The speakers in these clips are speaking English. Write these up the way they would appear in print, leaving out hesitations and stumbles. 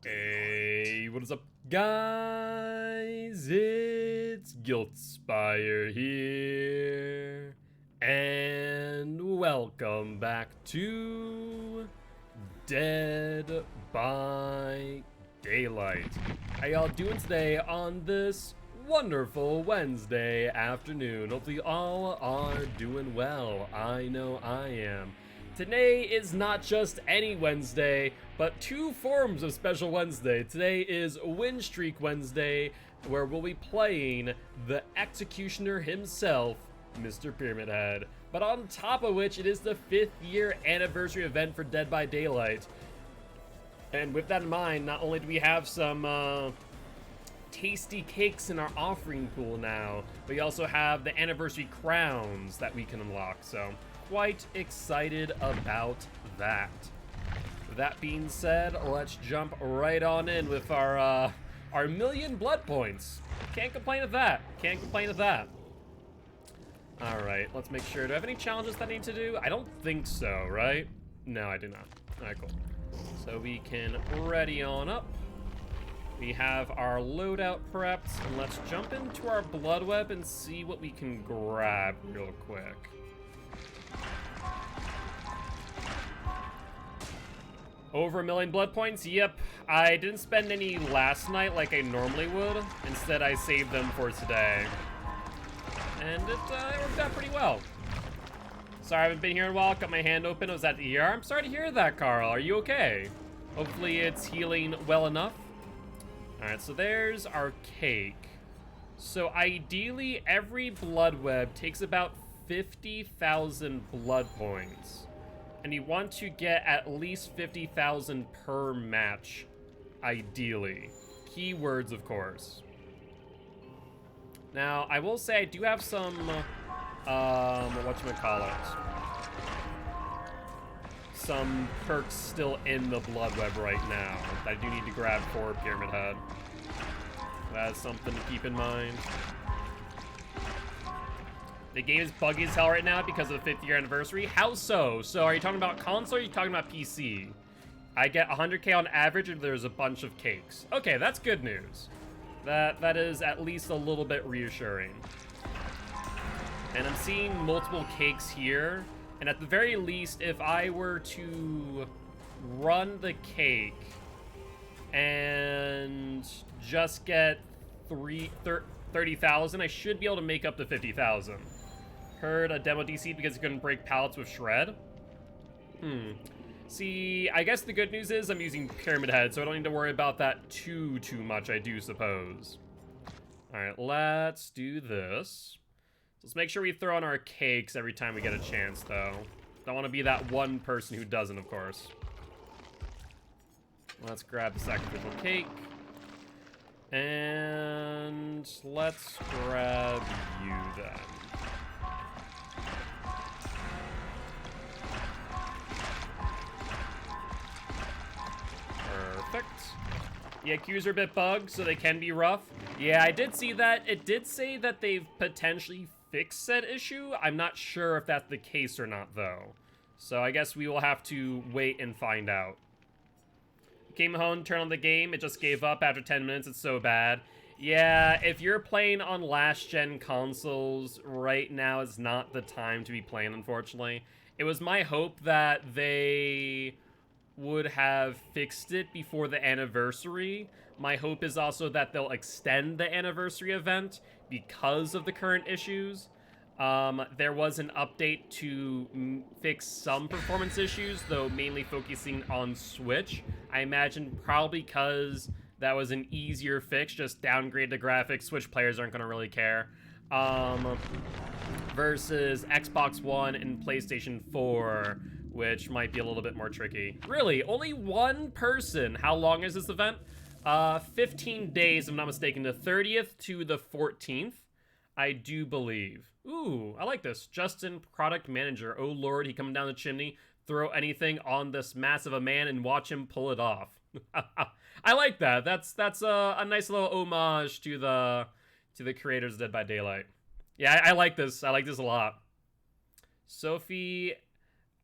Hey, what is up, guys? It's Giltspire here, and welcome back to Dead by Daylight. How y'all doing today on this wonderful Wednesday afternoon? Hopefully all are doing well. I know I am. Today is not just any Wednesday, but two forms of Special Wednesday. Today is Win Streak Wednesday, where we'll be playing the Executioner himself, Mr. Pyramid Head. But on top of which, it is the 5th year anniversary event for Dead by Daylight. And with that in mind, not only do we have some tasty cakes in our offering pool now, but we also have the anniversary crowns that we can unlock, so quite excited about that. With that being said, let's jump right on in with our million blood points. Can't complain with that. Can't complain with that. Alright, let's make sure. Do I have any challenges that I need to do? I don't think so, right? No, I do not. Alright, cool. So we can ready on up. We have our loadout prepped, and let's jump into our blood web and see what we can grab real quick. Over 1 million blood points? Yep. I didn't spend any last night like I normally would. Instead, I saved them for today. And it worked out pretty well. Sorry, I haven't been here in a while. Got my hand open. I was at the ER. I'm sorry to hear that, Carl. Are you okay? Hopefully it's healing well enough. Alright, so there's our cake. So ideally, every blood web takes about 50,000 blood points. And you want to get at least 50,000 per match, ideally. Keywords, of course. Now, I will say I do have some, whatchamacallit, some perks still in the blood web right now that I do need to grab for Pyramid Head. That's something to keep in mind. The game is buggy as hell right now because of the 5th year anniversary. How so? So are you talking about console or are you talking about PC? I get 100k on average if there's a bunch of cakes. Okay, that's good news. That is at least a little bit reassuring. And I'm seeing multiple cakes here. And at the very least, if I were to run the cake and just get 30,000, I should be able to make up the 50,000. Heard a demo DC because it couldn't break pallets with shred. See, I guess the good news is I'm using Pyramid Head, so I don't need to worry about that too much, I do suppose. Alright, let's do this. Let's make sure we throw on our cakes every time we get a chance, though. Don't want to be that one person who doesn't, of course. Let's grab the sacrificial cake. And let's grab you then. Perfect. Yeah, queues are a bit bugged, so they can be rough. Yeah, I did see that. It did say that they've potentially fixed said issue. I'm not sure if that's the case or not, though. So I guess we will have to wait and find out. Came home, turned on the game, it just gave up after 10 minutes, it's so bad. Yeah, if you're playing on last-gen consoles, right now is not the time to be playing, unfortunately. It was my hope that they would have fixed it before the anniversary. My hope is also that they'll extend the anniversary event because of the current issues. There was an update to fix some performance issues, though mainly focusing on Switch. I imagine probably because that was an easier fix, just downgrade the graphics. Switch players aren't going to really care. Versus Xbox One and PlayStation 4, which might be a little bit more tricky. Really, only one person. How long is this event? 15 days, if I'm not mistaken, the 30th to the 14th. I do believe. Ooh, I like this. Justin, product manager. Oh lord, he coming down the chimney, throw anything on this massive a man and watch him pull it off. I like that. That's a nice little homage to the creators of Dead by Daylight. Yeah, I like this. I like this a lot. Sophie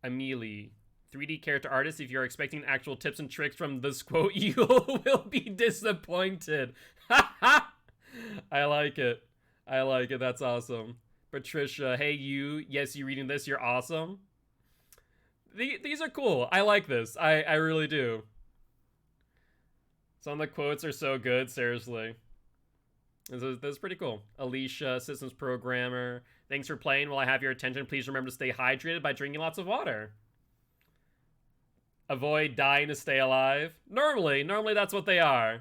Amelie. 3D character artist. If you're expecting actual tips and tricks from this quote, you will be disappointed. I like it. I like it. That's awesome. Patricia, hey you. Yes, you reading this. You're awesome. These are cool. I like this. I really do. Some of the quotes are so good, seriously. This is pretty cool. Alicia, systems programmer. Thanks for playing. While I have your attention, please remember to stay hydrated by drinking lots of water. Avoid dying to stay alive. Normally that's what they are.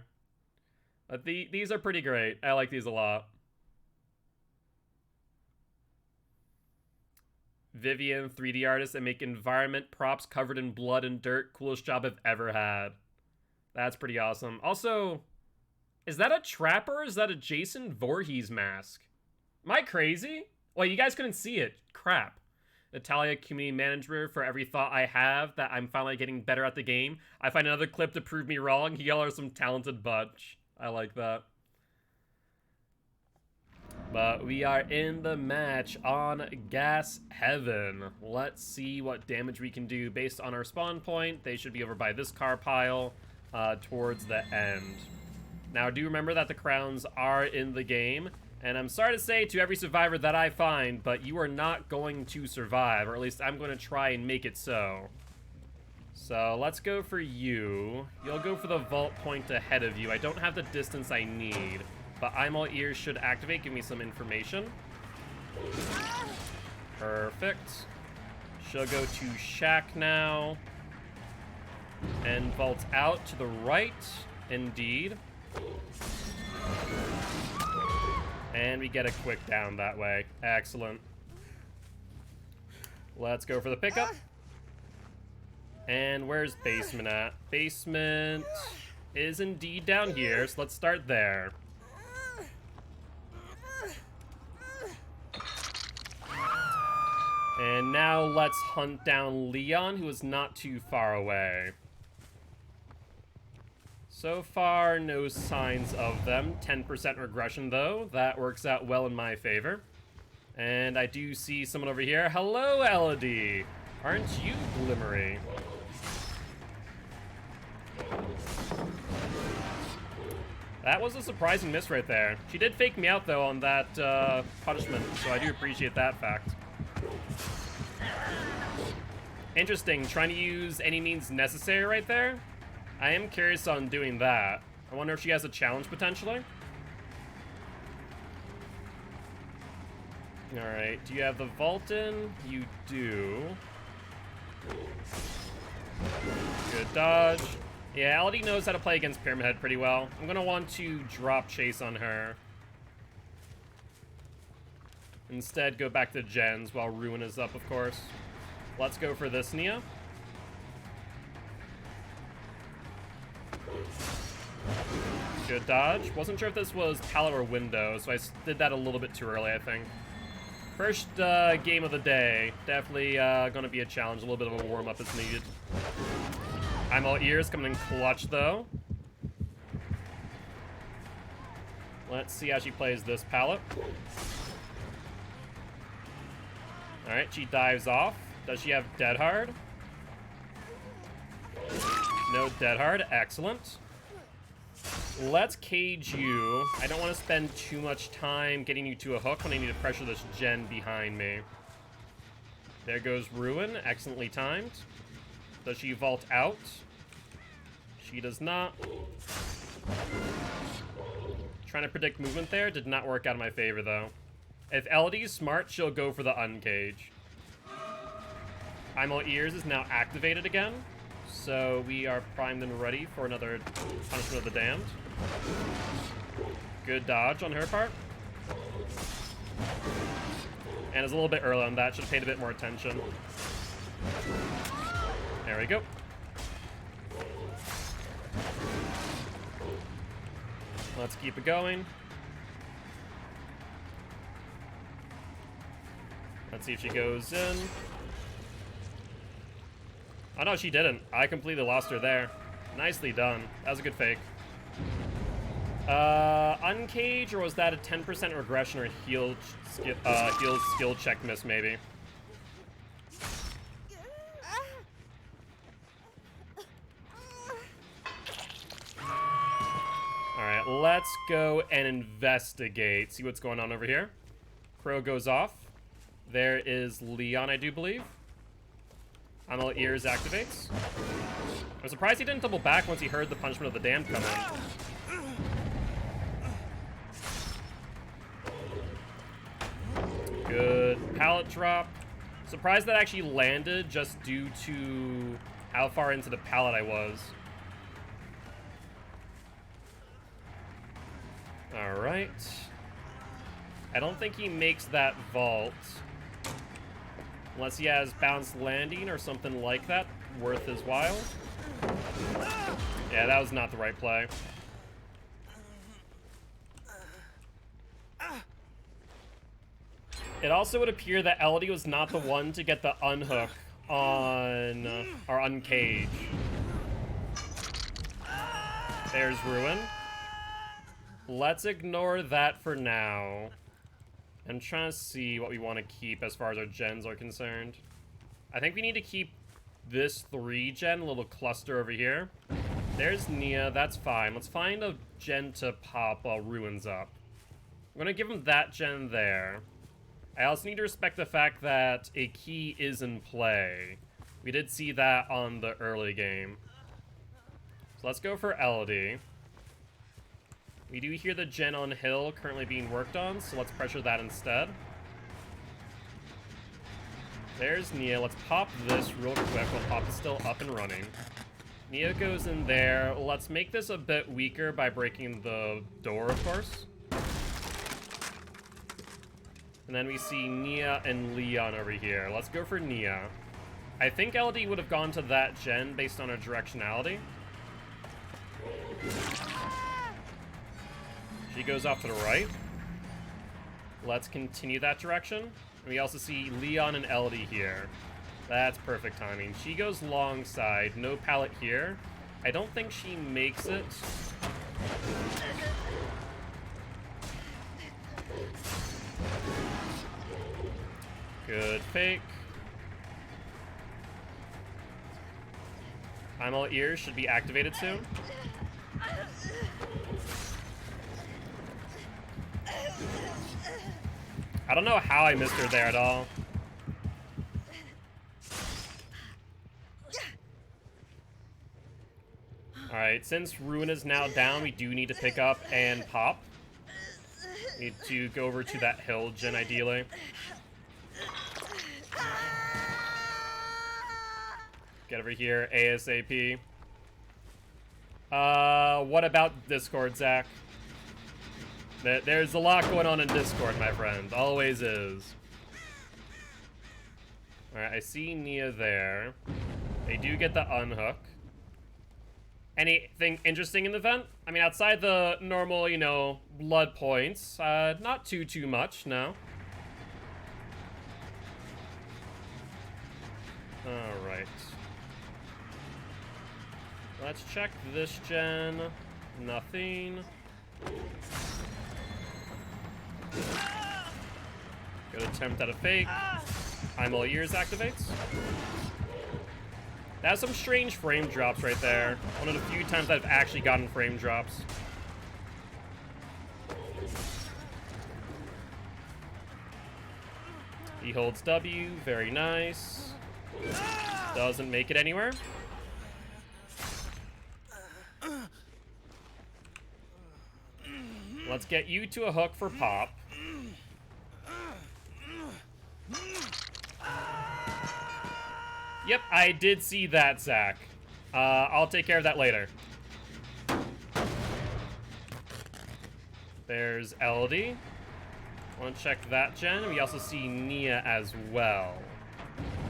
But these are pretty great. I like these a lot. Vivian, 3D artist, and make environment props covered in blood and dirt. Coolest job I've ever had. That's pretty awesome. Also, is that a trapper or is that a Jason Voorhees mask? Am I crazy? Well, you guys couldn't see it. Crap. Natalia, community manager. For every thought I have that I'm finally getting better at the game, I find another clip to prove me wrong. Y'all are some talented bunch. I like that. But we are in the match on Gas Heaven. Let's see what damage we can do based on our spawn point. They should be over by this car pile towards the end. Now, do remember that the crowns are in the game. And I'm sorry to say to every survivor that I find, but you are not going to survive. Or at least I'm going to try and make it so. So let's go for you. You'll go for the vault point ahead of you. I don't have the distance I need. But I'm all ears should activate. Give me some information. Perfect. She'll go to Shack now. And vault out to the right. Indeed. And we get a quick down that way. Excellent. Let's go for the pickup. And where's basement at? Basement is indeed down here, so let's start there. And now let's hunt down Leon, who is not too far away. So far, no signs of them. 10% regression, though. That works out well in my favor. And I do see someone over here. Hello, Elodie. Aren't you glimmery? That was a surprising miss right there. She did fake me out, though, on that punishment, so I do appreciate that fact. Interesting, trying to use any means necessary right there. I am curious on doing that. I wonder if she has a challenge potentially. Alright, do you have the vault in? You do. Good dodge. Yeah, Elodie knows how to play against Pyramid Head pretty well. I'm gonna want to drop chase on her. Instead, go back to Jen's while Ruin is up, of course. Let's go for this, Nia. Good dodge. Wasn't sure if this was pallet or window, so I did that a little bit too early, I think. First game of the day. Definitely gonna be a challenge. A little bit of a warm-up is needed. I'm all ears, coming in clutch, though. Let's see how she plays this pallet. Alright, she dives off. Does she have Dead Hard? No Dead Hard. Excellent. Let's cage you. I don't want to spend too much time getting you to a hook when I need to pressure this gen behind me. There goes Ruin. Excellently timed. Does she vault out? She does not. Trying to predict movement there. Did not work out in my favor, though. If Elodie's smart, she'll go for the uncage. I'm all ears is now activated again. So we are primed and ready for another punishment of the damned. Good dodge on her part. And it's a little bit early on that. Should have paid a bit more attention. There we go. Let's keep it going. Let's see if she goes in. Oh no, she didn't. I completely lost her there. Nicely done. That was a good fake. Uncage, or was that a 10% regression or heal skill check miss, maybe? let's go and investigate. See what's going on over here. Crow goes off. There is Leon, I do believe. I'm all ears activates. I'm surprised he didn't double back once he heard the punishment of the damned come in. Good pallet drop. Surprised that actually landed just due to how far into the pallet I was. Alright. I don't think he makes that vault. Unless he has bounced landing or something like that worth his while. Yeah, that was not the right play. It also would appear that LD was not the one to get the unhook on, or uncage. There's Ruin. Let's ignore that for now. I'm trying to see what we want to keep as far as our gens are concerned. I think we need to keep this 3-gen little cluster over here. There's Nia, that's fine. Let's find a gen to pop while Ruin's up. I'm gonna give him that gen there. I also need to respect the fact that a key is in play. We did see that on the early game. So let's go for LD. We do hear the gen on hill currently being worked on, so let's pressure that instead. There's Nia. Let's pop this real quick while Pop is still up and running. Nia goes in there. Let's make this a bit weaker by breaking the door, of course. And then we see Nia and Leon over here. Let's go for Nia. I think LD would have gone to that gen based on her directionality. She goes off to the right. Let's continue that direction. And we also see Leon and LD here. That's perfect timing. She goes long side. No pallet here. I don't think she makes it. Good fake. I'm all ears should be activated soon. I don't know how I missed her there at all. Alright, since Ruin is now down, we do need to pick up and pop. We need to go over to that hill gen ideally. Get over here ASAP. What about Discord, Zach? There's a lot going on in Discord, my friend. Always is. Alright, I see Nia there. They do get the unhook. Anything interesting in the event? I mean, outside the normal, you know, blood points, not too much, no. Alright. Let's check this gen. Nothing. Good attempt at a fake. I'm all ears activates. That's some strange frame drops right there. One of the few times I've actually gotten frame drops. He holds W, very nice. Doesn't make it anywhere. Let's get you to a hook for Pop. Yep, I did see that, Zach. I'll take care of that later. There's LD. Want to check that gen. We also see Nia as well.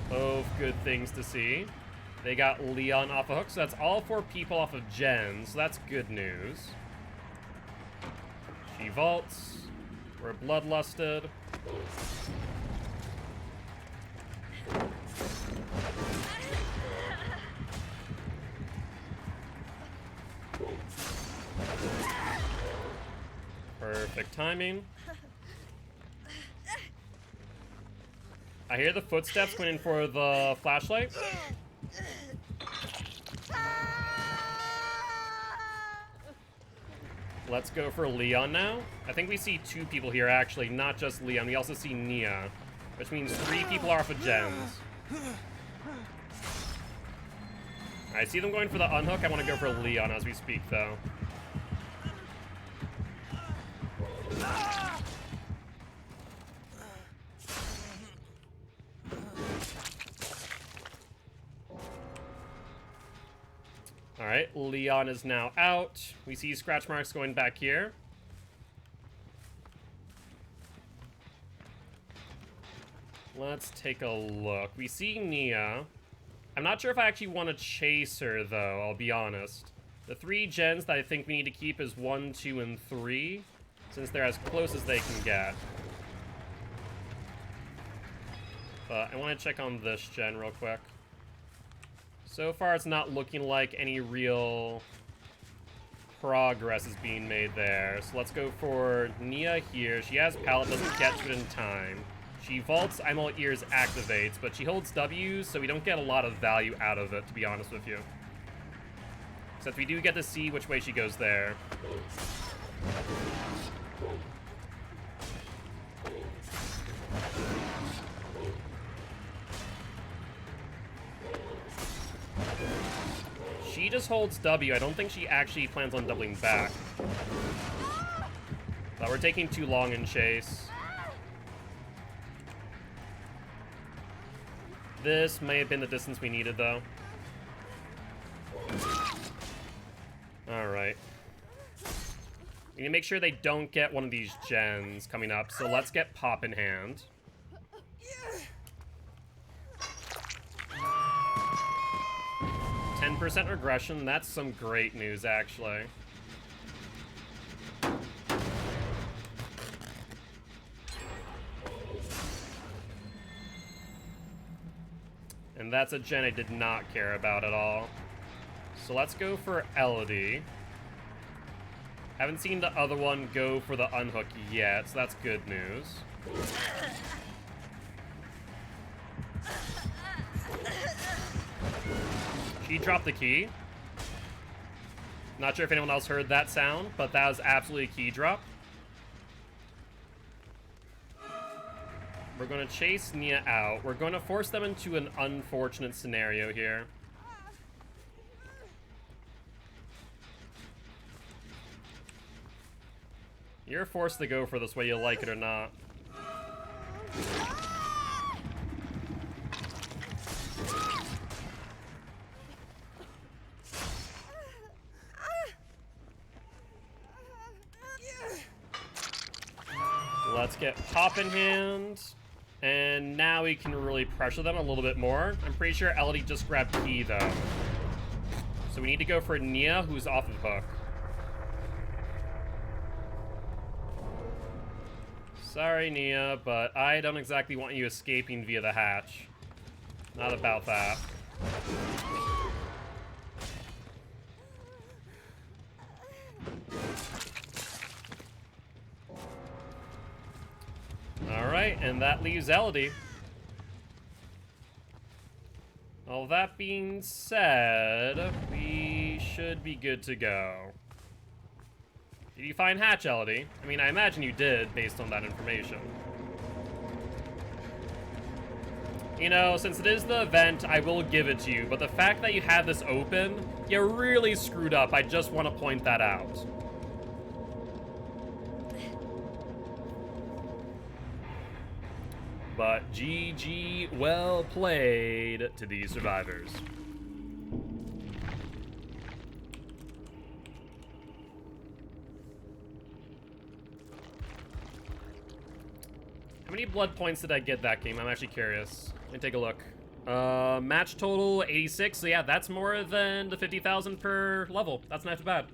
Both good things to see. They got Leon off a hook, so that's all 4 people off of gens. So that's good news. She vaults. We're bloodlusted. Perfect timing. I hear the footsteps going in for the flashlight. Let's go for Leon now. I think we see 2 people here, actually, not just Leon. We also see Nia, which means 3 people are off of gens. I see them going for the unhook. I want to go for Leon as we speak, though. Alright, Leon is now out. We see scratch marks going back here. Let's take a look. We see Nia. I'm not sure if I actually want to chase her, though, I'll be honest. The 3 gens that I think we need to keep is 1, 2, and 3, since they're as close as they can get. But I want to check on this gen real quick. So far, it's not looking like any real progress is being made there. So let's go for Nia here. She has pallet, doesn't get to it in time. She vaults, I'm all ears activates, but she holds W's, so we don't get a lot of value out of it, to be honest with you. Except we do get to see which way she goes there. She just holds W. I don't think she actually plans on doubling back. But we're taking too long in chase. This may have been the distance we needed, though. Alright. We need to make sure they don't get one of these gens coming up, so let's get Pop in hand. %, regression, that's some great news, actually. And that's a gen I did not care about at all. So let's go for Elodie. Haven't seen the other one go for the unhook yet, so that's good news. She dropped the key. Not sure if anyone else heard that sound, but that was absolutely a key drop. We're going to chase Nia out. We're going to force them into an unfortunate scenario here. You're forced to go for this whether you like it or not. Let's get Pop in hand. And now we can really pressure them a little bit more. I'm pretty sure Elodie just grabbed key, though. So we need to go for Nia, who's off of hook. Sorry, Nia, but I don't exactly want you escaping via the hatch. Not about that. Alright, and that leaves Elodie. All that being said, we should be good to go. Did you find hatch, Elodie? I mean, I imagine you did, based on that information. You know, since it is the event, I will give it to you, but the fact that you had this open, you really screwed up. I just want to point that out. But GG, well played to these survivors. How many blood points did I get that game? I'm actually curious. Let me take a look. Match total 86. So yeah, that's more than the 50,000 per level. That's not too bad.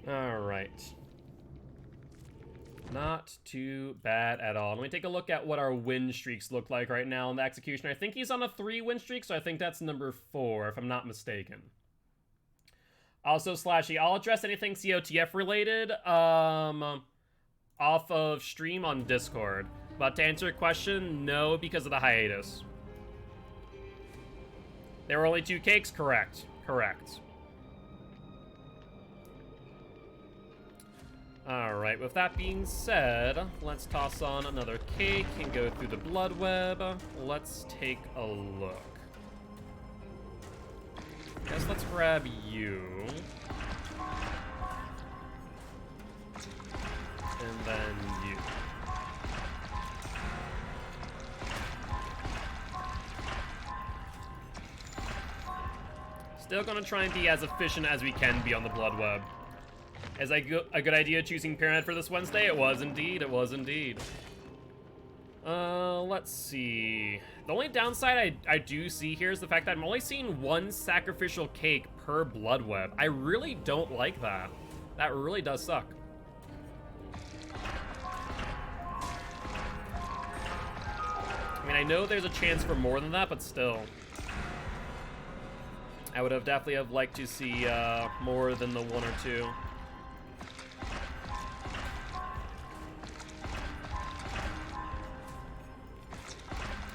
All right. Not too bad at all. Let me take a look at what our win streaks look like right now in the Executioner. I think he's on a 3 win streak, so I think that's number 4, if I'm not mistaken. Also, Slashy, I'll address anything COTF related off of stream on Discord. But to answer your question, no, because of the hiatus. There were only 2 cakes? Correct. Correct. Alright, with that being said, let's toss on another cake and go through the blood web. Let's take a look. Guess let's grab you. And then you. Still gonna try and be as efficient as we can be on the blood web. Is a good idea choosing Pyramid for this Wednesday? It was indeed, it was indeed. Let's see. The only downside I do see here is the fact that I'm only seeing one sacrificial cake per blood web. I really don't like that. That really does suck. I mean, I know there's a chance for more than that, but still. I would have definitely have liked to see more than the one or two.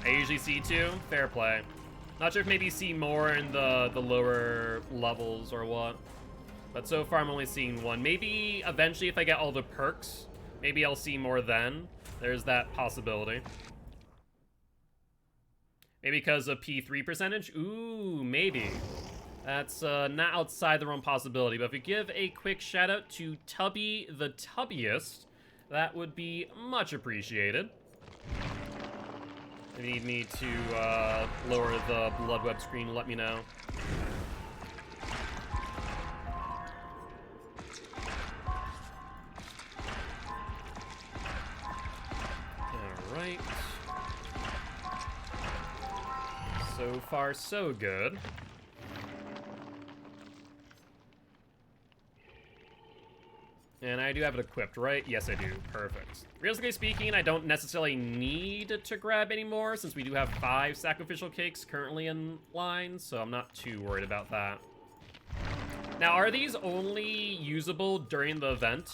I usually see two. Fair play. Not sure if maybe see more in the lower levels or what. But so far I'm only seeing one. Maybe eventually if I get all the perks, maybe I'll see more then. There's that possibility. Maybe because of P3 percentage? Ooh, maybe. That's not outside the realm possibility. But if we give a quick shout out to Tubby the Tubbiest, that would be much appreciated. If you need me to lower the blood web screen, let me know. Alright. So far, so good. And I do have it equipped, right? Yes, I do. Perfect. Realistically speaking, I don't necessarily need to grab any more since we do have 5 sacrificial cakes currently in line, so I'm not too worried about that. Now, are these only usable during the event?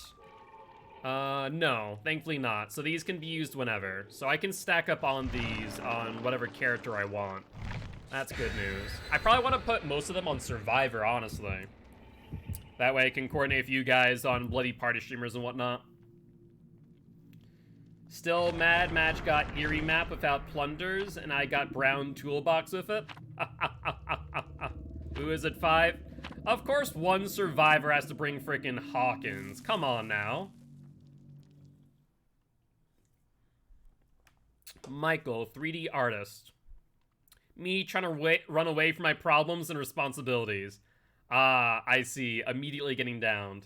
No, thankfully not. So these can be used whenever. So I can stack up on these on whatever character I want. That's good news. I probably want to put most of them on Survivor, honestly. That way I can coordinate with you guys on bloody party streamers and whatnot. Still mad Match got Eerie map without plunders, and I got brown toolbox with it. Who is it, 5? Of course one survivor has to bring frickin' Hawkins. Come on now. Michael, 3D artist. Me trying to run away from my problems and responsibilities. Ah, I see. Immediately getting downed.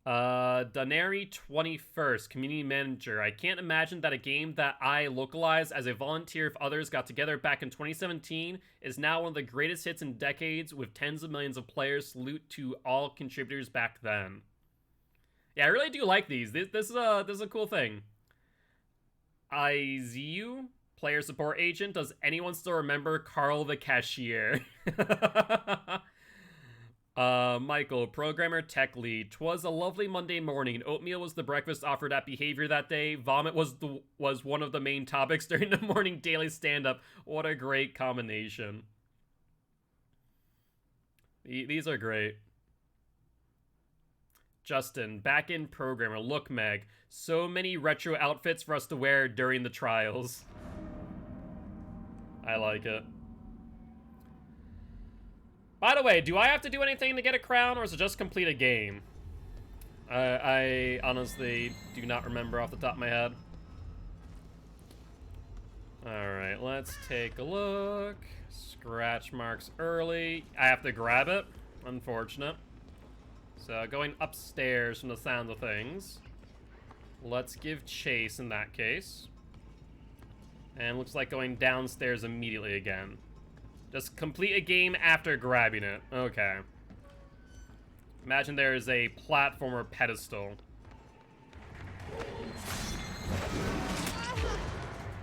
Daneri 21st, community manager. I can't imagine that a game that I localized as a volunteer if others got together back in 2017 is now one of the greatest hits in decades with tens of millions of players. Salute to all contributors back then. Yeah, I really do like these. This is a cool thing. IZU, player support agent. Does anyone still remember Carl the cashier? Michael, programmer, tech lead. 'Twas a lovely Monday morning. Oatmeal was the breakfast offered at Behavior that day. Vomit was one of the main topics during the morning daily stand-up. What a great combination. These are great. Justin, back-end programmer. Look, Meg, so many retro outfits for us to wear during the trials. I like it. By the way, do I have to do anything to get a crown, or is it just complete a game? I honestly do not remember off the top of my head. Alright, let's take a look. Scratch marks early. I have to grab it. Unfortunate. So, going upstairs from the sound of things. Let's give chase in that case. And looks like going downstairs immediately again. Just complete a game after grabbing it. Okay. Imagine there is a platformer pedestal.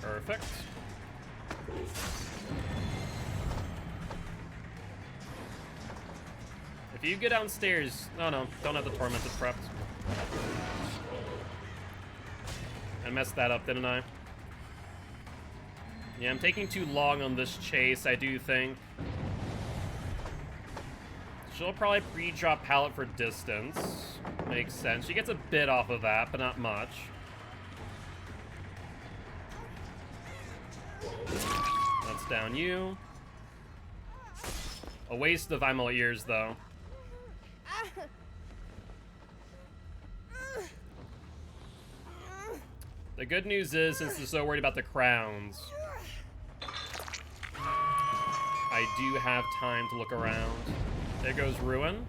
Perfect. If you go downstairs... Oh no, don't have the Tormented prepped. I messed that up, didn't I? Yeah, I'm taking too long on this chase, I do think. She'll probably pre-drop pallet for distance. Makes sense. She gets a bit off of that, but not much. That's down you. A waste of Vimal ears, though. The good news is, since they're so worried about the crowns, I do have time to look around. There goes Ruin.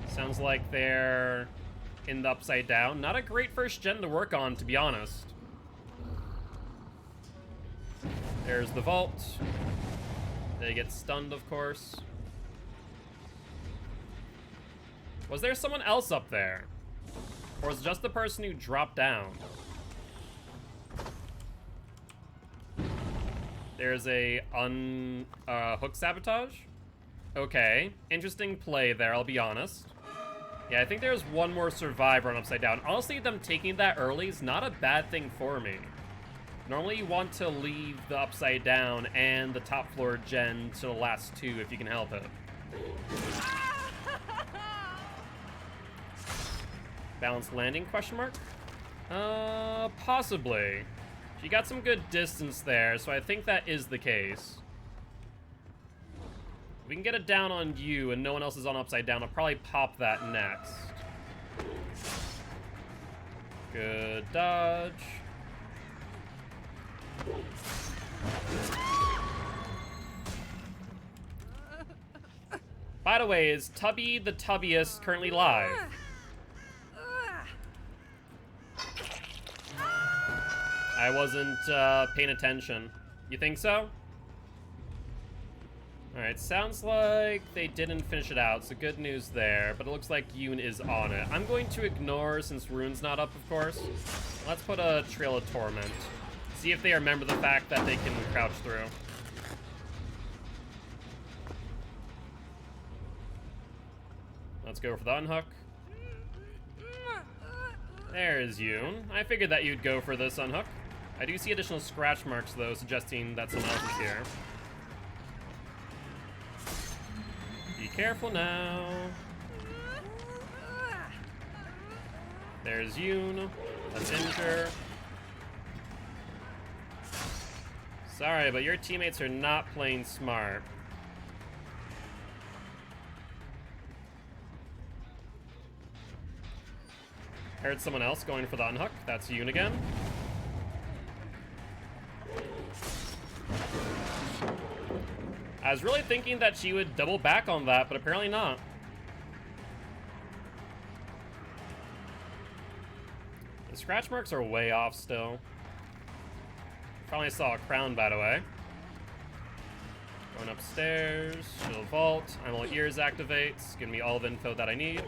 Sounds like they're in the Upside Down. Not a great first gen to work on, to be honest. There's the vault. They get stunned, of course. Was there someone else up there? Or was it just the person who dropped down? There's a hook sabotage? Okay, interesting play there, I'll be honest. Yeah, I think there's one more survivor on Upside Down. Honestly, them taking that early is not a bad thing for me. Normally you want to leave the Upside Down and the top floor gen to the last two if you can help it. Balanced landing, question mark? Possibly. She got some good distance there, so I think that is the case. If we can get it down on you and no one else is on Upside Down, I'll probably pop that next. Good dodge. By the way, is Tubby the Tubbiest currently live? I wasn't paying attention. You think so? Alright, sounds like they didn't finish it out, so good news there, but it looks like Yoon is on it. I'm going to ignore since Rune's not up, of course. Let's put a Trail of Torment. See if they remember the fact that they can crouch through. Let's go for the unhook. There's Yoon. I figured that you'd go for this unhook. I do see additional scratch marks, though, suggesting that someone else is here. Be careful now. There's Yoon. Let's injure. Sorry, but your teammates are not playing smart. Heard someone else going for the unhook. That's Yoon again. I was really thinking that she would double back on that, but apparently not. The scratch marks are way off still. Probably saw a crown, by the way. Going upstairs. She'll vault. I'm all ears activates. Give me all the info that I need.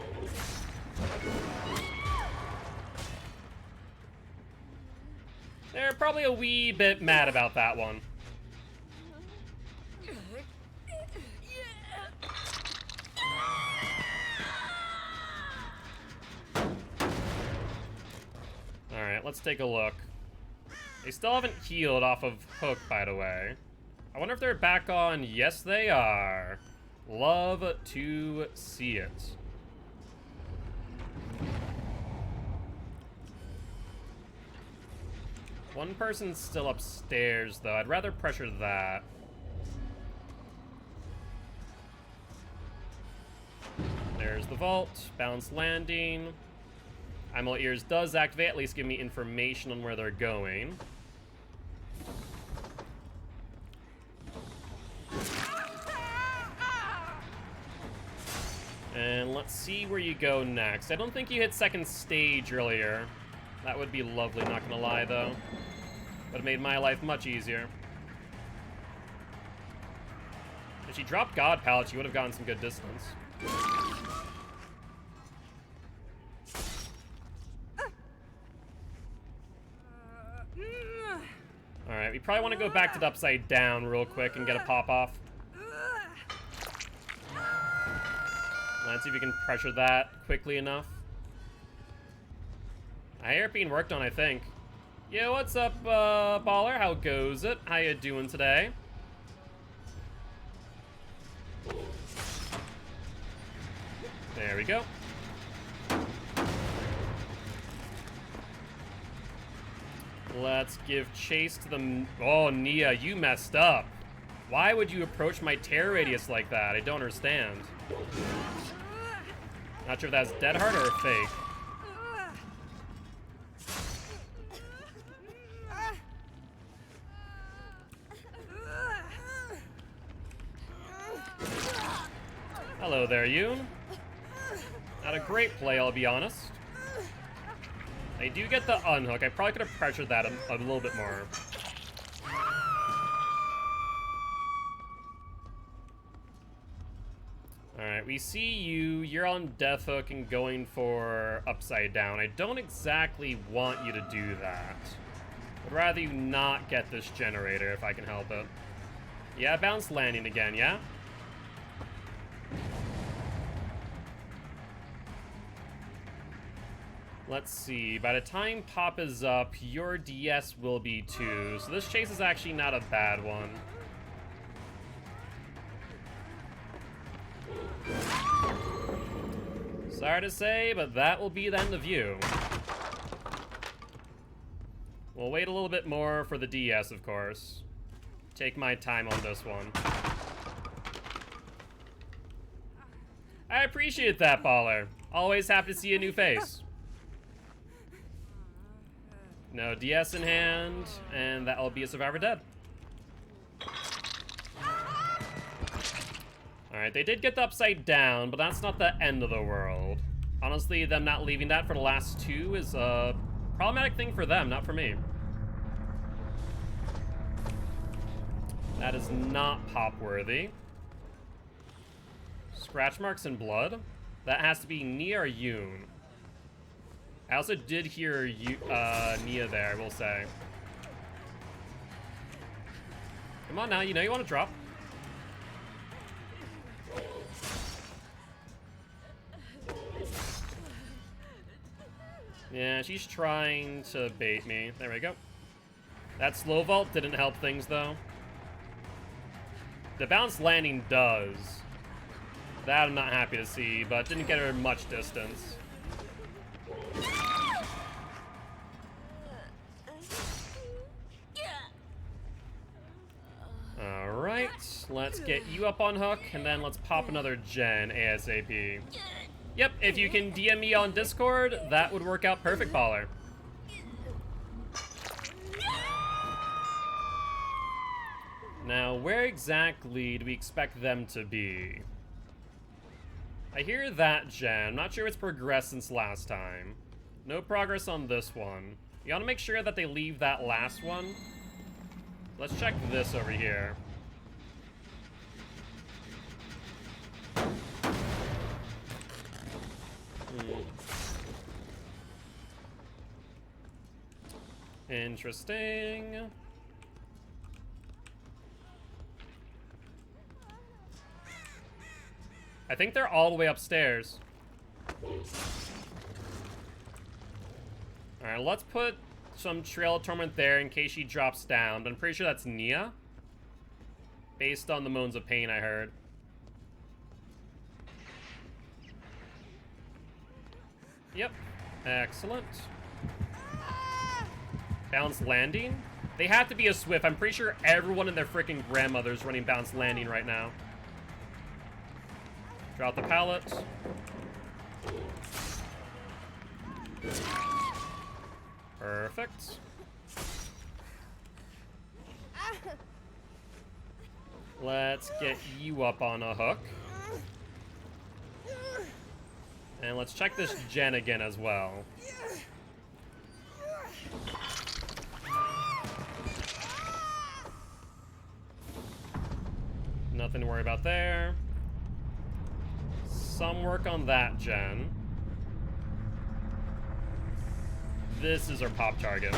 They're probably a wee bit mad about that one. Alright, let's take a look. They still haven't healed off of Hook, by the way. I wonder if they're back on. Yes, they are. Love to see it. One person's still upstairs, though. I'd rather pressure that. There's the vault. Balanced landing. I'm all ears does activate, at least give me information on where they're going. And let's see where you go next. I don't think you hit second stage earlier. That would be lovely, not gonna lie, though. Would have made my life much easier. If she dropped God Pallet, she would have gotten some good distance. Alright, we probably want to go back to the Upside Down real quick and get a pop-off. Let's see if we can pressure that quickly enough. I hear it being worked on, I think. Yo, what's up, baller? How goes it? How you doing today? There we go. Let's give chase to the... Oh, Nia, you messed up. Why would you approach my tear radius like that? I don't understand. Not sure if that's dead hard or fake. Hello there, you. Not a great play, I'll be honest. I do get the unhook. I probably could have pressured that a little bit more. Alright, we see you. You're on death hook and going for upside down. I don't exactly want you to do that. I'd rather you not get this generator if I can help it. Yeah, bounce landing again, yeah? Let's see, by the time Pop is up, your DS will be too, so this chase is actually not a bad one. Sorry to say, but that will be the end of you. We'll wait a little bit more for the DS, of course. Take my time on this one. I appreciate that, baller. Always happy to see a new face. No DS in hand, and that'll be a survivor dead. Alright, they did get the upside down, but that's not the end of the world. Honestly, them not leaving that for the last two is a problematic thing for them, not for me. That is not pop-worthy. Scratch marks and blood? That has to be Nia or Yoon. I also did hear Nia there, I will say. Come on now, you know you want to drop. Yeah, she's trying to bait me. There we go. That slow vault didn't help things, though. The bounce landing does. That I'm not happy to see, but didn't get her much distance. Alright, let's get you up on hook, and then let's pop another gen ASAP. Yep, if you can DM me on Discord, that would work out perfect, baller. Now, where exactly do we expect them to be? I hear that gen. I'm not sure it's progressed since last time. No progress on this one. You want to make sure that they leave that last one. Let's check this over here. Interesting. I think they're all the way upstairs. Alright, let's put some Trail of Torment there in case she drops down. But I'm pretty sure that's Nia. Based on the moans of pain I heard. Yep. Excellent. Bounce landing? They have to be a Swift. I'm pretty sure everyone and their freaking grandmother's running bounce landing right now. Drop the pallet. Perfect. Let's get you up on a hook. And let's check this gen again as well. Nothing to worry about there. Some work on that gen. This is our pop target.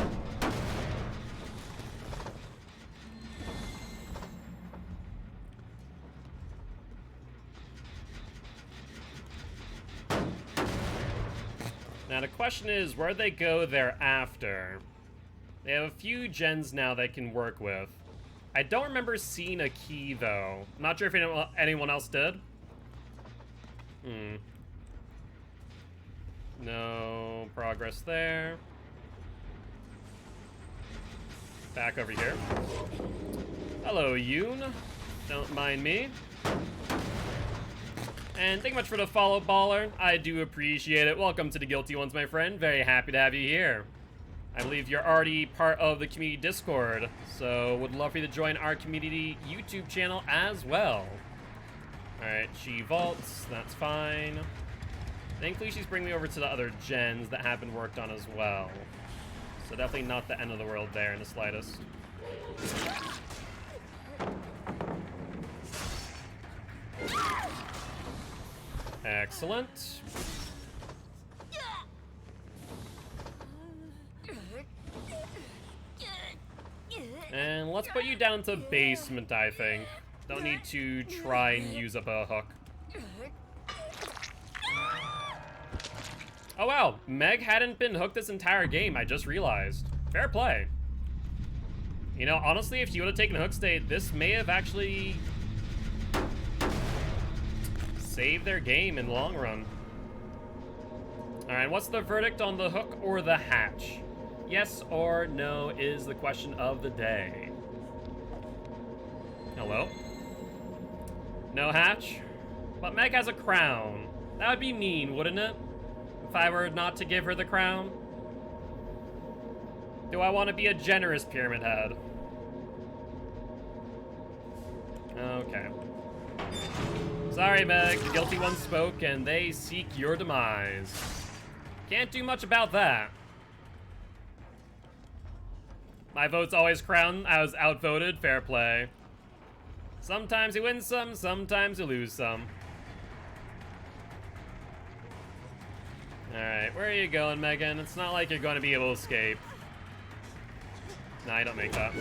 Now the question is, where they go thereafter? They have a few gens now they can work with. I don't remember seeing a key, though. Not sure if anyone else did. No progress there. Back over here. Hello, Yoon. Don't mind me. And thank you much for the follow, baller. I do appreciate it. Welcome to the Guilty Ones, my friend. Very happy to have you here. I believe you're already part of the community Discord, so would love for you to join our community YouTube channel as well. Alright, she vaults. That's fine. Thankfully, she's bringing me over to the other gens that have been worked on as well. So definitely not the end of the world there in the slightest. Excellent. And let's put you down to basement, I think. Don't need to try and use up a hook. Oh wow, Meg hadn't been hooked this entire game, I just realized. Fair play. You know, honestly, if she would have taken hook state, this may have actually saved their game in the long run. Alright, what's the verdict on the hook or the hatch? Yes or no is the question of the day. Hello? No hatch? But Meg has a crown. That would be mean, wouldn't it? If I were not to give her the crown? Do I want to be a generous pyramid head? Okay. Sorry, Meg. The guilty ones spoke, and they seek your demise. Can't do much about that. My vote's always crown. I was outvoted. Fair play. Sometimes you win some, sometimes you lose some. Alright, where are you going, Megan? It's not like you're going to be able to escape. Nah, I don't make that.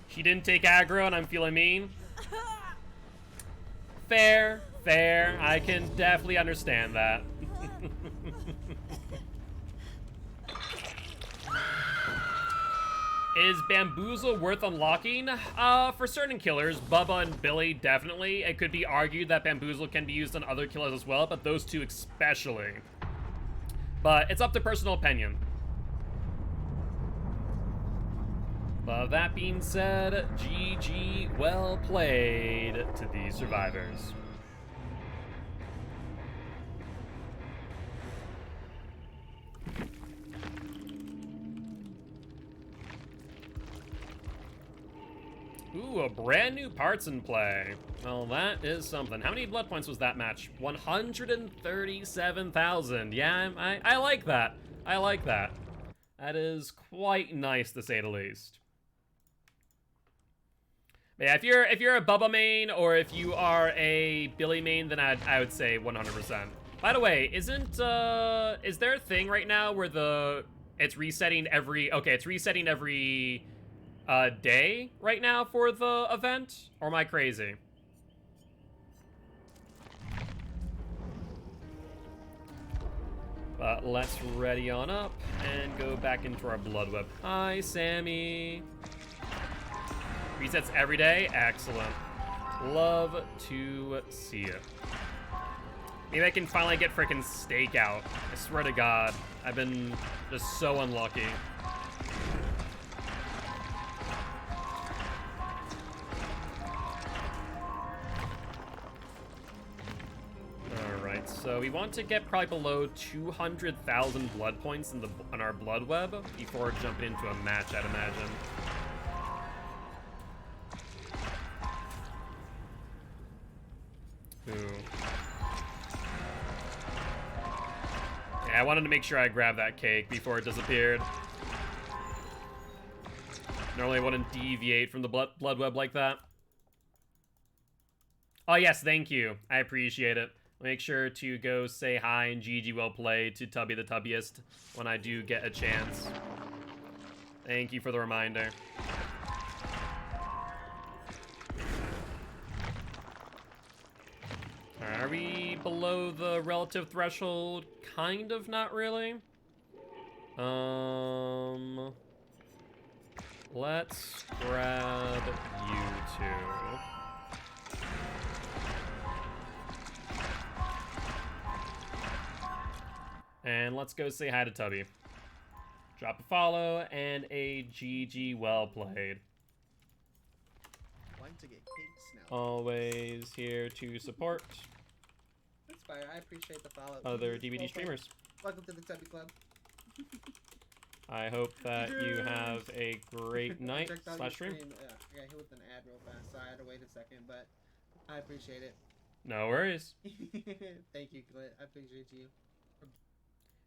She didn't take aggro and I'm feeling mean. Fair, fair. I can definitely understand that. Is Bamboozle worth unlocking? For certain killers, Bubba and Billy, definitely. It could be argued that Bamboozle can be used on other killers as well, but those two especially. But it's up to personal opinion. But that being said, GG, well played to these survivors. Ooh, a brand new parts in play. Well, that is something. How many blood points was that match? 137,000. Yeah, I like that. I like that. That is quite nice to say the least. But yeah, if you're a Bubba main or if you are a Billy main, then I would say 100%. By the way, is there a thing right now where it's resetting every day right now for the event? Or am I crazy? But let's ready on up and go back into our blood web. Hi, Sammy. Resets every day? Excellent. Love to see it. Maybe I can finally get frickin' steak out. I swear to God, I've been just so unlucky. Alright, so we want to get probably below 200,000 blood points on our blood web before jumping into a match, I'd imagine. Ooh. Yeah, I wanted to make sure I grabbed that cake before it disappeared. Normally I wouldn't deviate from the blood web like that. Oh yes, thank you. I appreciate it. Make sure to go say hi and GG well played to Tubby the Tubbiest when I do get a chance. Thank you for the reminder. Are we below the relative threshold? Kind of, not really. Let's grab you two. And let's go say hi to Tubby. Drop a follow and a GG, well played. Like to get cakes now. Always here to support. That's fire. I appreciate the follow. Other DVD streamers. Welcome to the Tubby Club. I hope that you have a great night slash stream. Yeah, I got hit with an ad real fast, so I had to wait a second, but I appreciate it. No worries. Thank you, Clint. I appreciate you.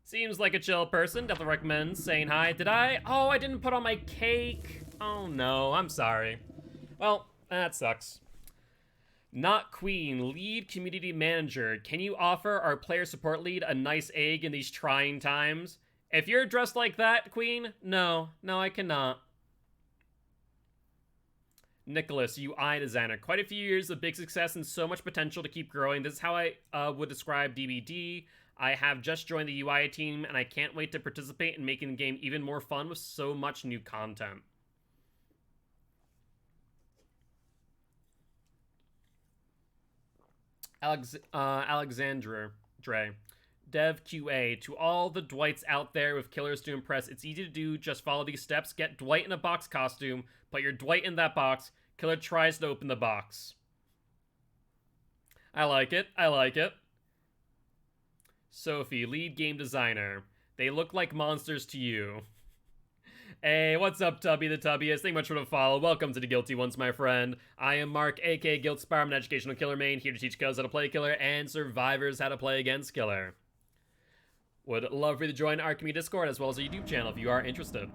Seems like a chill person. Definitely recommend saying hi. Did I? Oh, I didn't put on my cake. Oh no, I'm sorry. Well, that sucks. Not Queen, lead community manager. Can you offer our player support lead a nice egg in these trying times? If you're dressed like that, Queen, no, I cannot. Nicholas, UI designer. Quite a few years of big success and so much potential to keep growing. This is how I would describe DBD. I have just joined the UI team, and I can't wait to participate in making the game even more fun with so much new content. Alexandra Dre. Dev QA. To all the Dwights out there with killers to impress, it's easy to do. Just follow these steps. Get Dwight in a box costume. Put your Dwight in that box. Killer tries to open the box. I like it. I like it. Sophie, lead game designer. They look like monsters to you. Hey, what's up, Tubby the Tubbiest? Thank you much for the follow. Welcome to the Guilty Ones, my friend. I am Mark, aka Giltspire. I'm an educational killer main, here to teach kills how to play killer and survivors how to play against killer. Would love for you to join our community Discord as well as our YouTube channel if you are interested.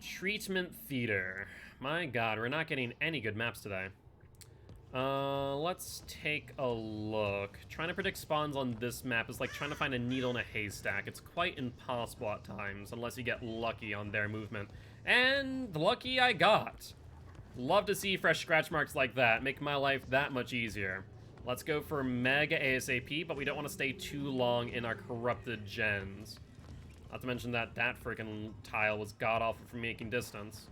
Treatment Theater. My god, we're not getting any good maps today. Let's take a look. Trying to predict spawns on this map is like trying to find a needle in a haystack. It's quite impossible at times, unless you get lucky on their movement. And lucky I got. Love to see fresh scratch marks like that. Make my life that much easier. Let's go for mega ASAP, but we don't want to stay too long in our corrupted gens. Not to mention that that freaking tile was god-awful for making distance.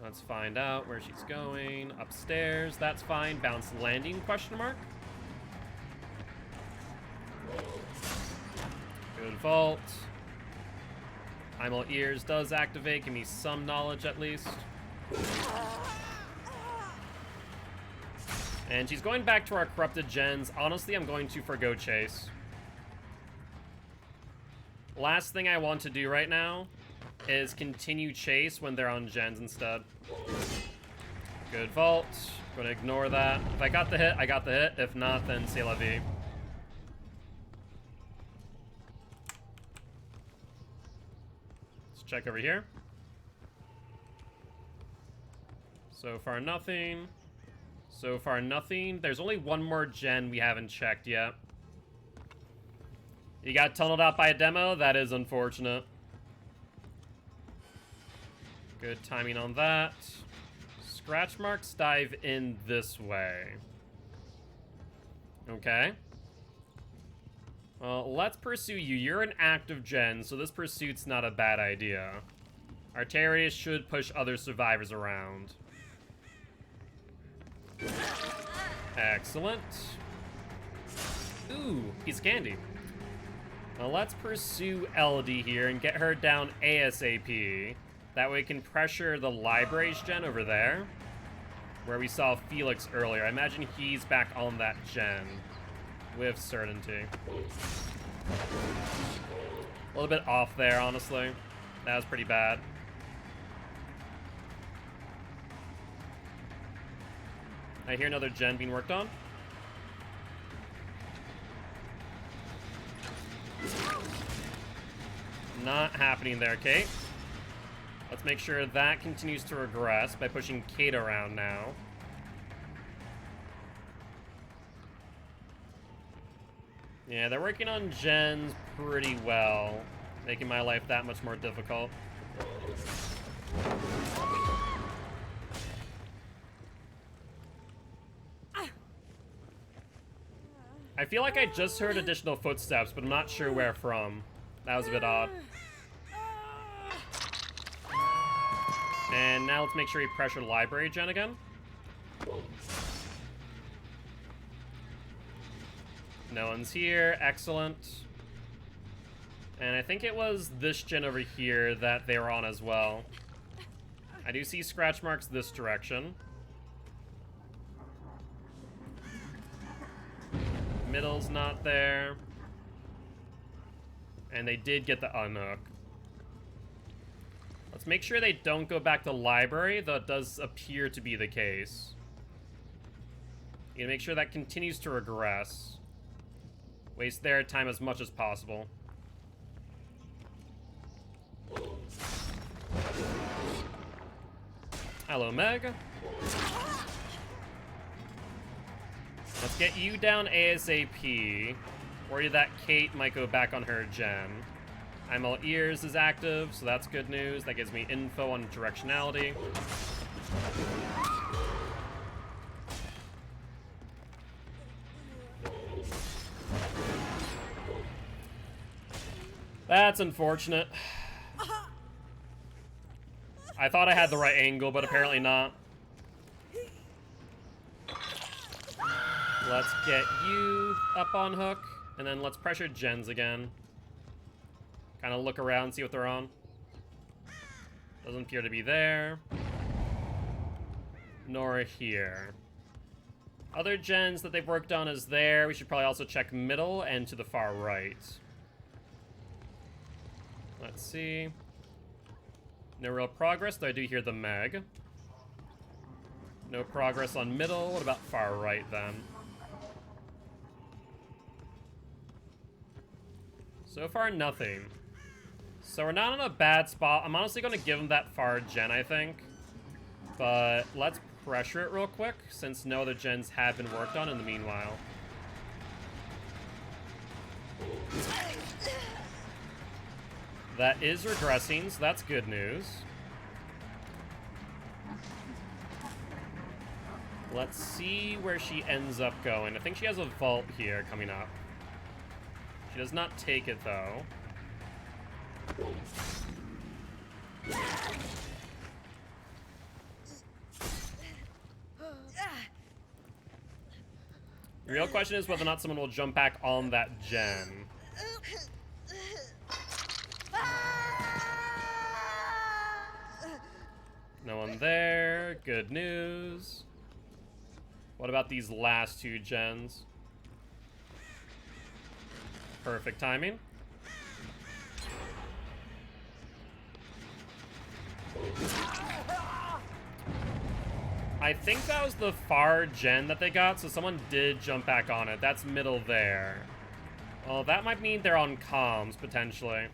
Let's find out where she's going. Upstairs, that's fine. Bounce landing, question mark. Good vault. Primal Ears does activate. Give me some knowledge at least. And she's going back to our corrupted gens. Honestly, I'm going to forgo chase. Last thing I want to do right now is continue chase when they're on gens instead. Good vault. Gonna ignore that. If I got the hit, I got the hit. If not, then c'est la vie. Let's check over here. So far, nothing. So far, nothing. There's only one more gen we haven't checked yet. You got tunneled out by a demo? That is unfortunate. Good timing on that. Scratch marks dive in this way. Okay. Well, let's pursue you. You're an active gen, so this pursuit's not a bad idea. Arterius should push other survivors around. Excellent. Ooh, piece of candy. Well, let's pursue Elodie here and get her down ASAP. That way we can pressure the libraries gen over there, where we saw Felix earlier. I imagine he's back on that gen with certainty. A little bit off there, honestly. That was pretty bad. I hear another gen being worked on. Not happening there, Kate. Let's make sure that continues to regress by pushing Kate around now. Yeah, they're working on gens pretty well, making my life that much more difficult. I feel like I just heard additional footsteps, but I'm not sure where from. That was a bit odd. And now let's make sure we pressure library gen again. No one's here. Excellent. And I think it was this gen over here that they were on as well. I do see scratch marks this direction. Middle's not there. And they did get the unhook. Let's make sure they don't go back to library, though it does appear to be the case. You gotta make sure that continues to regress. Waste their time as much as possible. Hello, Meg. Let's get you down ASAP. Worry that Kate might go back on her gen. I'm all ears is active, so that's good news. That gives me info on directionality. That's unfortunate. I thought I had the right angle, but apparently not. Let's get you up on hook, and then let's pressure gens again. Kind of look around, see what they're on. Doesn't appear to be there. Nor here. Other gens that they've worked on is there. We should probably also check middle and to the far right. Let's see. No real progress, though I do hear the Meg. No progress on middle. What about far right, then? So far, nothing. So we're not in a bad spot. I'm honestly going to give them that far gen, I think. But let's pressure it real quick, since no other gens have been worked on in the meanwhile. That is regressing, so that's good news. Let's see where she ends up going. I think she has a vault here coming up. She does not take it, though. The real question is whether or not someone will jump back on that gen. No one there. Good news. What about these last two gens? Perfect timing. I think that was the far gen that they got, so someone did jump back on it. That's middle there. Well, that might mean they're on comms, potentially.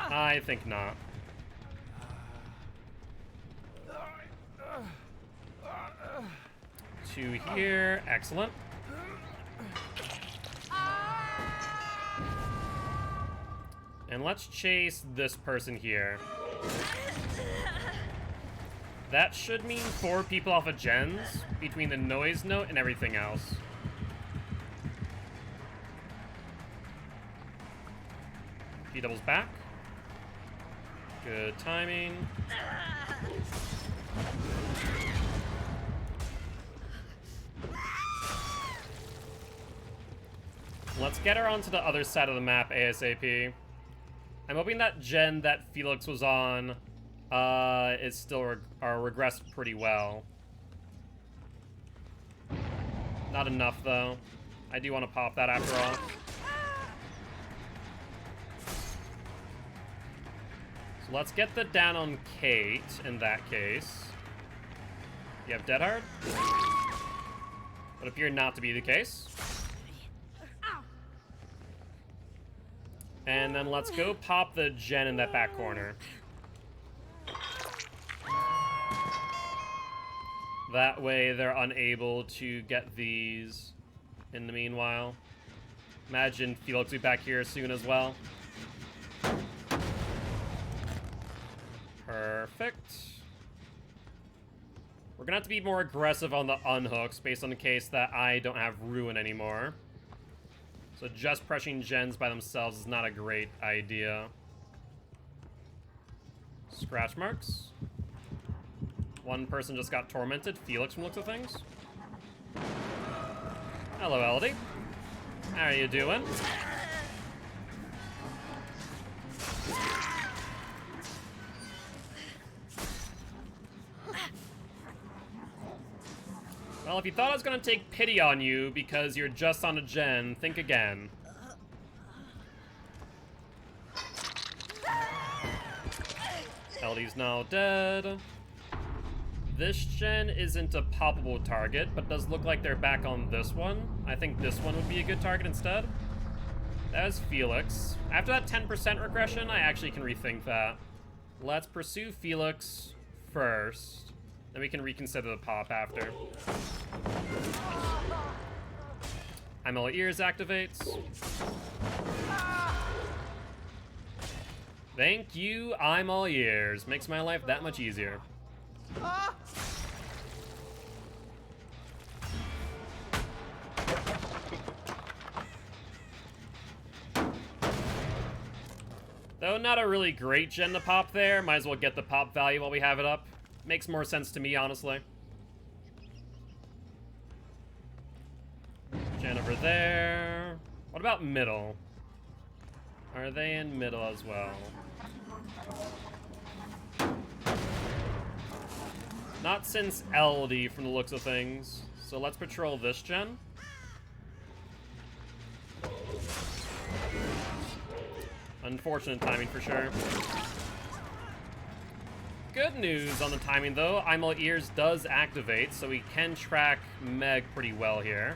I think not. Two here. Excellent. And let's chase this person here. That should mean 4 people off of gens between the noise note and everything else. He doubles back. Good timing. Let's get her onto the other side of the map ASAP. I'm hoping that gen that Felix was on is still regressed pretty well. Not enough, though. I do want to pop that after all. So let's get the down on Kate in that case. You have Dead Hard? Would appear not to be the case. And then let's go pop the gen in that back corner. That way they're unable to get these in the meanwhile. Imagine Felix will be back here soon as well. Perfect. We're gonna have to be more aggressive on the unhooks based on the case that I don't have Ruin anymore. So just pressing gens by themselves is not a great idea. Scratch marks. One person just got tormented. Felix from the looks of things. Hello, Elodie. How are you doing? Well, if you thought I was gonna take pity on you because you're just on a gen, think again. Elodie's now dead. This gen isn't a poppable target, but does look like they're back on this one. I think this one would be a good target instead. That is Felix. After that 10% regression, I actually can rethink that. Let's pursue Felix first. Then we can reconsider the pop after. I'm all ears activates. Thank you, I'm all ears. Makes my life that much easier. Though not a really great gen to pop there, might as well get the pop value while we have it up. Makes more sense to me, honestly. Gen over there. What about middle? Are they in middle as well? Not since LD from the looks of things. So let's patrol this gen. Unfortunate timing for sure. Good news on the timing though. I'm all ears does activate, so we can track Meg pretty well here.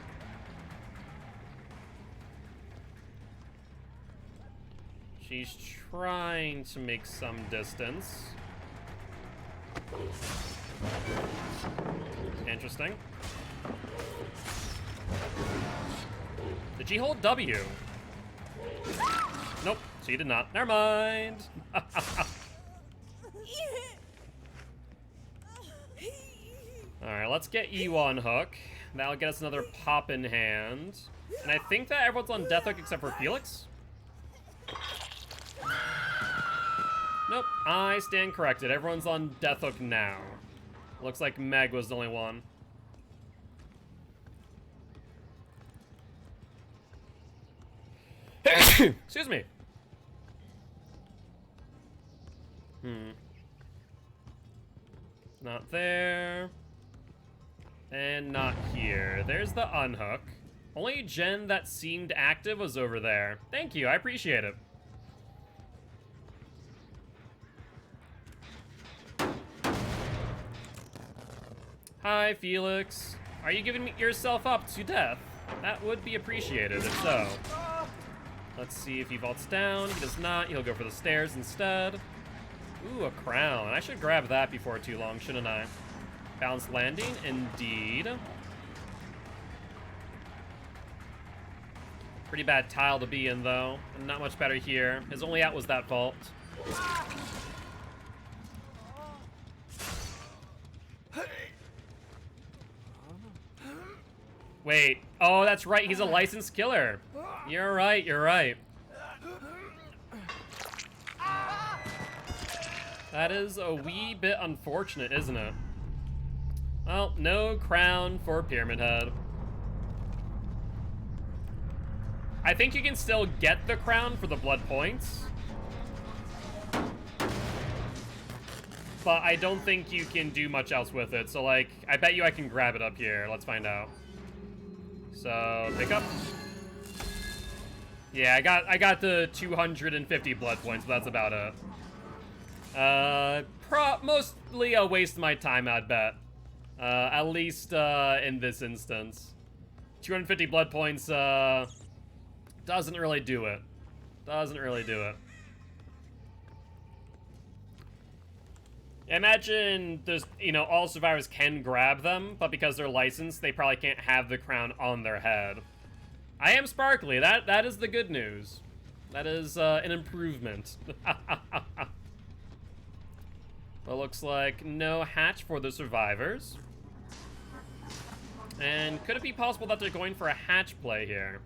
She's trying to make some distance. Interesting. Did she hold W? Nope, she did not. Never mind. Alright, let's get you on hook. That'll get us another pop in hand. And I think that everyone's on death hook except for Felix. Nope, I stand corrected. Everyone's on death hook now. Looks like Meg was the only one. Excuse me. Not there. And not here. There's the unhook. Only gen that seemed active was over there. Thank you, I appreciate it. Hi, Felix. Are you giving yourself up to death? That would be appreciated, if so. Let's see if he vaults down. He does not. He'll go for the stairs instead. Ooh, a crown. I should grab that before too long, shouldn't I? Balanced landing, indeed. Pretty bad tile to be in, though. And not much better here. His only out was that vault. Wait. Oh, that's right. He's a licensed killer. You're right. You're right. That is a wee bit unfortunate, isn't it? Well, no crown for Pyramid Head. I think you can still get the crown for the blood points. But I don't think you can do much else with it. So, like, I bet you I can grab it up here. Let's find out. So, pick up. Yeah, I got the 250 blood points, but that's about it. Mostly a waste of my time, I'd bet. At least in this instance. 250 blood points doesn't really do it. Doesn't really do it. Imagine there's, you know, all survivors can grab them, but because they're licensed, they probably can't have the crown on their head. I am sparkly. That is the good news. That is an improvement. Well, looks like no hatch for the survivors. And could it be possible that they're going for a hatch play here?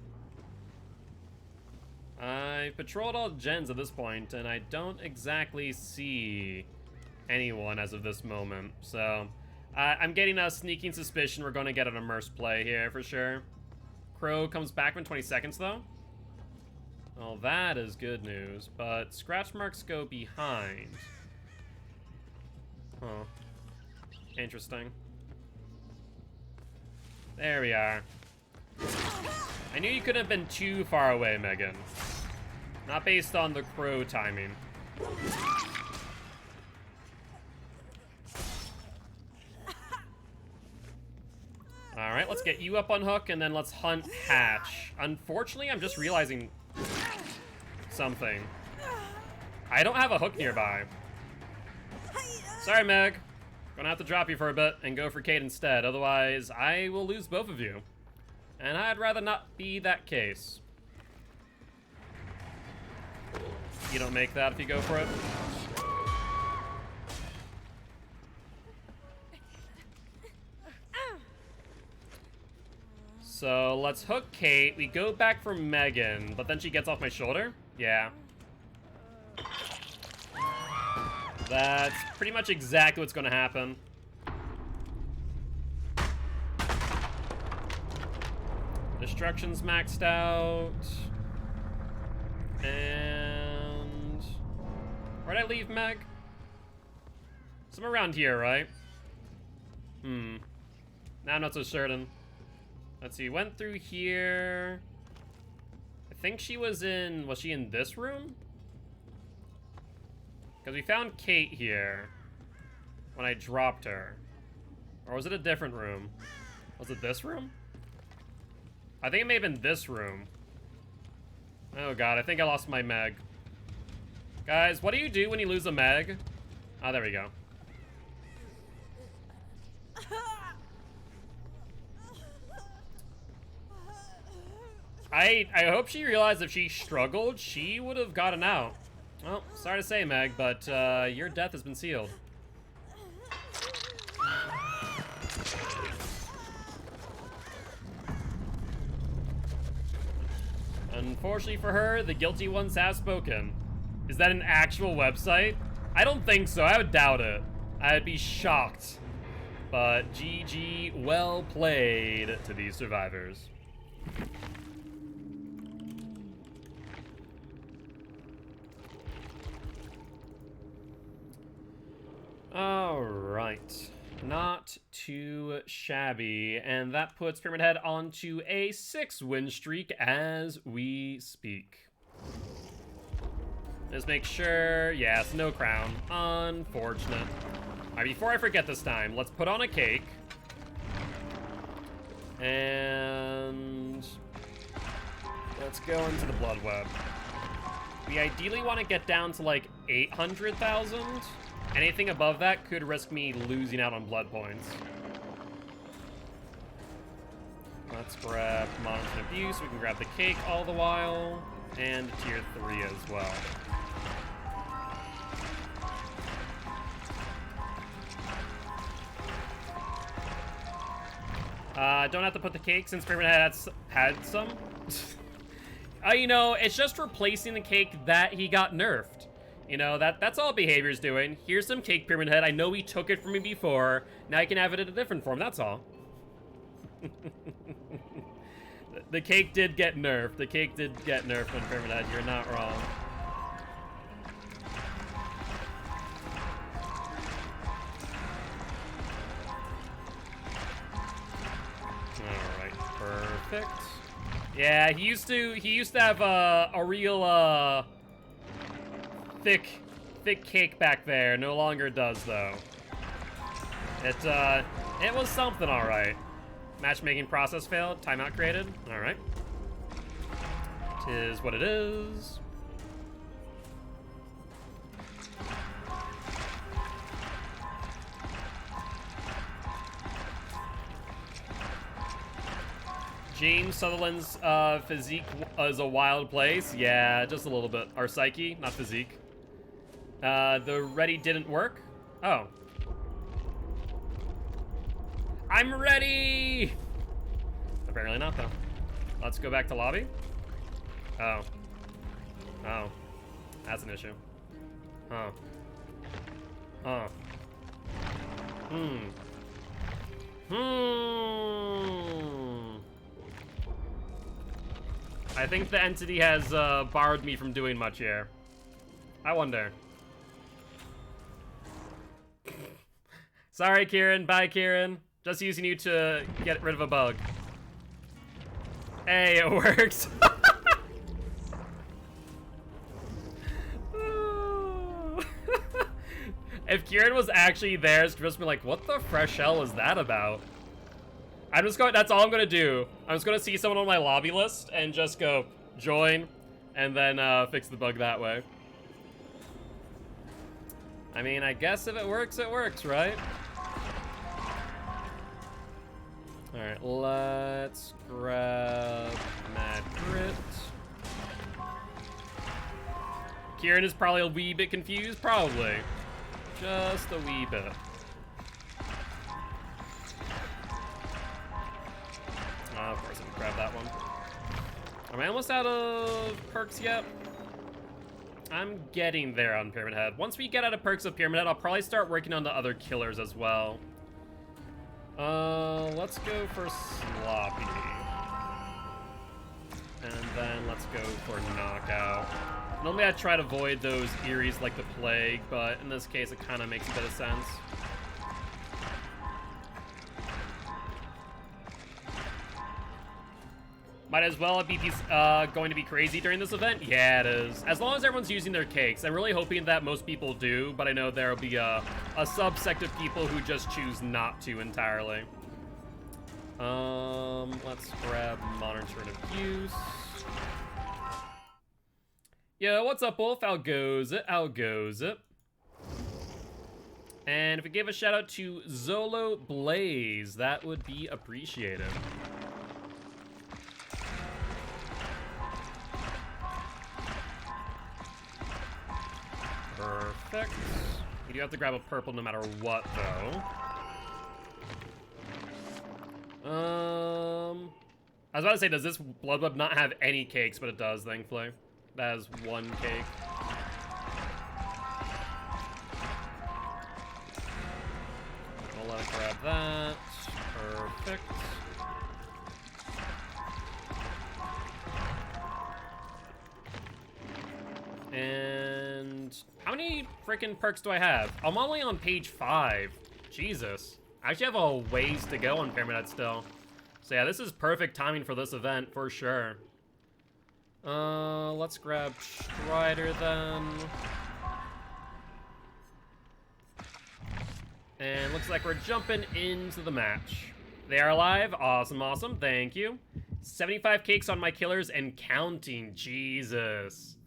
I patrolled all gens at this point, and I don't exactly see anyone as of this moment. So I'm getting a sneaking suspicion we're going to get an immersed play here for sure. Crow comes back in 20 seconds though. Well, that is good news, but scratch marks go behind. Huh. Interesting. There we are. I knew you couldn't have been too far away, Megan. Not based on the crow timing. Alright, let's get you up on hook, and then let's hunt Hatch. Unfortunately, I'm just realizing something. I don't have a hook nearby. Sorry, Meg. Gonna have to drop you for a bit and go for Kate instead, otherwise I will lose both of you. And I'd rather not be that case. You don't make that if you go for it. So let's hook Kate. We go back for Megan, but then she gets off my shoulder? Yeah. That's pretty much exactly what's gonna happen. Destruction's maxed out. And where'd I leave Meg? Somewhere around here, right? Now I'm not so certain. Let's see, went through here. I think she was she in this room? Because we found Kate here when I dropped her. Or was it a different room? Was it this room? I think it may have been this room. Oh god, I think I lost my Meg. Guys, what do you do when you lose a Meg? Ah, there we go. I hope she realized if she struggled, she would have gotten out. Well, sorry to say, Meg, but your death has been sealed. Unfortunately for her, the guilty ones have spoken. Is that an actual website? I don't think so. I would doubt it. I'd be shocked. But GG, well played to these survivors. Alright. Not too shabby. And that puts Pyramid Head onto a 6-win streak as we speak. Just make sure... Yes, no crown. Unfortunate. Alright, before I forget this time, let's put on a cake. And... let's go into the Blood Web. We ideally want to get down to like 800,000. Anything above that could risk me losing out on blood points. Let's grab Monitoring Abuse. We can grab the cake all the while. And tier 3 as well. Don't have to put the cake since Pyramid Head had some. You know, it's just replacing the cake that he got nerfed. You know, that's all behavior's doing. Here's some cake, Pyramid Head. I know he took it from me before. Now I can have it in a different form, that's all. The cake did get nerfed. The cake did get nerfed when Pyramid Head. You're not wrong. Alright, perfect. Yeah, he used to have a real thick cake back there. No longer does though. It was something, all right. Matchmaking process failed. Timeout created. All right. Tis what it is. James Sutherland's physique is a wild place. Yeah, just a little bit. Or psyche, not physique. The ready didn't work. Oh. I'm ready! Apparently not, though. Let's go back to lobby. Oh. Oh. That's an issue. Huh. Huh. I think the entity has barred me from doing much here. I wonder. Sorry, Kieran. Bye, Kieran. Just using you to get rid of a bug. Hey, it works. If Kieran was actually there, it's just be like, what the fresh hell is that about? I'm just going, that's all I'm gonna do. I'm just gonna see someone on my lobby list and just go join and then fix the bug that way. I mean, I guess if it works, right? Alright, let's grab Mad Grit. Kieran is probably a wee bit confused, probably. Just a wee bit. Of course, I can grab that one. Am I almost out of perks yet? I'm getting there on Pyramid Head. Once we get out of perks of Pyramid Head, I'll probably start working on the other killers as well. Let's go for Sloppy. And then let's go for Knockout. Normally I try to avoid those Eries like the plague, but in this case it kind of makes a bit of sense. Might as well be going to be crazy during this event? Yeah, it is. As long as everyone's using their cakes. I'm really hoping that most people do, but I know there'll be a subsect of people who just choose not to entirely. Let's grab Modern Turn of Use. Yo, what's up, Wolf? How goes it? How goes it? And if we give a shout out to Zolo Blaze, that would be appreciated. Perfect. You do have to grab a purple no matter what, though. I was about to say, does this Blood Web not have any cakes? But it does, thankfully. That has one cake. I'll let it grab that. Perfect. And how many freaking perks do I have? I'm only on page 5. Jesus. I actually have a ways to go on Pyramid Head still. So yeah, this is perfect timing for this event, for sure. Let's grab Strider then. And looks like we're jumping into the match. They are alive. Awesome, awesome. Thank you. 75 cakes on my killers and counting. Jesus.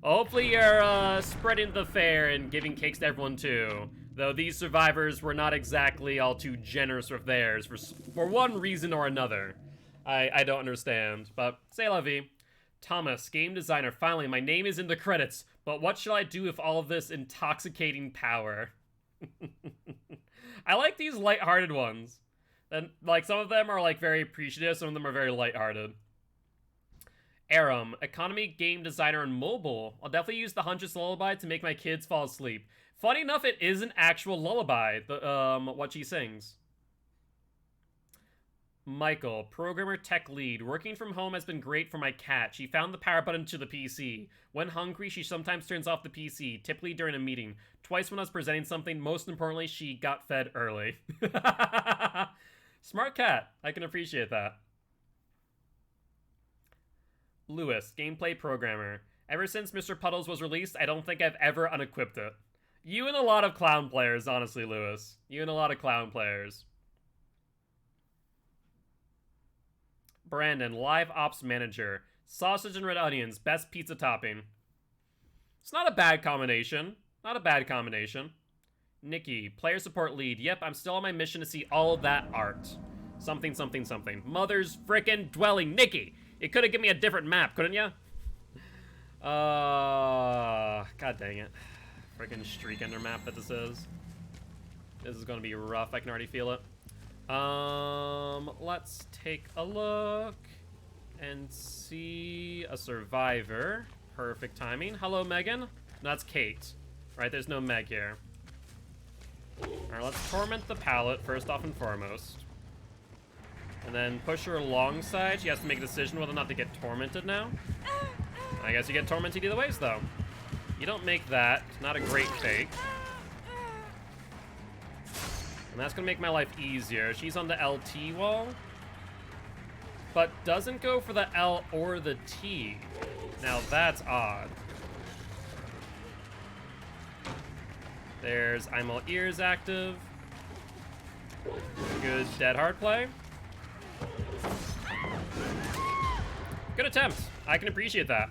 Hopefully you're spreading the fare and giving cakes to everyone too. Though these survivors were not exactly all too generous with theirs for one reason or another. I don't understand, but c'est la vie. Thomas, game designer. Finally, my name is in the credits, but what shall I do with all of this intoxicating power? I like these lighthearted ones. And like some of them are like very appreciative, some of them are very lighthearted. Aram, economy game designer and mobile. I'll definitely use the Huntress lullaby to make my kids fall asleep. Funny enough, it is an actual lullaby, what she sings. Michael, programmer tech lead. Working from home has been great for my cat. She found the power button to the PC. When hungry, she sometimes turns off the PC, typically during a meeting. Twice when I was presenting something. Most importantly, she got fed early. Smart cat. I can appreciate that. Lewis, gameplay programmer. Ever since Mr. Puddles was released, I don't think I've ever unequipped it. You and a lot of clown players, honestly, Lewis. You and a lot of clown players. Brandon, live ops manager. Sausage and red onions, best pizza topping. It's not a bad combination. Not a bad combination. Nikki, player support lead. Yep, I'm still on my mission to see all of that art. Something, something, something. Mother's frickin' dwelling. Nikki, you could have given me a different map, couldn't you? God dang it. Frickin' streak ender map that this is. This is gonna be rough, I can already feel it. Let's take a look and see a survivor. Perfect timing. Hello, Megan. No, that's Kate. Right, there's no Meg here. Alright, let's torment the pallet first off and foremost. And then push her alongside. She has to make a decision whether or not to get tormented now. I guess you get tormented either ways, though. You don't make that. Not a great fake. And that's going to make my life easier. She's on the LT wall, but doesn't go for the L or the T. Now that's odd. There's I'm All Ears active. Good dead hard play. Good attempt. I can appreciate that.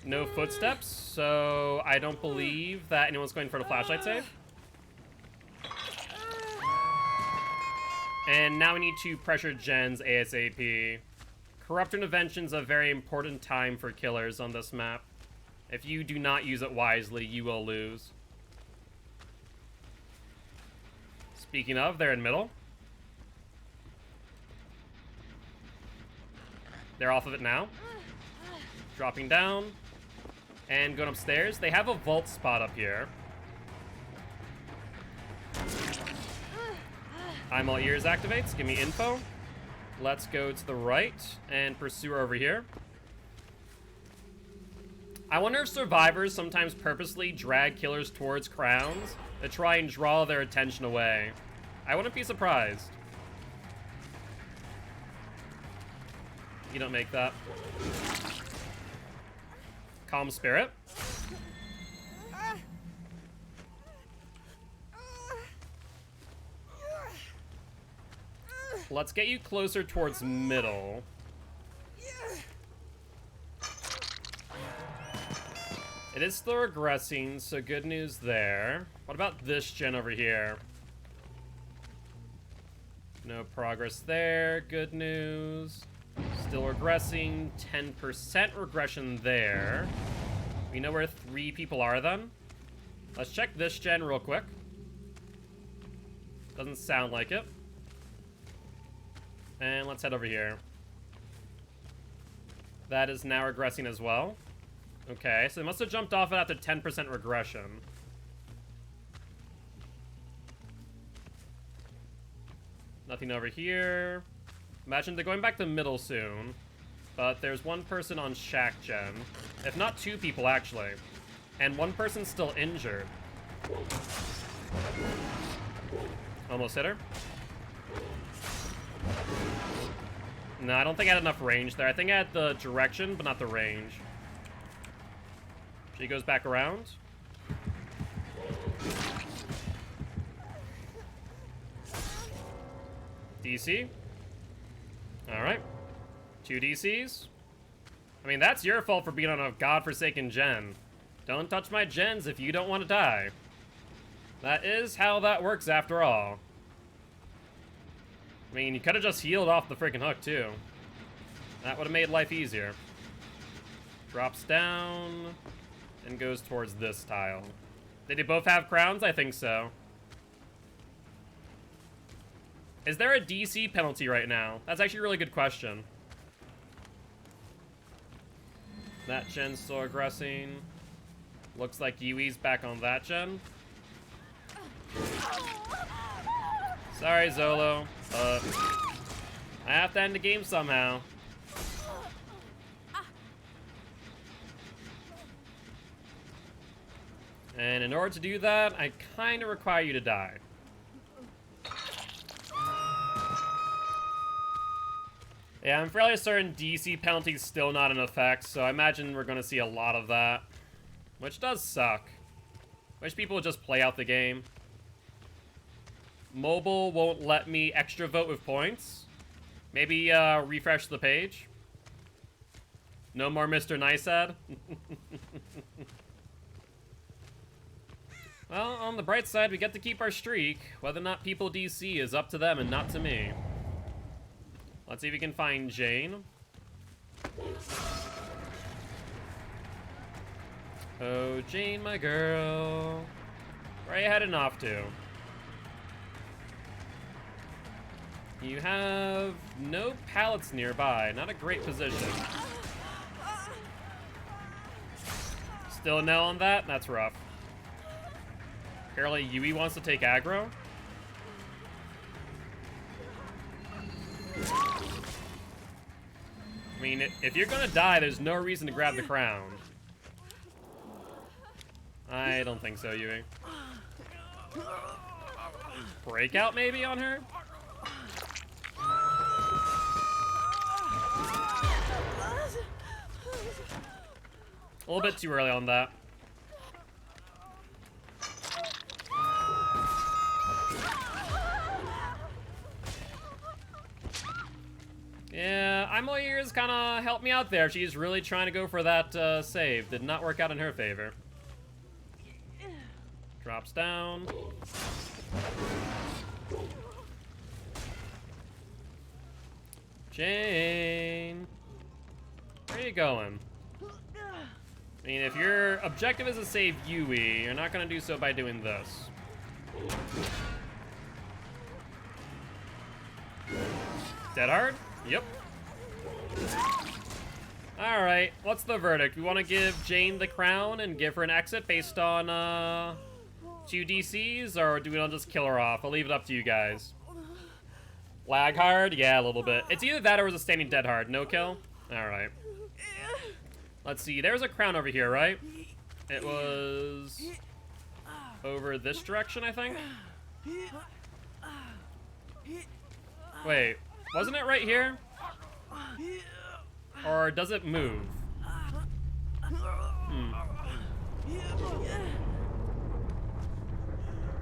No footsteps, so I don't believe that anyone's going for the flashlight save. And now we need to pressure gens ASAP. Corrupt Intervention's a very important time for killers on this map. If you do not use it wisely, you will lose. Speaking of, they're in middle. They're off of it now. Dropping down. And going upstairs. They have a vault spot up here. I'm All Ears activates. Give me info. Let's go to the right and pursue her over here. I wonder if survivors sometimes purposely drag killers towards crowns to try and draw their attention away. I wouldn't be surprised. You don't make that. Calm Spirit. Let's get you closer towards middle. It is still regressing, so good news there. What about this gen over here? No progress there. Good news. Still regressing. 10% regression there. We know where 3 people are then. Let's check this gen real quick. Doesn't sound like it. And let's head over here. That is now regressing as well. Okay, so it must have jumped off it after 10% regression. Nothing over here. Imagine they're going back to middle soon. But there's one person on Shack Gen. If not 2 people, actually. And 1 person's still injured. Almost hit her. No, I don't think I had enough range there. I think I had the direction, but not the range. She goes back around. DC. Alright. 2 DCs. I mean, that's your fault for being on a godforsaken gen. Don't touch my gens if you don't want to die. That is how that works after all. I mean, you could have just healed off the freaking hook, too. That would have made life easier. Drops down and goes towards this tile. Did they both have crowns? I think so. Is there a DC penalty right now? That's actually a really good question. That gen's still aggressing. Looks like Yui's back on that gen. Sorry, Zolo, but I have to end the game somehow. And in order to do that, I kind of require you to die. Yeah, I'm fairly certain DC penalty's still not in effect, so I imagine we're going to see a lot of that. Which does suck. Wish people would just play out the game. Mobile won't let me extra vote with points. Maybe refresh the page. No more Mr. Nicead. Well, on the bright side, we get to keep our streak. Whether or not people DC is up to them and not to me. Let's see if we can find Jane. Oh, Jane, my girl. Where are you heading off to? You have no pallets nearby. Not a great position. Still a no on that? That's rough. Apparently Yui wants to take aggro. I mean, if you're gonna die, there's no reason to grab the crown. I don't think so, Yui. Breakout maybe on her? A little bit too early on that. Yeah, Imo Ears kind of helped me out there. She's really trying to go for that save. Did not work out in her favor. Drops down. Jane, where are you going? I mean, if your objective is to save Yui, you're not going to do so by doing this. Dead hard? Yep. Alright, what's the verdict? We want to give Jane the crown and give her an exit based on 2 DCs, or do we not just kill her off? I'll leave it up to you guys. Lag hard? Yeah, a little bit. It's either that or it was a standing dead hard. No kill? Alright. Let's see, there's a crown over here, right? It was over this direction, I think? Wait, wasn't it right here? Or does it move?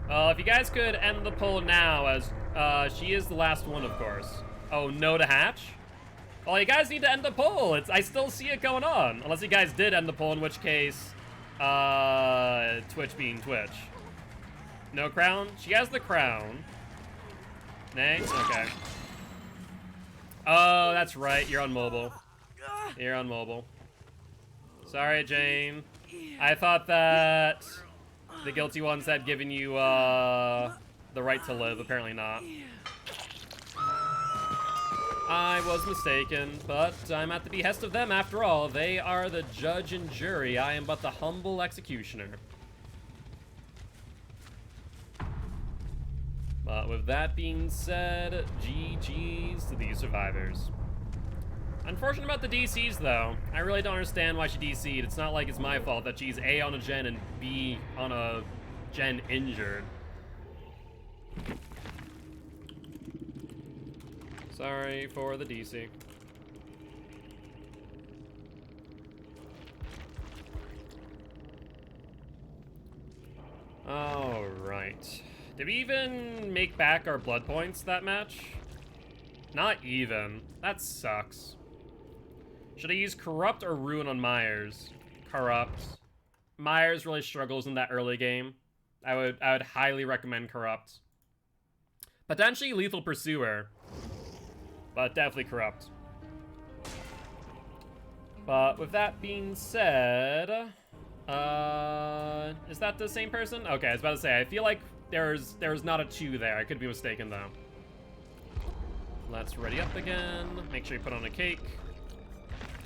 If you guys could end the poll now, as she is the last one, of course. Oh, no to hatch? Well, you guys need to end the poll. I still see it going on. Unless you guys did end the poll, in which case, Twitch being Twitch. No crown? She has the crown. Nay? Okay. Oh, that's right. You're on mobile. You're on mobile. Sorry, Jane. I thought that the guilty ones had given you, the right to live. Apparently not. I was mistaken, but I'm at the behest of them after all. They are the judge and jury. I am but the humble executioner. But with that being said, GG's to these survivors. Unfortunate about the DCs, though. I really don't understand why she DC'd. It's not like it's my fault that she's A on a gen and B on a gen injured. Sorry for the DC. Alright. Did we even make back our blood points that match? Not even. That sucks. Should I use Corrupt or Ruin on Myers? Corrupt. Myers really struggles in that early game. I would highly recommend Corrupt. Potentially Lethal Pursuer. But definitely Corrupt. But with that being said, is that the same person? Okay, I was about to say, I feel like there's not a 2 there. I could be mistaken though. Let's ready up again. Make sure you put on a cake.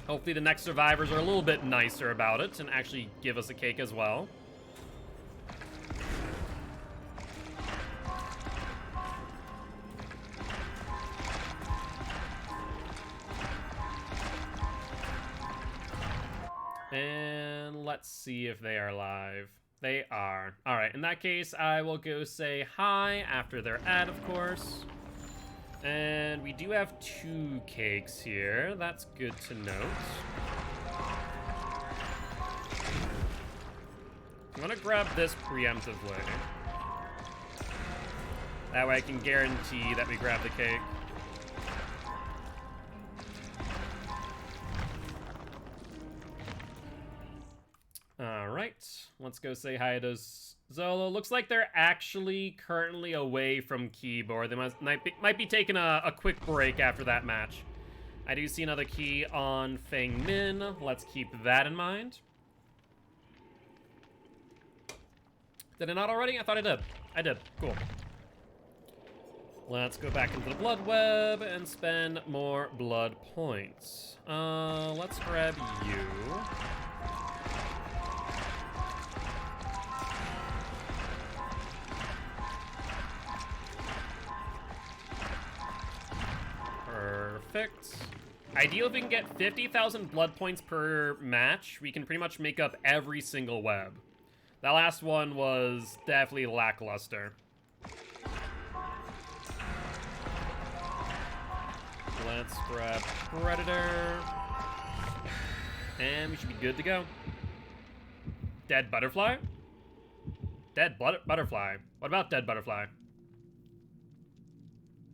Hopefully the next survivors are a little bit nicer about it and actually give us a cake as well. And let's see if they are live. They are. All right, in that case, I will go say hi after their ad, of course. And we do have 2 cakes here. That's good to note. I'm gonna grab this preemptively. That way I can guarantee that we grab the cake. Alright, let's go say hi to Zolo. Looks like they're actually currently away from keyboard. They might be taking a quick break after that match. I do see another key on Feng Min. Let's keep that in mind. Did I not already? I thought I did. I did. Cool. Let's go back into the blood web and spend more blood points. Let's grab you. perfect. Ideally, if we can get 50,000 blood points per match, we can pretty much make up every single web. That last one was definitely lackluster. Let's grab Predator. And we should be good to go. Dead butterfly? Dead butterfly. What about dead butterfly?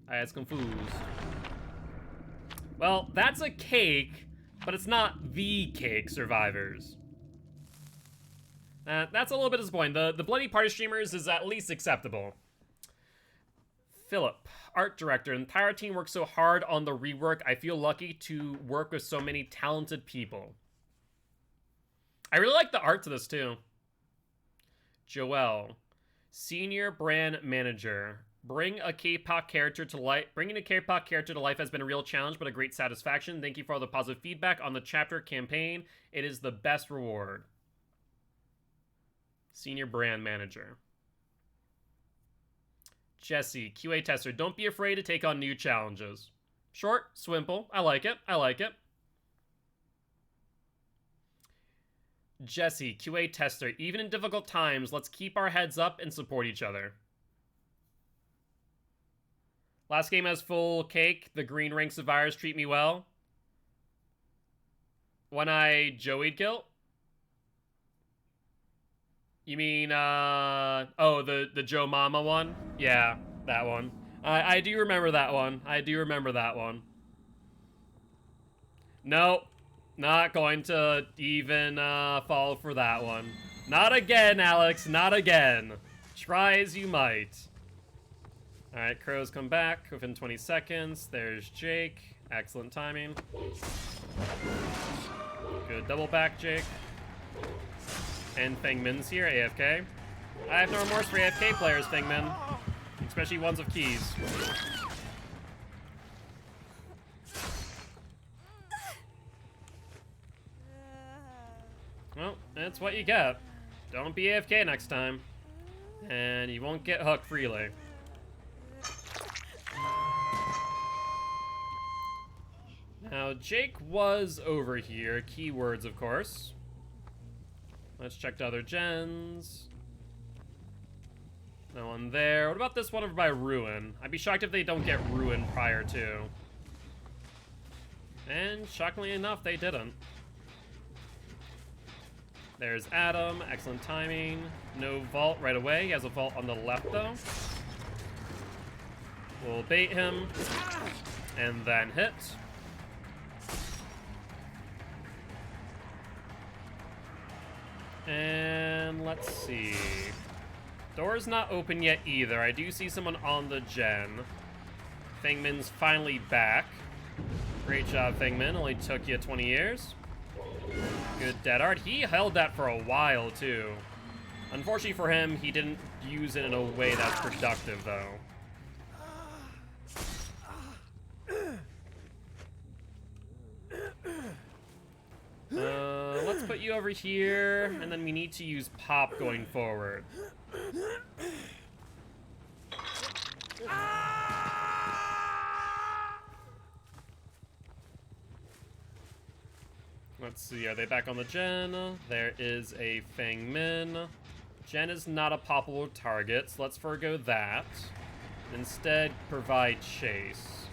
I was confused. Well, that's a cake, but it's not the cake, survivors. That's a little bit disappointing. The Bloody Party Streamers is at least acceptable. Philip, art director. The entire team worked so hard on the rework. I feel lucky to work with so many talented people. I really like the art to this too. Joel, senior brand manager. Bringing a K-pop character to life has been a real challenge, but a great satisfaction. Thank you for all the positive feedback on the chapter campaign. It is the best reward. Senior brand manager. Jesse, QA tester. Don't be afraid to take on new challenges. Short, simple. I like it. I like it. Jesse, QA tester. Even in difficult times, let's keep our heads up and support each other. Last game has full cake. The green rank survivors treat me well. When I Joey'd Gilt? You mean, oh, the Joe Mama one? Yeah, that one. I do remember that one. I do remember that one. Nope. Not going to even fall for that one. Not again, Alex. Not again. Try as you might. Alright, crows come back within 20 seconds. There's Jake. Excellent timing. Good double back, Jake. And Fengmin's here, AFK. I have no remorse for AFK players, Fengmin. Especially ones with keys. Well, that's what you get. Don't be AFK next time. And you won't get hooked freely. Now, Jake was over here. Keywords, of course. Let's check the other gens. No one there. What about this one over by Ruin? I'd be shocked if they don't get Ruin prior to. And shockingly enough, they didn't. There's Adam. Excellent timing. No vault right away. He has a vault on the left, though. We'll bait him. And then hit. And let's see. Door's not open yet either. I do see someone on the gen. Fengmin's finally back. Great job, Fengmin. Only took you 20 years. Good dead art. He held that for a while, too. Unfortunately for him, he didn't use it in a way that's productive, though. Let's put you over here, and then we need to use pop going forward. Let's see, are they back on the gen? There is a Fengmin. Gen is not a poppable target, so let's forego that. Instead, provide chase.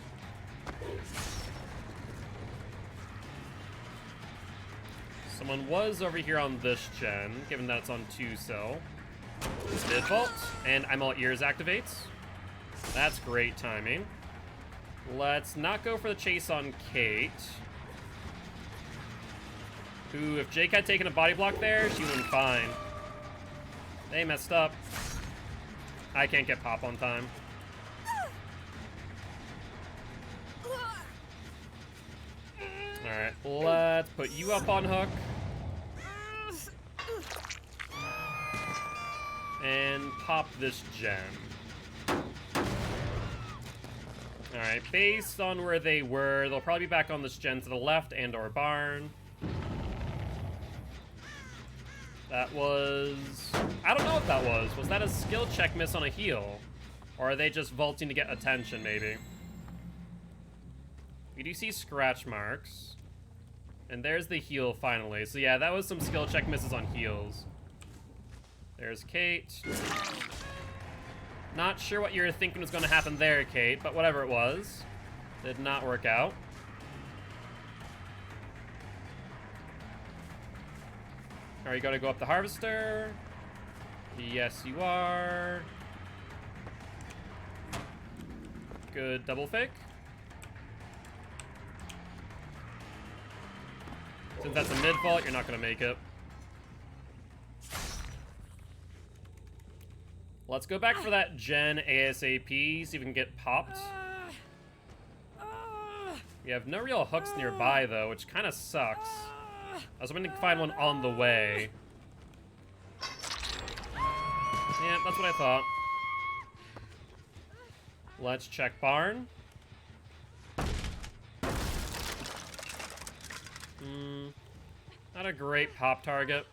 Someone was over here on this gen, given that it's on 2-cell. Default, and I'm all ears activates. That's great timing. Let's not go for the chase on Kate. Who, if Jake had taken a body block there, she would have been fine. They messed up. I can't get pop on time. Alright, let's put you up on hook. And pop this gem. Alright, based on where they were, they'll probably be back on this gen to the left and or barn. That was... I don't know what that was. Was that a skill check miss on a heal? Or are they just vaulting to get attention, maybe? We do see scratch marks. And there's the heal finally. So yeah, that was some skill check misses on heals. There's Kate. Not sure what you were thinking was going to happen there, Kate, but whatever it was, did not work out. Are you going to go up the harvester? Yes, you are. Good double fake. Since that's a mid vault, you're not going to make it. Let's go back for that gen ASAP, see if we can get popped. We have no real hooks nearby, though, which kind of sucks. I was hoping to find one on the way. Yeah, that's what I thought. Let's check barn. Not a great pop target.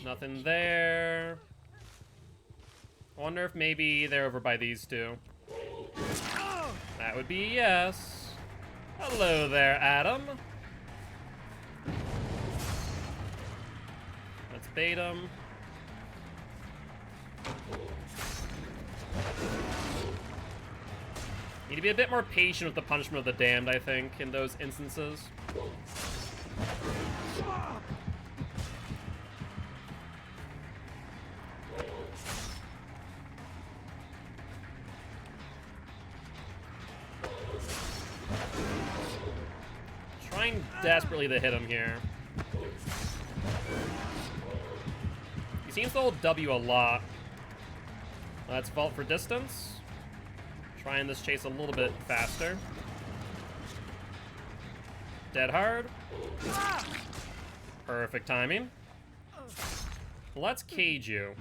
Nothing there. I wonder if maybe they're over by these two. That would be yes. Hello there, Adam. Let's bait him. Need to be a bit more patient with the punishment of the damned, I think, in those instances. Trying desperately to hit him here. He seems to hold W a lot. Let's vault for distance. Trying this chase a little bit faster. Dead hard. Perfect timing. Let's cage you.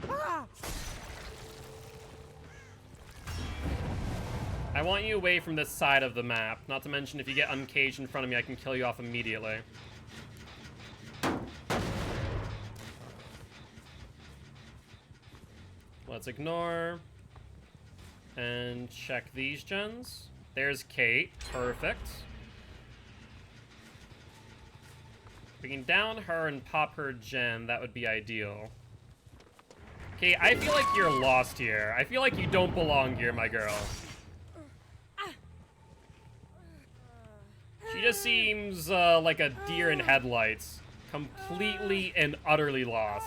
I want you away from this side of the map. Not to mention, if you get uncaged in front of me, I can kill you off immediately. Let's ignore. And check these gens. There's Kate. Perfect. If we can down her and pop her gen, that would be ideal. Kate, I feel like you're lost here. I feel like you don't belong here, my girl. She just seems like a deer in headlights. Completely and utterly lost.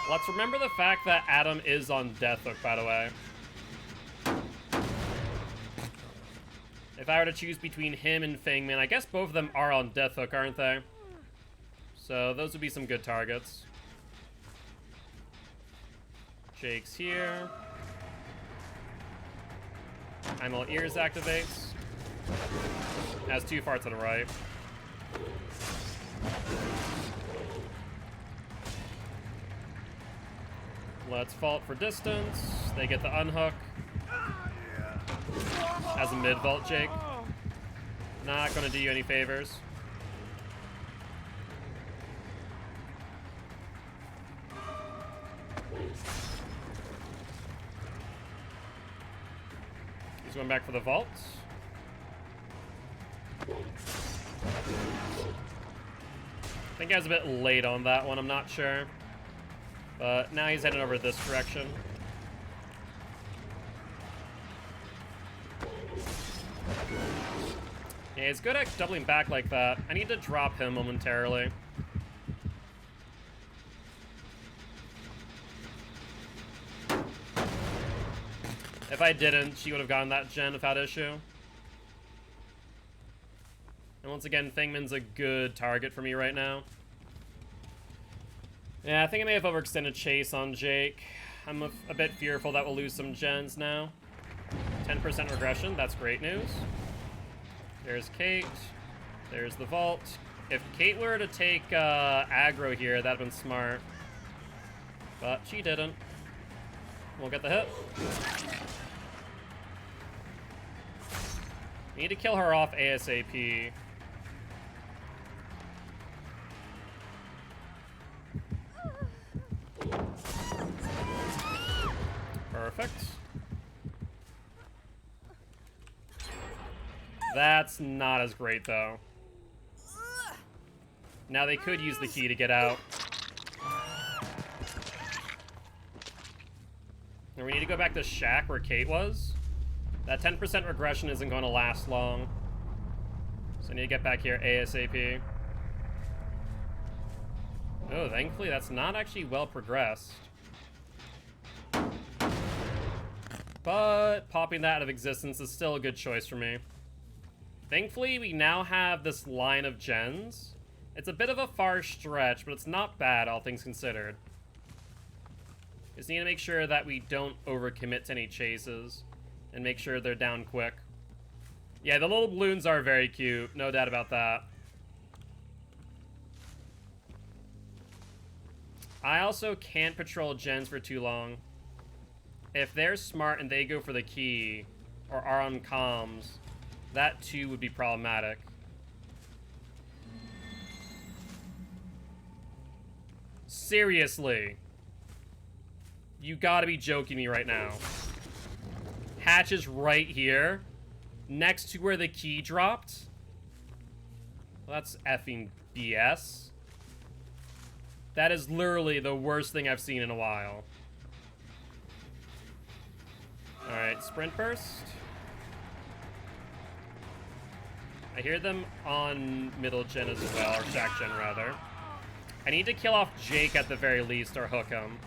Let's remember the fact that Adam is on Death Hook, by the way. If I were to choose between him and Fangman, I guess both of them are on Death Hook, aren't they? So those would be some good targets. Jake's here. Primal Ears activates. Has too far to the right. Let's vault for distance. They get the unhook. As a mid vault, Jake. Not gonna do you any favors. He's going back for the vault. I think I was a bit late on that one, I'm not sure. But now he's heading over this direction. Yeah, he's good at doubling back like that. I need to drop him momentarily. If I didn't, she would have gotten that gen without issue. And once again, Fangman's a good target for me right now. Yeah, I think I may have overextended chase on Jake. I'm a bit fearful that we'll lose some gens now. 10% regression, that's great news. There's Kate. There's the vault. If Kate were to take aggro here, that'd have been smart. But she didn't. We'll get the hit. We need to kill her off ASAP. Perfect. That's not as great, though. Now they could use the key to get out. And we need to go back to Shack where Kate was. That 10% regression isn't going to last long. So I need to get back here ASAP. Oh, thankfully that's not actually well progressed. But popping that out of existence is still a good choice for me. Thankfully, we now have this line of gens. It's a bit of a far stretch, but it's not bad, all things considered. Just need to make sure that we don't overcommit to any chases, and make sure they're down quick. Yeah, the little balloons are very cute, no doubt about that. I also can't patrol gens for too long. If they're smart and they go for the key, or are on comms, that too would be problematic. Seriously. You gotta be joking me right now. Hatch is right here, next to where the key dropped. Well, that's effing BS. That is literally the worst thing I've seen in a while. Alright, sprint burst. I hear them on middle gen as well, or Shack gen rather. I need to kill off Jake at the very least, or hook him.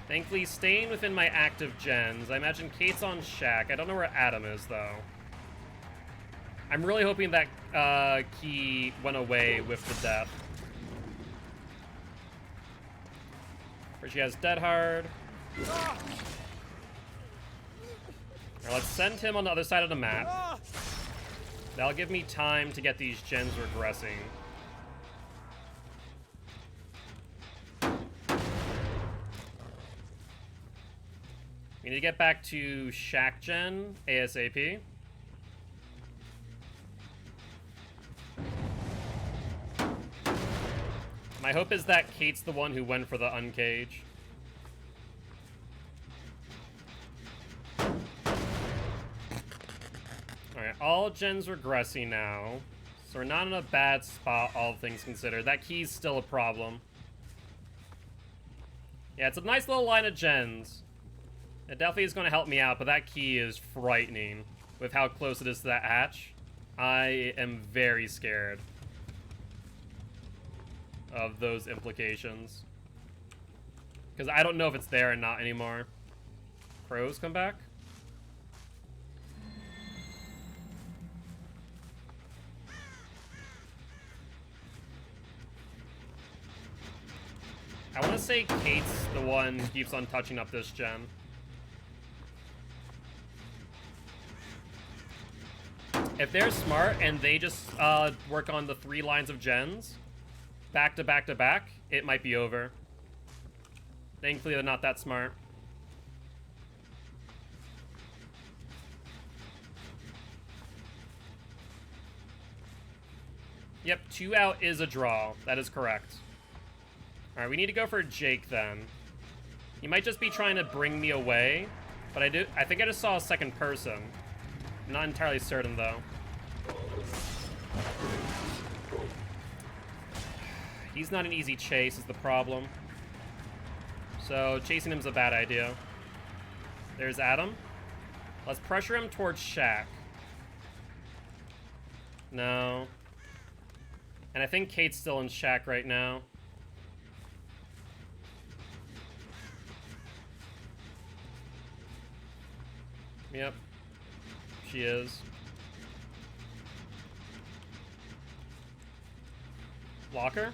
Thankfully, staying within my active gens. I imagine Kate's on Shack. I don't know where Adam is, though. I'm really hoping that key went away with the death. Where she has Dead Hard. Alright, let's send him on the other side of the map. That'll give me time to get these gens regressing. We need to get back to Shack gen ASAP. My hope is that Kate's the one who went for the uncage. Alright, all gens regressing now. So we're not in a bad spot, all things considered. That key's still a problem. Yeah, it's a nice little line of gens. It definitely is going to help me out, but that key is frightening with how close it is to that hatch. I am very scared of those implications. Because I don't know if it's there or not anymore. Crows come back? I want to say Kate's the one who keeps on touching up this gen. If they're smart and they just work on the 3 lines of gens, back to back to back, it might be over. Thankfully, they're not that smart. Yep, 2 out is a draw. That is correct. Alright, we need to go for Jake then. He might just be trying to bring me away, but I think I just saw a second person. I'm not entirely certain, though. He's not an easy chase, is the problem. So, chasing him's a bad idea. There's Adam. Let's pressure him towards Shack. No. And I think Kate's still in Shack right now. Yep. She is. Locker?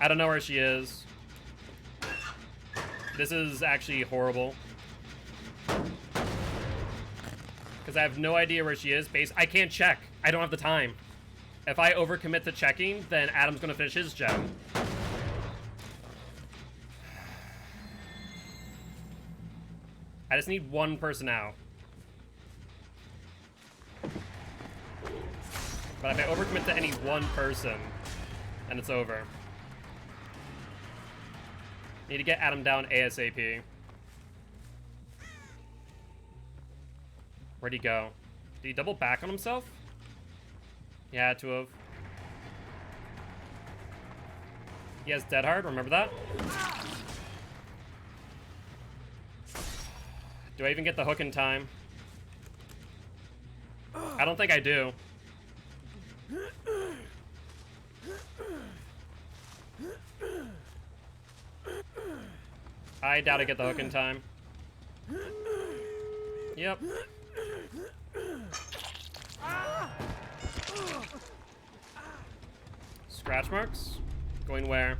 I don't know where she is. This is actually horrible. Because I have no idea where she is. I can't check. I don't have the time. If I overcommit to checking, then Adam's gonna finish his gem. I just need one person out. But if I overcommit to any one person, then it's over. Need to get Adam down ASAP. Where'd he go? Did he double back on himself? He had to have. He has Dead Hard, remember that? Do I even get the hook in time? I don't think I do. I doubt I get the hook in time. Yep. Scratch marks? Going where?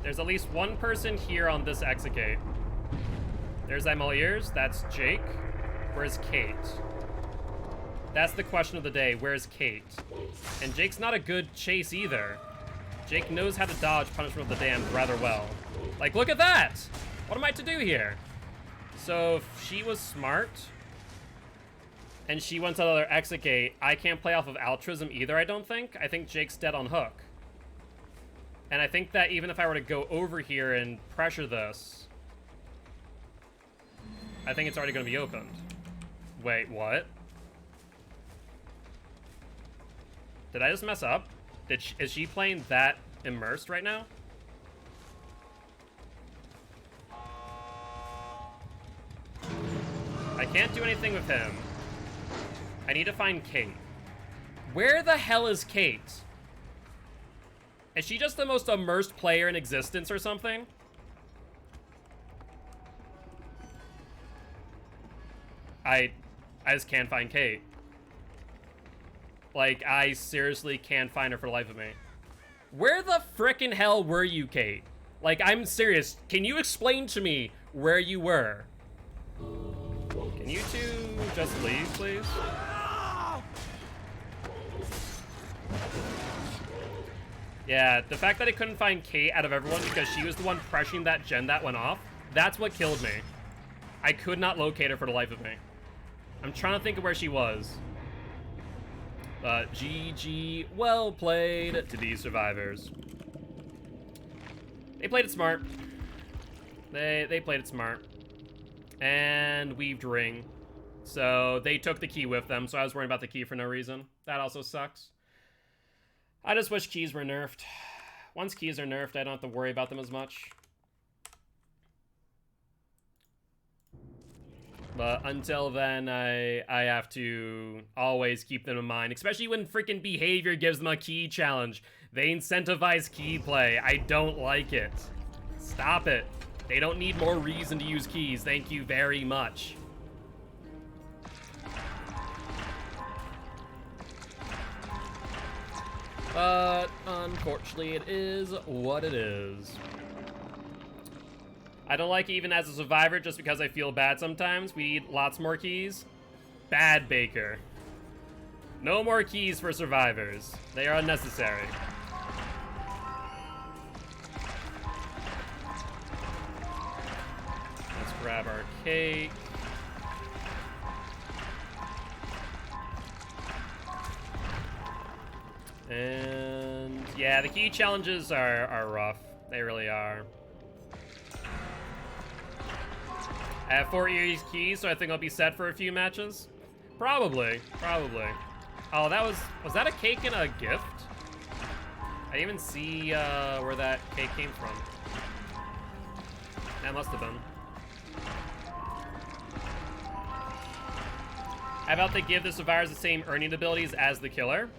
There's at least one person here on this exit. There's Ears. That's Jake. Where's Kate? That's the question of the day. Where's Kate? And Jake's not a good chase either. Jake knows how to dodge Punishment of the Damned rather well. Like, look at that! What am I to do here? So, if she was smart, and she went to the other exit gate, I can't play off of altruism either, I don't think. I think Jake's dead on hook. And I think that even if I were to go over here and pressure this, I think it's already going to be opened. Wait, what? Did I just mess up? Is she playing that immersed right now? I can't do anything with him. I need to find Kate. Where the hell is Kate? Is she just the most immersed player in existence or something? I just can't find Kate. Like, I seriously can't find her for the life of me. Where the frickin' hell were you, Kate? Like, I'm serious. Can you explain to me where you were? Can you two just leave, please? Yeah, the fact that I couldn't find Kate out of everyone because she was the one pressuring that gen that went off, that's what killed me. I could not locate her for the life of me. I'm trying to think of where she was. But GG, well played to these survivors. They played it smart. They played it smart. And weaved ring. So they took the key with them, so I was worrying about the key for no reason. That also sucks. I just wish keys were nerfed. Once keys are nerfed, I don't have to worry about them as much. But until then, I have to always keep them in mind, especially when freaking behavior gives them a key challenge. They incentivize key play. I don't like it. Stop it. They don't need more reason to use keys. Thank you very much. But unfortunately, it is what it is. I don't like it even as a survivor just because I feel bad sometimes. We need lots more keys. Bad Baker. No more keys for survivors. They are unnecessary. Let's grab our cake. And yeah, the key challenges are rough. They really are. I have 4 Erie's keys, so I think I'll be set for a few matches. Probably. Oh, was that a cake and a gift? I didn't even see where that cake came from. That must have been. How about they give the survivors the same earning abilities as the killer?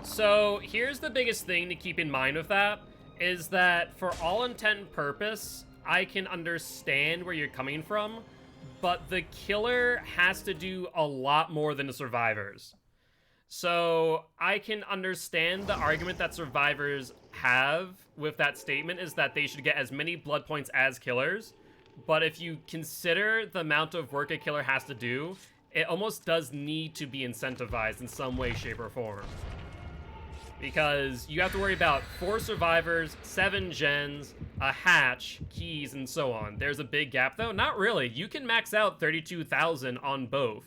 So here's the biggest thing to keep in mind with that, is that for all intent and purpose, I can understand where you're coming from, but the killer has to do a lot more than the survivors. So I can understand the argument that survivors have with that statement is that they should get as many blood points as killers, but if you consider the amount of work a killer has to do, it almost does need to be incentivized in some way, shape, or form. Because you have to worry about 4 survivors, 7 gens, a hatch, keys, and so on. There's a big gap, though. Not really. You can max out 32,000 on both.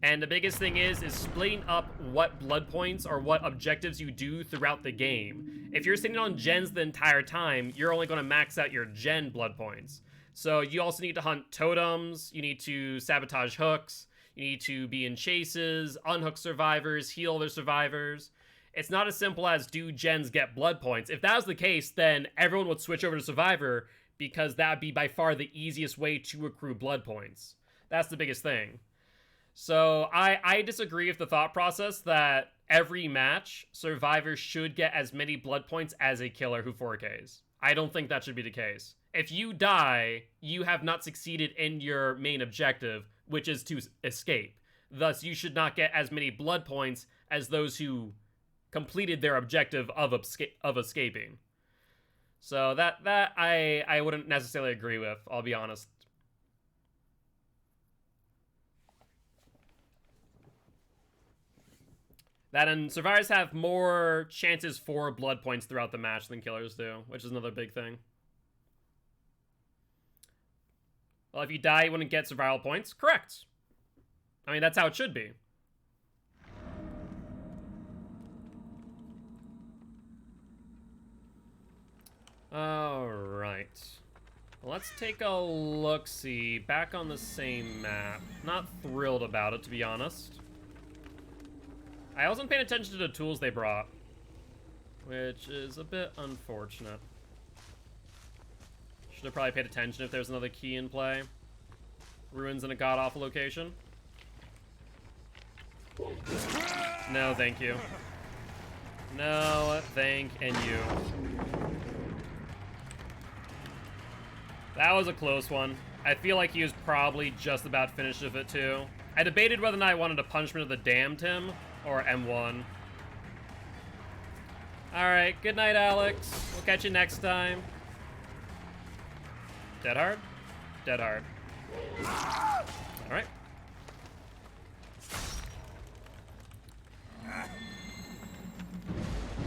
And the biggest thing is splitting up what blood points or what objectives you do throughout the game. If you're sitting on gens the entire time, you're only going to max out your gen blood points. So you also need to hunt totems, you need to sabotage hooks, you need to be in chases, unhook survivors, heal other survivors. It's not as simple as do gens get blood points. If that was the case, then everyone would switch over to survivor because that would be by far the easiest way to accrue blood points. That's the biggest thing. So I disagree with the thought process that every match, survivors should get as many blood points as a killer who 4Ks. I don't think that should be the case. If you die, you have not succeeded in your main objective, which is to escape. Thus, you should not get as many blood points as those who completed their objective of escaping. So that I wouldn't necessarily agree with, I'll be honest. That and survivors have more chances for blood points throughout the match than killers do, which is another big thing. Well, if you die, you wouldn't get survival points. Correct. I mean, that's how it should be. Alright. Let's take a look-see. Back on the same map. Not thrilled about it, to be honest. I wasn't paying attention to the tools they brought, which is a bit unfortunate. Should have probably paid attention if there's another key in play. Ruins in a god-awful location. No, thank you. No, thank and you. That was a close one. I feel like he was probably just about finished with it, too. I debated whether or not I wanted a punishment of the damned him or M1. Alright, good night, Alex. We'll catch you next time. Dead hard? Dead hard. Alright.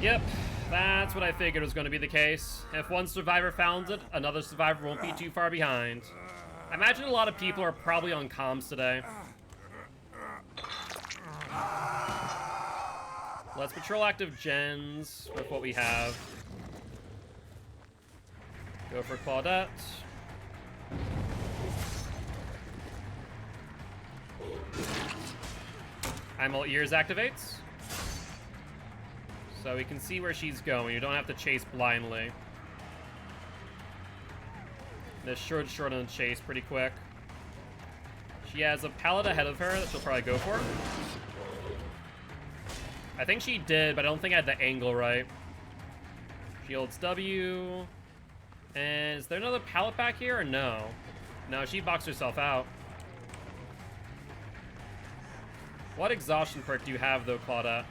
Yep, that's what I figured was going to be the case. If one survivor found it, another survivor won't be too far behind. I imagine a lot of people are probably on comms today. Let's patrol active gens with what we have. Go for Claudette. I'm all ears activates. So we can see where she's going. You don't have to chase blindly. This should shorten the chase pretty quick. She has a pallet ahead of her that she'll probably go for. I think she did, but I don't think I had the angle right. She holds W. And is there another pallet back here or no? No, she boxed herself out. What exhaustion perk do you have though, Claudette?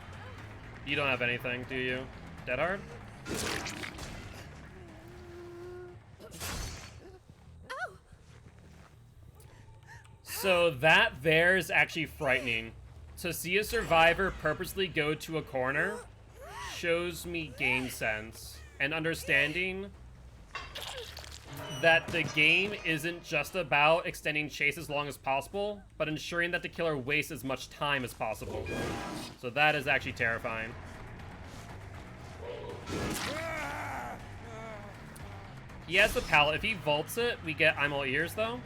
You don't have anything, do you? Dead hard? So that there is actually frightening. To see a survivor purposely go to a corner shows me game sense and understanding that the game isn't just about extending chase as long as possible, but ensuring that the killer wastes as much time as possible. So that is actually terrifying. He has the pallet. If he vaults it, we get I'm all ears though.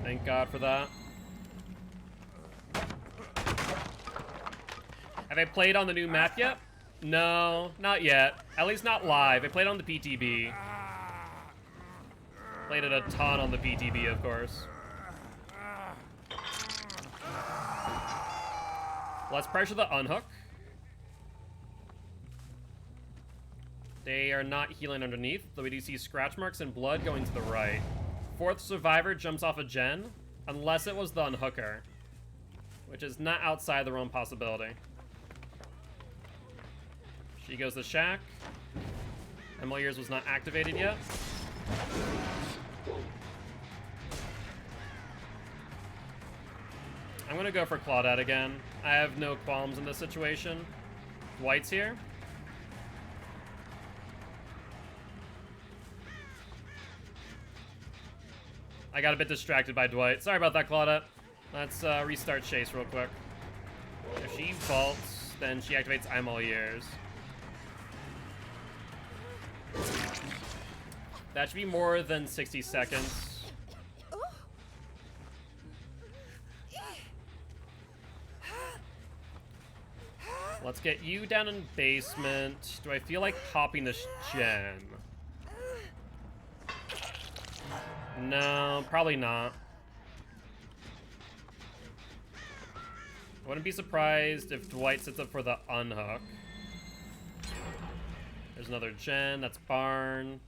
Thank God for that. Have I played on the new map yet? No, not yet. At least not live. I played on the PTB. Played it a ton on the PTB, of course. Let's pressure the unhook. They are not healing underneath, though we do see scratch marks and blood going to the right. Fourth survivor jumps off a gen, unless it was the unhooker, which is not outside the realm possibility. She goes to Shack. Emily Ears was not activated yet. I'm gonna go for Claudette again. I have no qualms in this situation. White's here. I got a bit distracted by Dwight. Sorry about that, Claudette. Let's restart Chase real quick. If she vaults, then she activates I'm All Ears. That should be more than 60 seconds. Let's get you down in basement. Do I feel like popping this gen? No, probably not. I wouldn't be surprised if Dwight sits up for the unhook. There's another gen. That's Barn.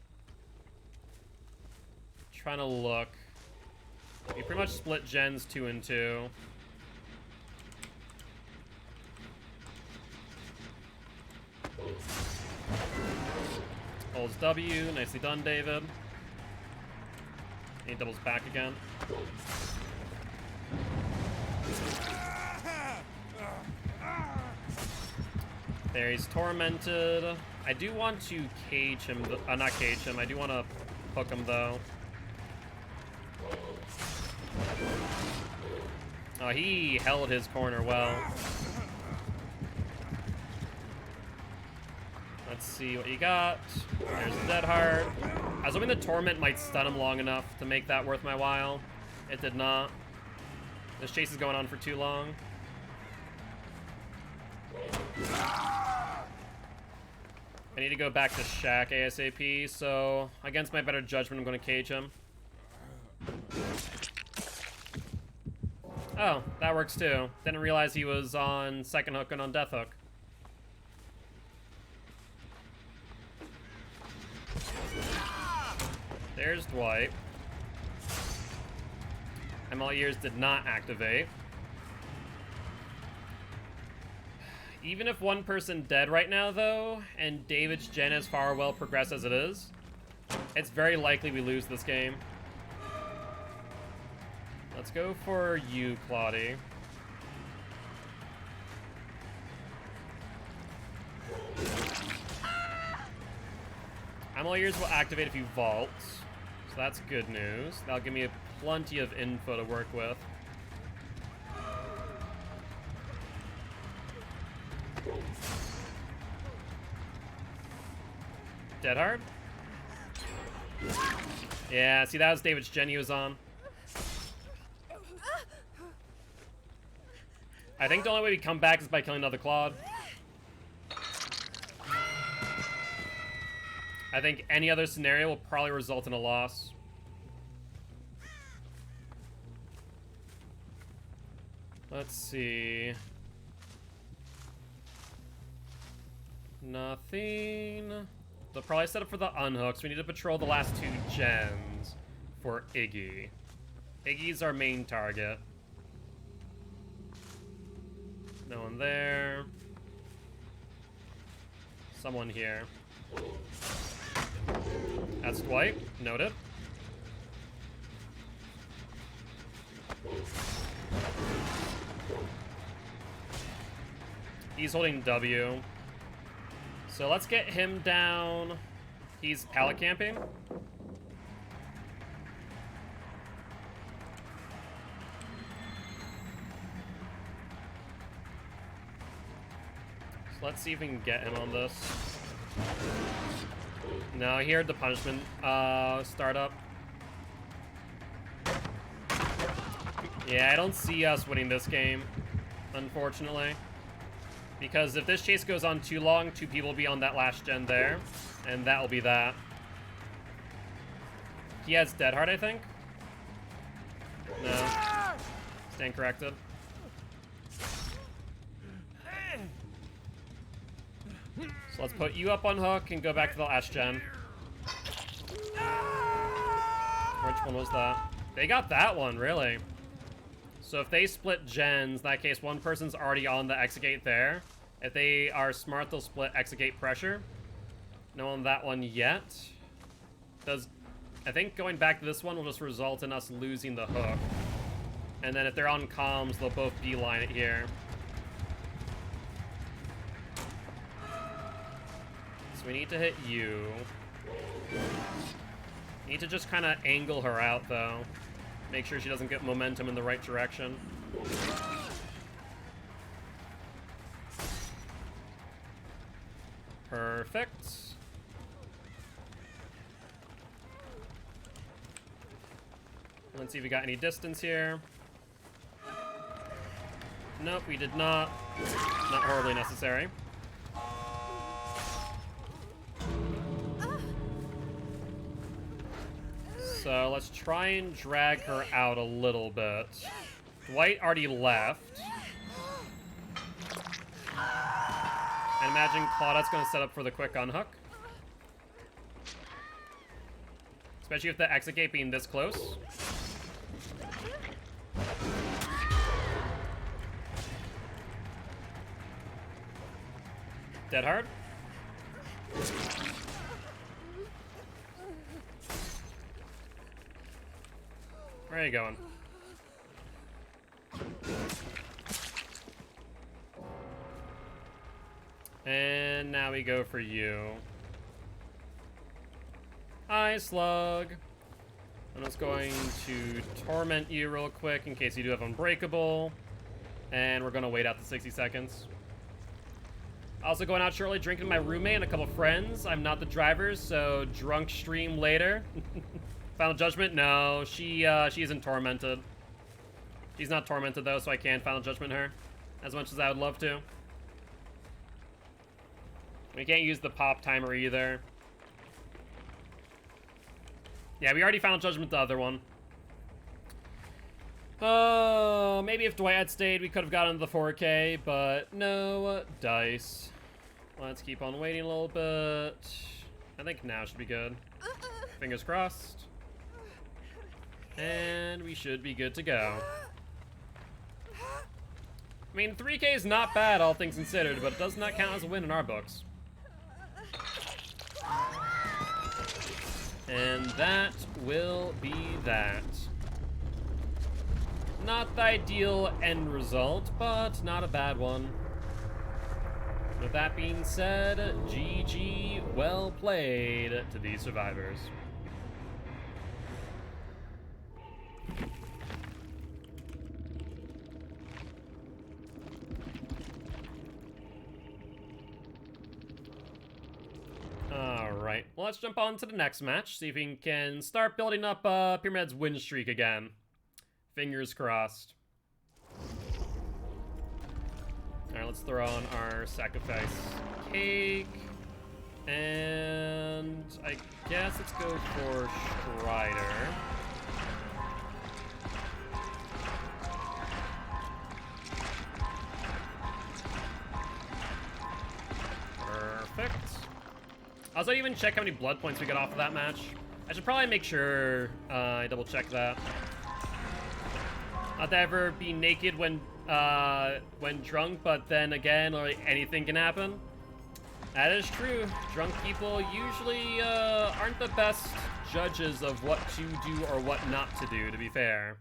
Trying to look. We pretty much split gens 2 and 2. Holds W. Nicely done, David. He doubles back again. There, he's tormented. I do want to cage him. Not cage him. I do want to hook him, though. Oh, he held his corner well. Let's see what you got. There's a Dead Heart. I was hoping the Torment might stun him long enough to make that worth my while. It did not. This chase is going on for too long. I need to go back to Shaq ASAP, so against my better judgment, I'm going to cage him. Oh, that works too. Didn't realize he was on second hook and on death hook. There's Dwight. I'm All Ears did not activate. Even if one person dead right now, though, and David's gen is far well progressed as it is, it's very likely we lose this game. Let's go for you, Claudie. I'm All Ears will activate if you vault, so that's good news. That'll give me plenty of info to work with. Dead Hard? Yeah, see, that was David's gen he was on. I think the only way we come back is by killing another Claude. I think any other scenario will probably result in a loss. Let's see. Nothing. They'll probably set up for the unhooks. We need to patrol the last 2 gens for Iggy. Iggy's our main target. No one there. Someone here. That's Dwight. Noted. He's holding W. So let's get him down. He's pallet camping. So let's see if we can get him on this. No, he heard the punishment startup. Yeah, I don't see us winning this game, unfortunately. Because if this chase goes on too long, 2 people will be on that last gen there, and that will be that. He has Dead Heart, I think? No. Stand corrected. So let's put you up on hook and go back to the last gen. Which one was that? They got that one, really. So if they split gens, in that case, one person's already on the exit gate there. If they are smart, they'll split exit gate pressure. No on that one yet. I think going back to this one will just result in us losing the hook. And then if they're on comms, they'll both beeline it here. So we need to hit you. Need to just kind of angle her out, though. Make sure she doesn't get momentum in the right direction. Perfect. Let's see if we got any distance here. Nope, we did not. Not horribly necessary. So let's try and drag her out a little bit. Dwight already left. And imagine Claudette's going to set up for the quick unhook. Especially with the exit gate being this close. Dead hard. Where are you going? And now we go for you. Hi, Slug. I'm just going to torment you real quick in case you do have Unbreakable. And we're gonna wait out the 60 seconds. Also going out shortly, drinking with my roommate and a couple friends. I'm not the driver, so drunk stream later. Final Judgment? No, she isn't tormented. She's not tormented though, so I can Final Judgment her as much as I would love to. We can't use the pop timer either. Yeah, we already Final Judgment the other one. Oh, maybe if Dwight had stayed, we could have gotten the 4K, but no dice. Let's keep on waiting a little bit. I think now should be good. Fingers crossed. And we should be good to go. I mean, 3K is not bad, all things considered, but it does not count as a win in our books. And that will be that. Not the ideal end result, but not a bad one. With that being said, GG, well played to these survivors. Alright, well, let's jump on to the next match, see if we can start building up Pyramid's win streak again. Fingers crossed. Alright, let's throw on our sacrifice cake. And I guess let's go for Strider. Perfect. Also, even check how many blood points we got off of that match. I should probably make sure I double check that. Not to ever be naked when drunk, but then again, like, anything can happen. That is true. Drunk people usually aren't the best judges of what to do or what not to do, to be fair.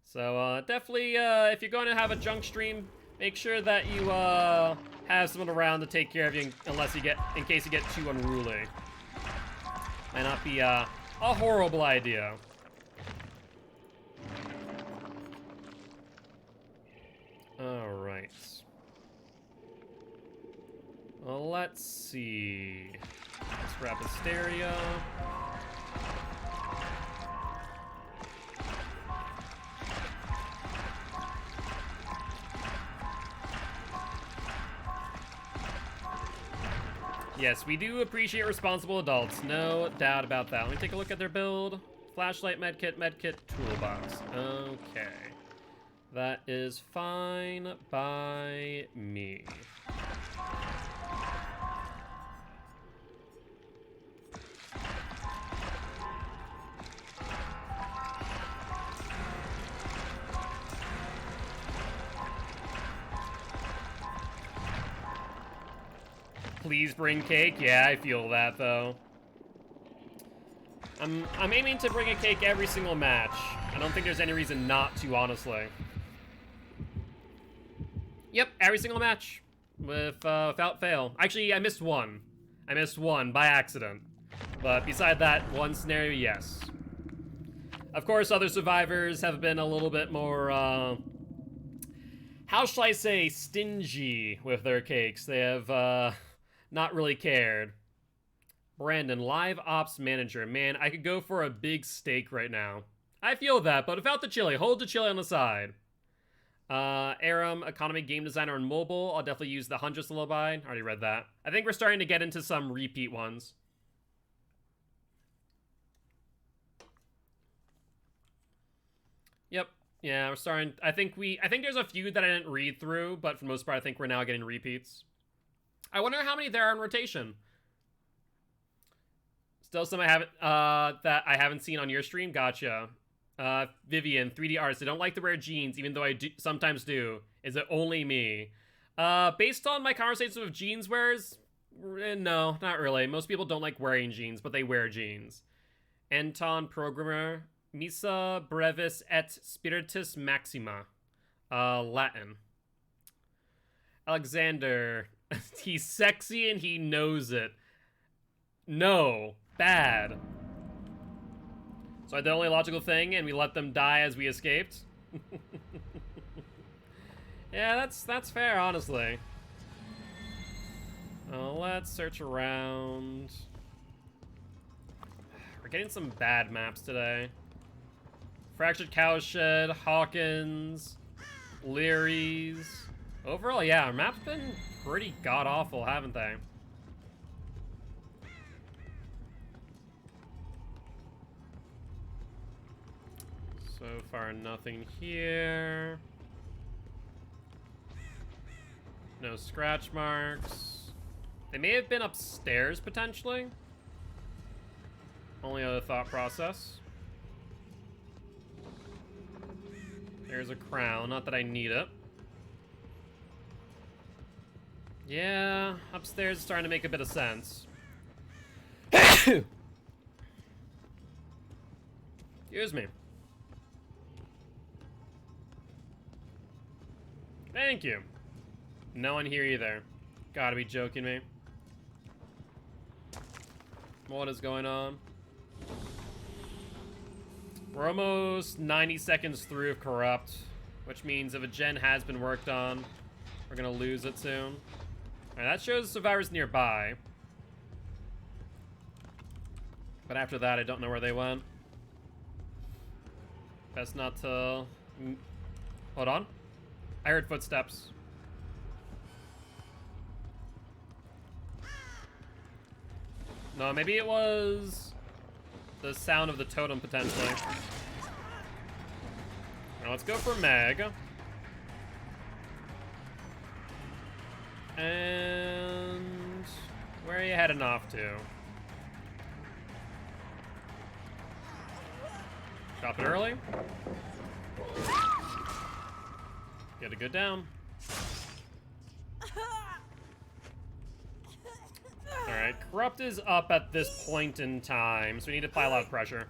So definitely, if you're going to have a drunk stream, make sure that you have someone around to take care of you, in case you get too unruly. Might not be a horrible idea. Alright. Well, let's see. Let's grab a stereo. Yes, we do appreciate responsible adults, no doubt about that. Let me take a look at their build. Flashlight, medkit, toolbox. Okay. That is fine by me. Please bring cake. Yeah, I feel that though. I'm aiming to bring a cake every single match. I don't think there's any reason not to, honestly. Yep, every single match without fail. Actually, I missed one. I missed one by accident. But beside that one scenario, yes. Of course, other survivors have been a little bit more, how shall I say, stingy with their cakes. They have, not really cared. Brandon, live ops manager. Man, I could go for a big steak right now. I feel that, but without the chili. Hold the chili on the side. Aram, economy game designer on mobile. I'll definitely use the Huntress Lullaby. Already read that. I think we're starting to get into some repeat ones. Yep. Yeah, we're starting. I think there's a few that I didn't read through, but for the most part, I think we're now getting repeats. I wonder how many there are in rotation. Still some I haven't, that I haven't seen on your stream. Gotcha. Vivian, 3D artist. I don't like to wear jeans, even though I sometimes do. Is it only me? Based on my conversations with jeans wearers, no, not really. Most people don't like wearing jeans, but they wear jeans. Anton, programmer. Missa brevis et spiritus maxima. Latin. Alexander. He's sexy and he knows it. No. Bad. So I did the only logical thing and we let them die as we escaped. Yeah, that's fair, honestly. Let's search around. We're getting some bad maps today. Fractured Cowshed, Hawkins, Leary's. Overall, yeah, our map's been pretty god-awful, haven't they? So far, nothing here. No scratch marks. They may have been upstairs, potentially. Only other thought process. There's a crown, not that I need it. Yeah, upstairs is starting to make a bit of sense. Excuse me. Thank you. No one here either. Gotta be joking me. What is going on? We're almost 90 seconds through of Corrupt, which means if a gen has been worked on, we're gonna lose it soon. Alright, that shows survivors nearby. But after that, I don't know where they went. Best not to... Hold on. I heard footsteps. No, maybe it was the sound of the totem, potentially. Now let's go for Meg. And... where are you heading off to? Drop it early. Get a good down. Alright, Corrupt is up at this point in time, so we need to apply a lot of pressure.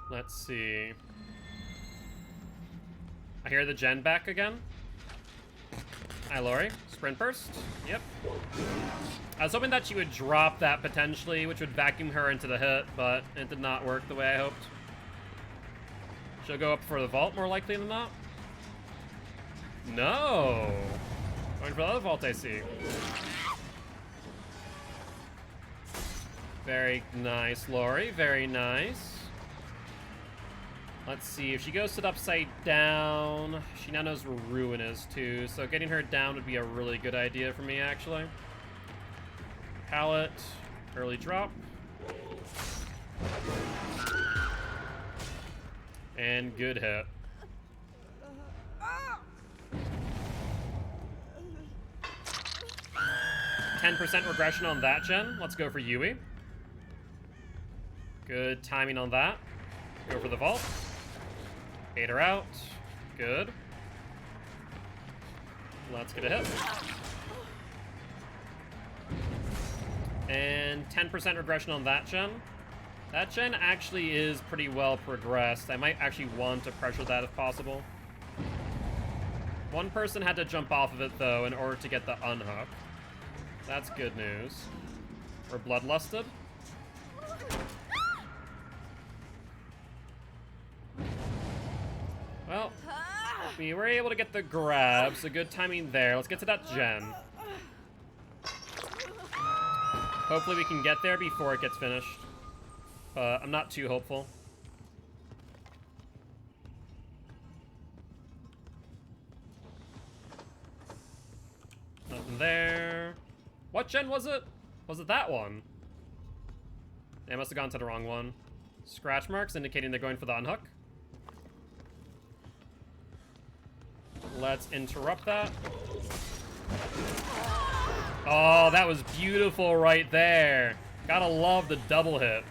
Let's see. I hear the gen back again. Hi, Lori. Sprint burst. Yep. I was hoping that she would drop that potentially, which would vacuum her into the hit, but it did not work the way I hoped. She'll go up for the vault, more likely than not. No! Going for the other vault, I see. Very nice, Lori. Very nice. Let's see. If she goes to the upside down, she now knows where Ruin is, too. So getting her down would be a really good idea for me, actually. Pallet. Early drop. And good hit. 10% regression on that gen. Let's go for Yui. Good timing on that. Go for the vault. Bait her out. Good. Let's get a hit. And 10% regression on that gen. That gen actually is pretty well progressed. I might actually want to pressure that if possible. One person had to jump off of it, though, in order to get the unhook. That's good news. We're bloodlusted. Well, we were able to get the grab, so good timing there. Let's get to that gen. Hopefully we can get there before it gets finished. But I'm not too hopeful. Nothing there. What gen was it? Was it that one? They must have gone to the wrong one. Scratch marks indicating they're going for the unhook. Let's interrupt that. Oh, that was beautiful right there. Gotta love the double hit.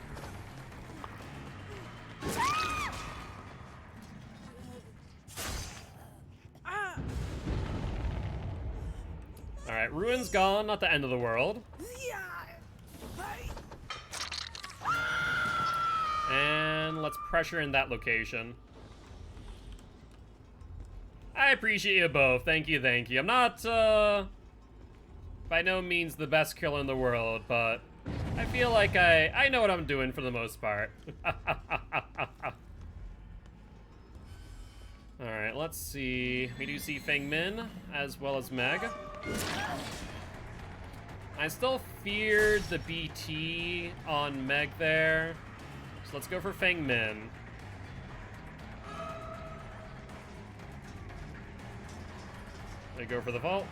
Alright, Ruin's gone, not the end of the world. And let's pressure in that location. I appreciate you both. Thank you, thank you. I'm not, by no means the best killer in the world, but I feel like I know what I'm doing for the most part. Alright, let's see. We do see Feng Min, as well as Meg. I still feared the BT on Meg there. So let's go for Feng Min. They go for the vault.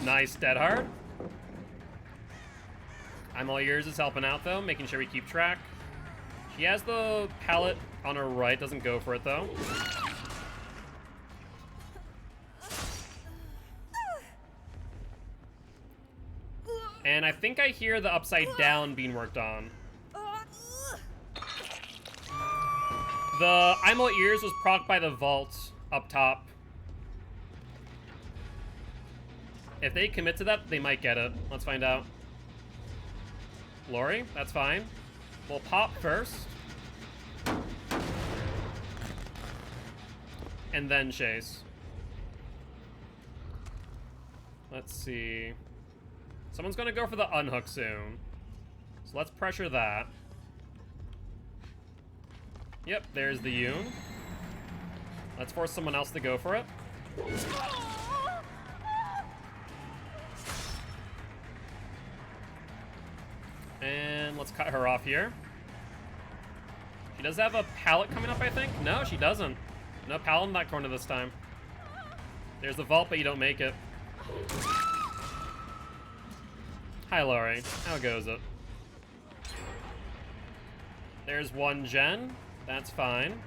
Nice, dead hard. I'm all ears is helping out though, making sure we keep track. She has the pallet on her right, doesn't go for it though. And I think I hear the upside down being worked on. The I'm all ears was procced by the vault up top. If they commit to that, they might get it. Let's find out. Lori, that's fine. We'll pop first. And then chase. Let's see. Someone's gonna go for the unhook soon. So let's pressure that. Yep, there's the Yoon. Let's force someone else to go for it. And let's cut her off here. She does have a pallet coming up, I think. No, she doesn't. No pallet in that corner this time. There's the vault, but you don't make it. Hi, Laurie. How goes it? There's one gen. That's fine.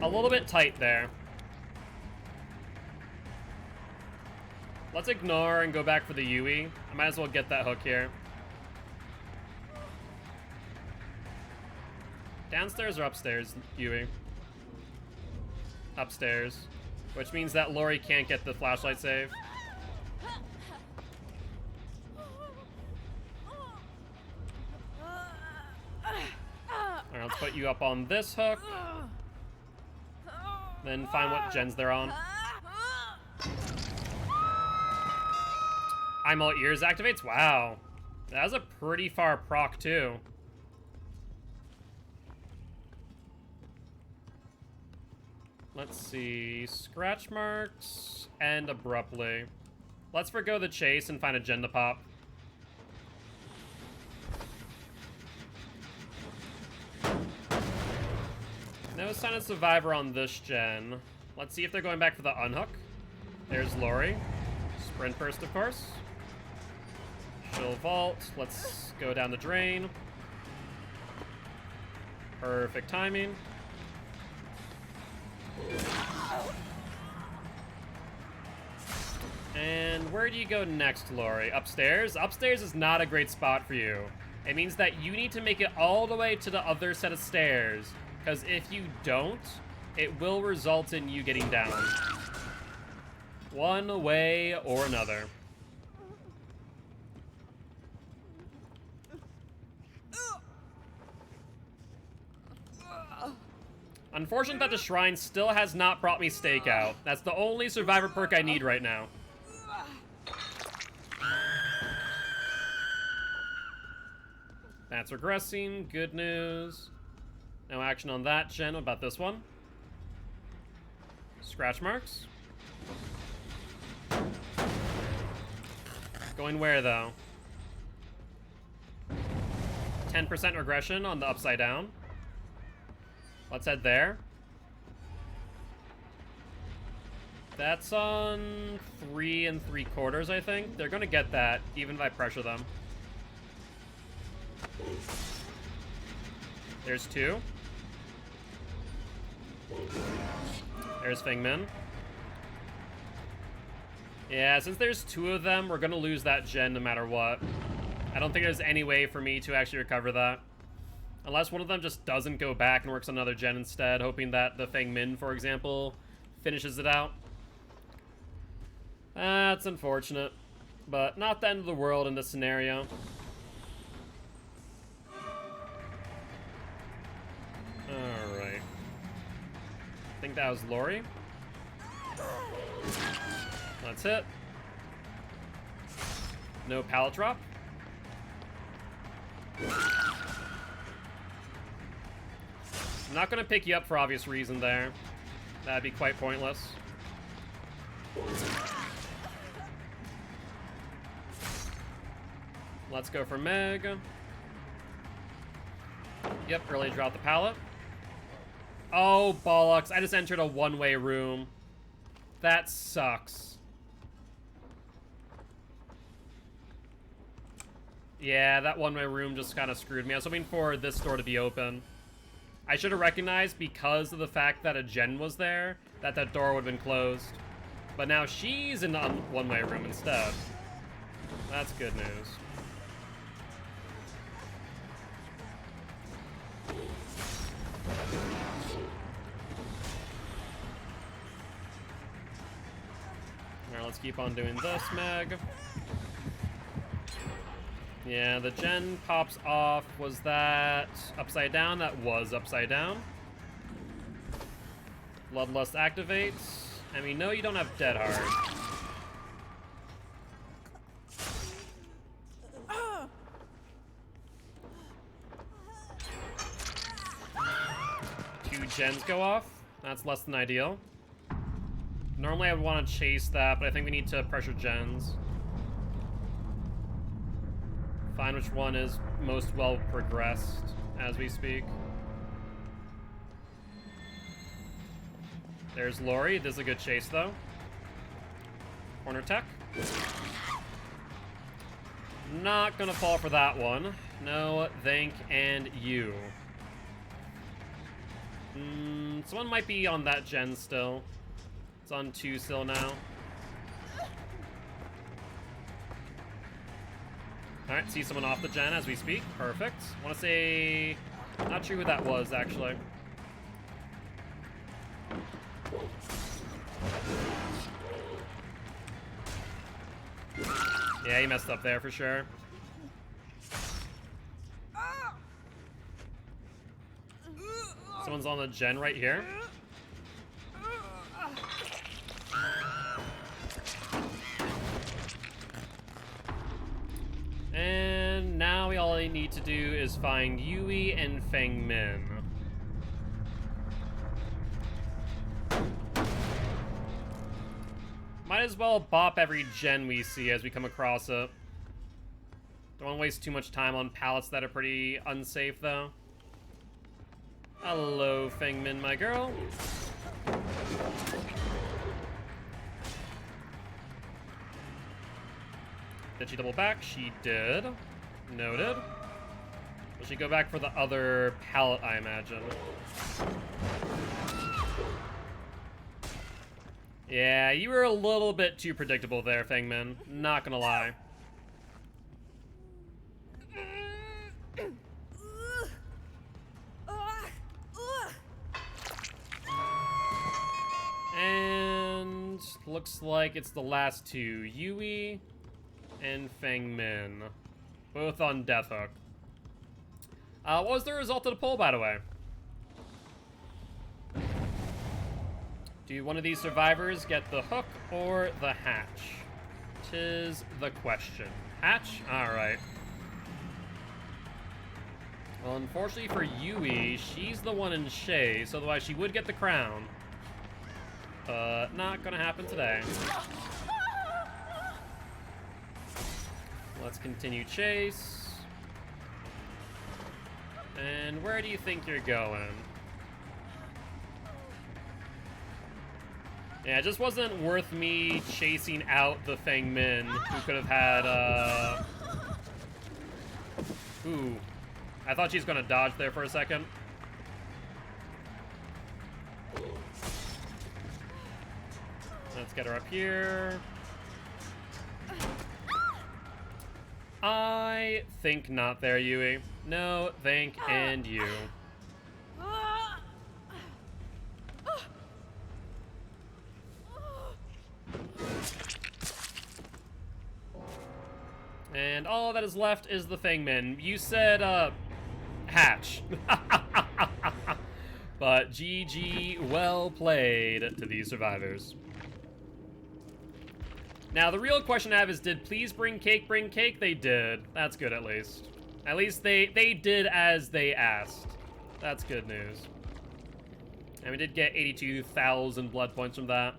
A little bit tight there. Let's ignore and go back for the Yui. I might as well get that hook here. Downstairs or upstairs, Yui? Upstairs. Which means that Lori can't get the flashlight save. Alright, let's put you up on this hook. Then find what gens they're on. I'm all ears activates? Wow. That was a pretty far proc, too. Let's see. Scratch marks and abruptly. Let's forgo the chase and find a gen to pop. No sign of survivor on this gen. Let's see if they're going back for the unhook. There's Lori. Sprint burst, of course. She'll vault. Let's go down the drain. Perfect timing. And where do you go next, Lori? Upstairs? Upstairs is not a great spot for you. It means that you need to make it all the way to the other set of stairs. Because if you don't, it will result in you getting down. One way or another. Unfortunate that the shrine still has not brought me stakeout. That's the only survivor perk I need right now. That's regressing. Good news. No action on that gen. What about this one? Scratch marks. Going where, though? 10% regression on the upside down. Let's head there. That's on 3 3/4, I think. They're gonna get that, even if I pressure them. There's 2. There's Fengmin. Yeah, since there's 2 of them, we're gonna lose that gen no matter what. I don't think there's any way for me to actually recover that. Unless one of them just doesn't go back and works on another gen instead, hoping that the Fengmin, for example, finishes it out. That's unfortunate, but not the end of the world in this scenario. Alright. I think that was Lori. Let's hit. No pallet drop. I'm not gonna pick you up for obvious reason there. That'd be quite pointless. Let's go for Meg. Yep, early drop the pallet. Oh, bollocks. I just entered a one-way room. That sucks. Yeah, that one-way room just kind of screwed me. I was hoping for this door to be open. I should have recognized, because of the fact that a gen was there, that that door would have been closed. But now she's in the one-way room instead. That's good news. Alright, let's keep on doing this, Meg. Yeah, the gen pops off. Was that upside down? That was upside down. Bloodlust activates. And we know you don't have Dead Hard. Two gens go off. That's less than ideal. Normally I would want to chase that, but I think we need to pressure gens. Find which one is most well progressed as we speak. There's Lori. This is a good chase, though. Corner tech. Not gonna fall for that one. No, thank and you. Someone might be on that gen still. It's on 2 still now. Alright, see someone off the gen as we speak. Perfect. Want to say... Not sure who that was, actually. Yeah, he messed up there for sure. Someone's on the gen right here. And now we all need to do is find Yui and Fengmin. Might as well bop every gen we see as we come across it. Don't want to waste too much time on pallets that are pretty unsafe, though. Hello, Fengmin, my girl. Did she double back? She did. Noted. Will she go back for the other pallet, I imagine? Yeah, you were a little bit too predictable there, Fengmin. Not gonna lie. And looks like it's the last two. Yui and Fengmin. Both on Death Hook. What was the result of the poll, by the way? Do one of these survivors get the hook or the hatch? 'Tis the question. Hatch? Alright. Well, unfortunately for Yui, she's the one in chase, otherwise she would get the crown. But not gonna happen today. Let's continue chase. And where do you think you're going? Yeah, it just wasn't worth me chasing out the Feng Min, who could have had, Ooh. I thought she was gonna dodge there for a second. Let's get her up here. I think not there, Yui. No, thank and you. And all that is left is the Feng Min. You said, hatch. But GG, well played to these survivors. Now, the real question I have is, did please bring cake bring cake? They did. That's good, at least. At least they did as they asked. That's good news. And we did get 82,000 blood points from that.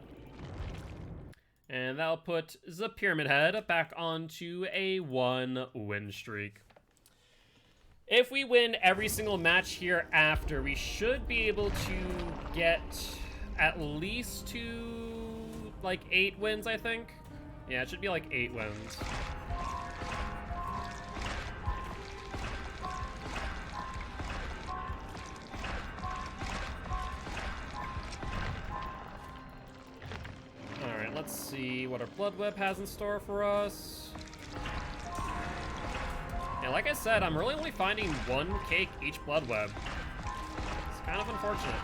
And that'll put the Pyramid Head back onto a 1-win streak. If we win every single match here after, we should be able to get at least to, like, 8 wins, I think. Yeah, it should be like 8 wins. Alright, let's see what our Blood Web has in store for us. Yeah, like I said, I'm really only finding 1 cake each Blood Web. It's kind of unfortunate.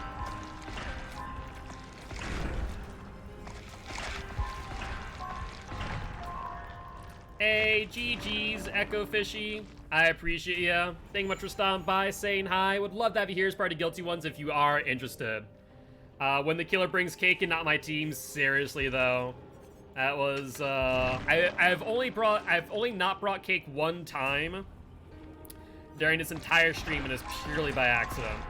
Hey, GG's, Echo Fishy. I appreciate ya. Thank you much for stopping by, saying hi. Would love to have you here as part of Guilty Ones if you are interested. When the killer brings cake and not my team, seriously though. That was, I've only not brought cake 1 time during this entire stream, and it's purely by accident.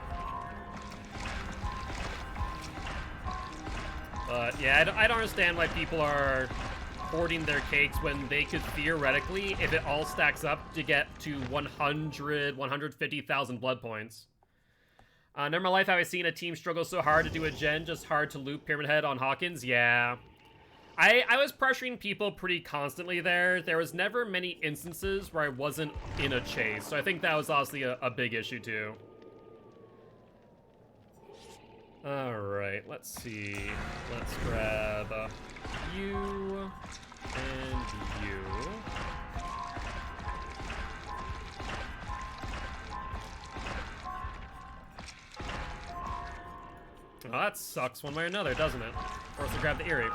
But yeah, I don't understand why people are hoarding their cakes when they could theoretically, if it all stacks up, to get to 150,000 blood points. Never in my life have I seen a team struggle so hard to do a gen, just hard to loop Pyramid Head on Hawkins. Yeah. I was pressuring people pretty constantly there. There was never many instances where I wasn't in a chase, so I think that was honestly a big issue too. Alright, let's see. Let's grab you and you. Oh, that sucks one way or another, doesn't it? Forced to grab the Eerie.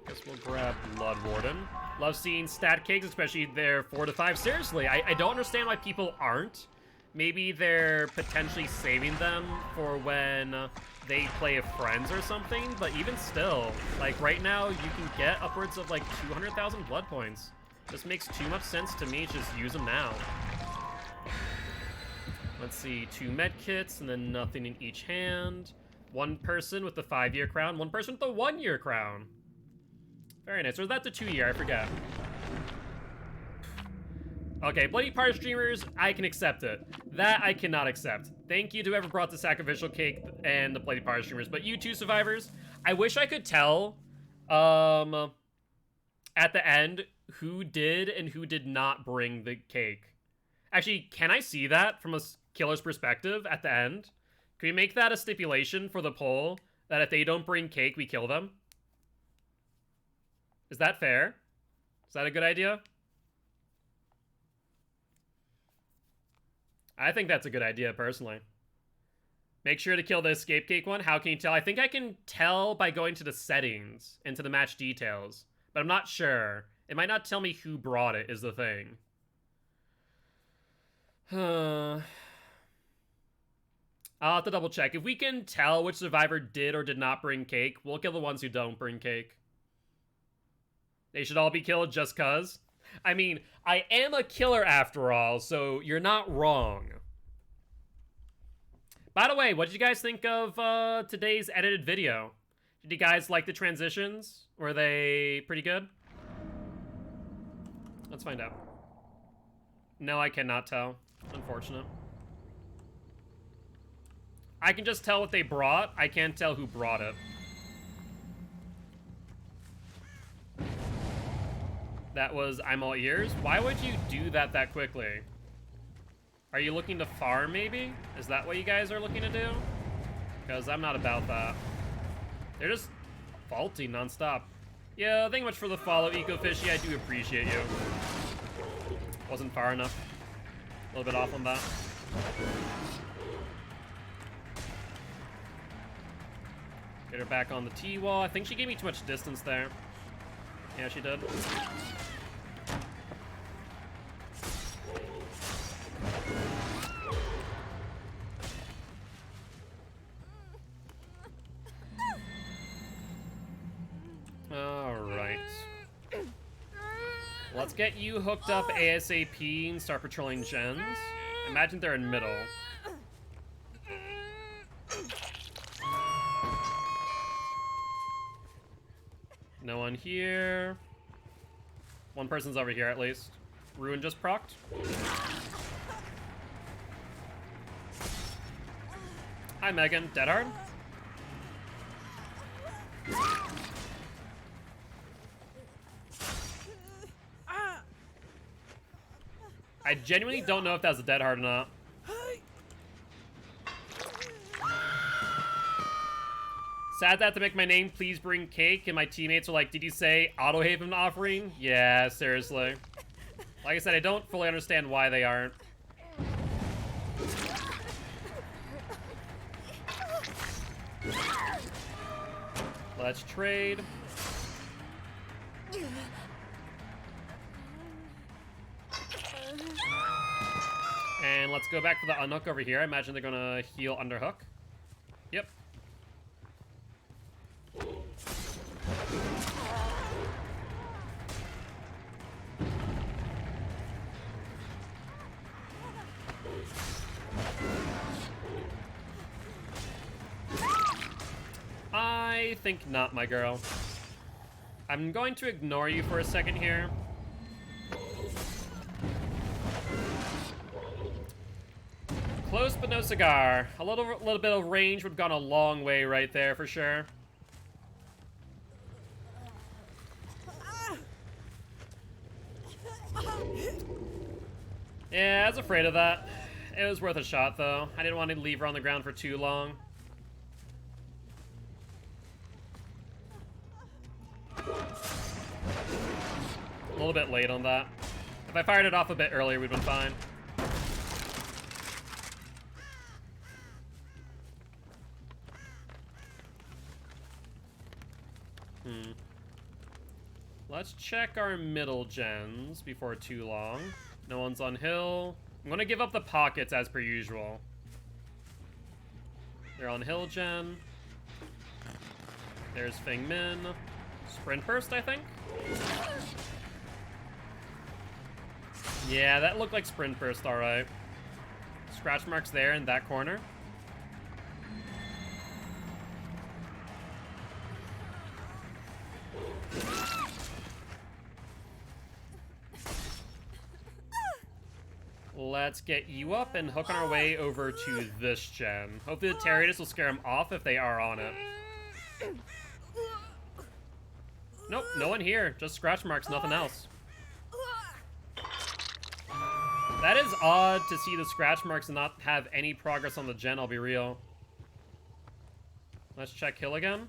Guess we'll grab Blood Warden. Love seeing stat cakes, especially their 4 to 5. Seriously, I don't understand why people aren't. Maybe they're potentially saving them for when they play with friends or something, but even still, like right now, you can get upwards of like 200,000 blood points. This makes too much sense to me, just use them now. Let's see, 2 med kits and then nothing in each hand. 1 person with the 5-year crown, 1 person with the 1-year crown. Very nice, or is that the 2-year? I forget. Okay, Bloody Party streamers, I can accept it. That I cannot accept. Thank you to whoever brought the sacrificial cake and the Bloody Party streamers. But you two survivors, I wish I could tell at the end who did and who did not bring the cake. Actually, can I see that from a killer's perspective at the end? Can we make that a stipulation for the poll that if they don't bring cake, we kill them? Is that fair? Is that a good idea? I think that's a good idea, personally. Make sure to kill the escape cake one. How can you tell? I think I can tell by going to the settings and to the match details, but I'm not sure. It might not tell me who brought it, is the thing. I'll have to double check. If we can tell which survivor did or did not bring cake, we'll kill the ones who don't bring cake. They should all be killed just cuz. I mean, I am a killer after all, so you're not wrong. By the way, what did you guys think of today's edited video? Did you guys like the transitions? Were they pretty good? Let's find out. No, I cannot tell. Unfortunate. I can just tell what they brought. I can't tell who brought it. That was I'm all ears. Why would you do that quickly? Are you looking to farm, maybe? Is that what you guys are looking to do? Because I'm not about that. They're just faulty nonstop. Yeah, thank you much for the follow, Ecofishy. I do appreciate you. Wasn't far enough. A little bit off on that. Get her back on the T-wall. I think she gave me too much distance there. Yeah, she did. Alright. Let's get you hooked up ASAP and start patrolling gens. Imagine they're in middle. No one here. One person's over here at least. Ruin just procced. Hi Megan, dead hard? I genuinely don't know if that was a dead hard or not. Sad that I have to make my name please bring cake, and my teammates are like, did you say Auto Haven offering? Yeah, seriously. Like I said, I don't fully understand why they aren't. Let's trade. And let's go back to the unhook over here. I imagine they're gonna heal underhook. Yep. I think not, my girl. I'm going to ignore you for a second here. Close but no cigar. A little bit of range would have gone a long way right there for sure. Yeah, I was afraid of that. It was worth a shot though. I didn't want to leave her on the ground for too long. A little bit late on that. If I fired it off a bit earlier, we'd been fine. Let's check our middle gens before too long. No one's on hill. I'm gonna give up the pockets as per usual. They're on hill gen. There's Feng Min. Sprint burst, I think? Yeah, that looked like sprint burst, alright. Scratch marks there in that corner. Let's get you up and hook on our way over to this gen. Hopefully the Territus will scare them off if they are on it. Nope, no one here. Just scratch marks, nothing else. That is odd to see the scratch marks and not have any progress on the gen, I'll be real. Let's check hill again.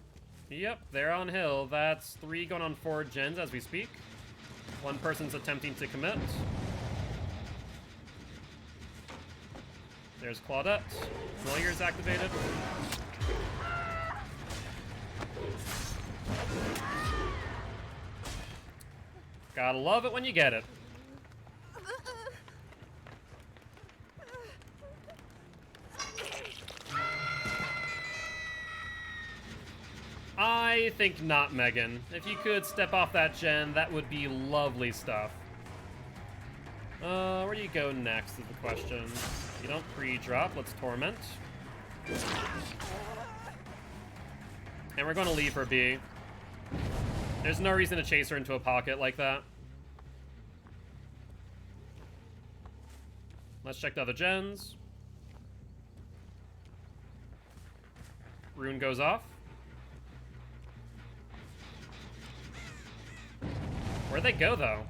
Yep, they're on hill. That's 3 going on 4 gens as we speak. One person's attempting to commit. There's Claudette. Familiar's activated. Gotta love it when you get it. I think not, Megan. If you could step off that gen, that would be lovely stuff. Where do you go next is the question. You don't pre-drop, let's torment. And we're gonna leave her be. There's no reason to chase her into a pocket like that. Let's check the other gens. Rune goes off. Where'd they go, though?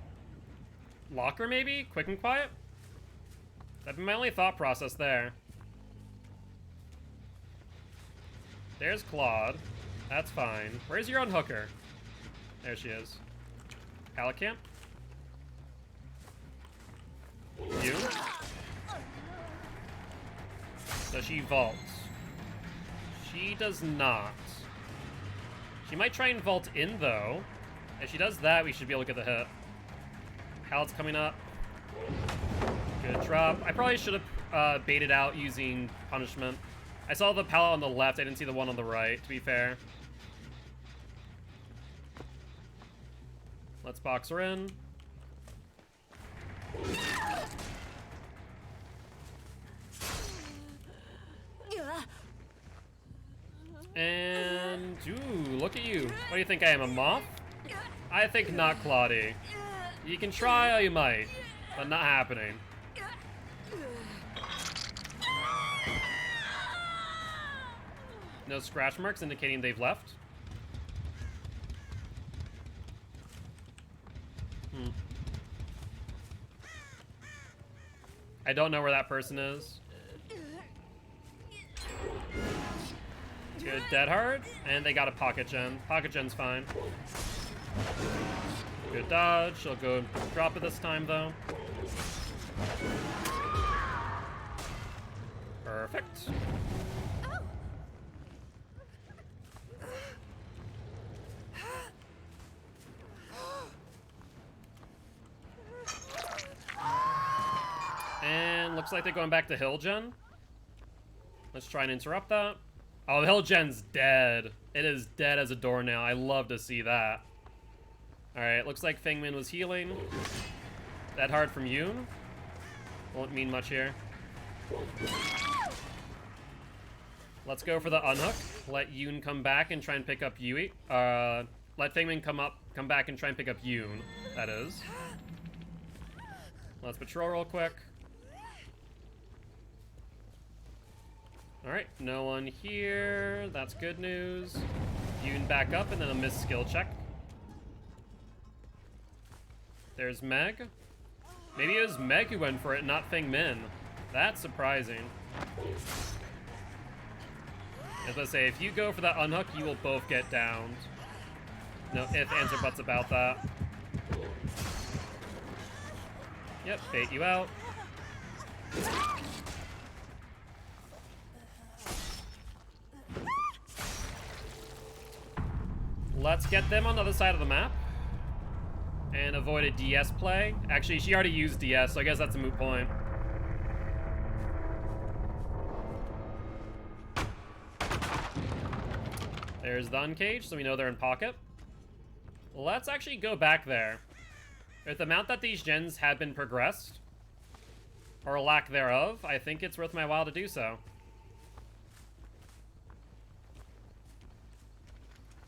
Locker, maybe? Quick and quiet? That'd be my only thought process there. There's Claude. That's fine. Where's your unhooker? There she is. Pallet camp? You? Does she vault? She does not. She might try and vault in, though. If she does that, we should be able to get the hit. Pallet's coming up. Good drop. I probably should have baited out using punishment. I saw the pallet on the left. I didn't see the one on the right, to be fair. Let's box her in. And, ooh, look at you. What do you think I am, a moth? I think not, Claudie. You can try or you might, but not happening. No scratch marks indicating they've left. I don't know where that person is. Good dead hard, and they got a pocket gen. Pocket gen's fine. Good dodge. She'll go drop it this time, though. Perfect. And looks like they're going back to Hill Gen. Let's try and interrupt that. Oh, the Hill Gen's dead. It is dead as a door now. I love to see that. Alright, looks like Fengmin was healing. That hard from Yoon. Won't mean much here. Let's go for the unhook. Let Yoon come back and try and pick up Yui. Let Fengmin come back and try and pick up Yoon. That is. Let's patrol real quick. Alright, no one here. That's good news. Yoon back up and then a missed skill check. There's Meg. Maybe it was Meg who went for it, not Fengmin. That's surprising. As I say, if you go for that unhook, you will both get downed. No ifs, ands, or buts about that. Yep, bait you out. Let's get them on the other side of the map. And avoid a DS play. Actually, she already used DS, so I guess that's a moot point. There's the uncage, so we know they're in pocket. Let's actually go back there. With the amount that these gens have been progressed, or lack thereof, I think it's worth my while to do so.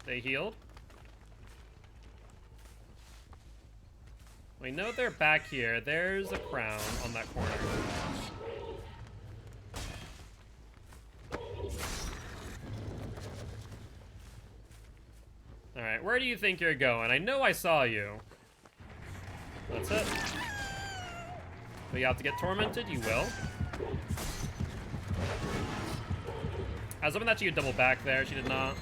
They healed. We know they're back here. There's a crown on that corner. Alright, where do you think you're going? I know I saw you. That's it. But you have to get tormented? You will. I was hoping that she could double back there. She did not.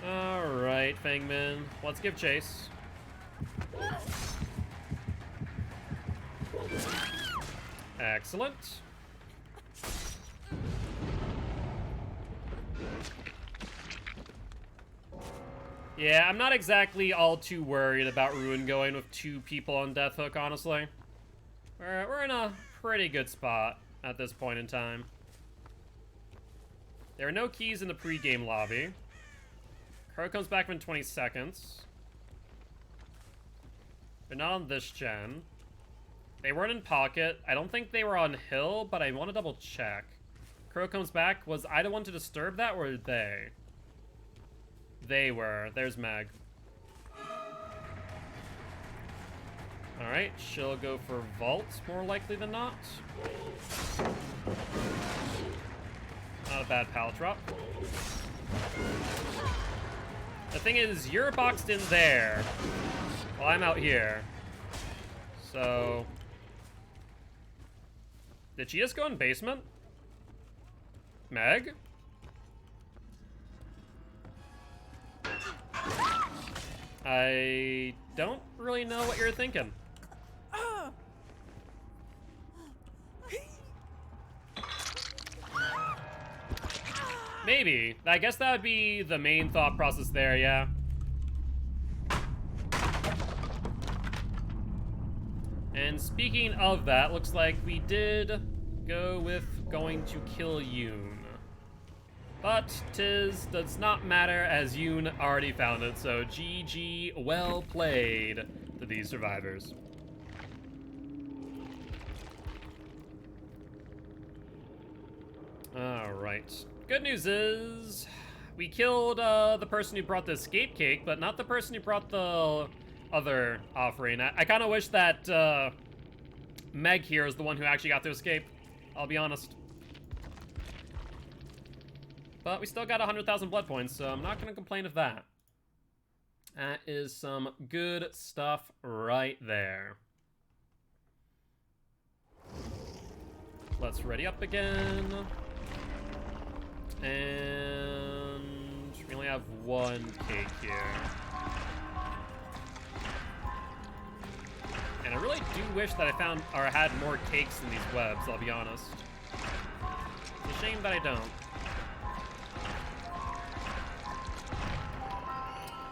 Alright, Fengmin. Let's give chase. Excellent. Yeah, I'm not exactly all too worried about Ruin going with 2 people on Death Hook, honestly. We're in a pretty good spot at this point in time. There are no keys in the pre-game lobby. Crow comes back in 20 seconds. They're not on this gen. They weren't in pocket. I don't think they were on hill, but I want to double check. Crow comes back. Was I the one to disturb that, or they? They were. There's Meg. Alright, she'll go for vault, more likely than not. Not a bad pallet drop. The thing is, you're boxed in there, while I'm out here. So... Did she just go in basement? Meg? I don't really know what you're thinking. Maybe. I guess that would be the main thought process there, yeah. And speaking of that, looks like we did go with going to kill Yoon. But does not matter, as Yoon already found it, so GG, well played to these survivors. Alright. Good news is, we killed the person who brought the escape cake, but not the person who brought the other offering. I kind of wish that Meg here is the one who actually got to escape, I'll be honest. But we still got 100,000 blood points, so I'm not going to complain of that. That is some good stuff right there. Let's ready up again. And we only have one cake here. And I really do wish that I found or had more cakes in these webs, I'll be honest. It's a shame that I don't.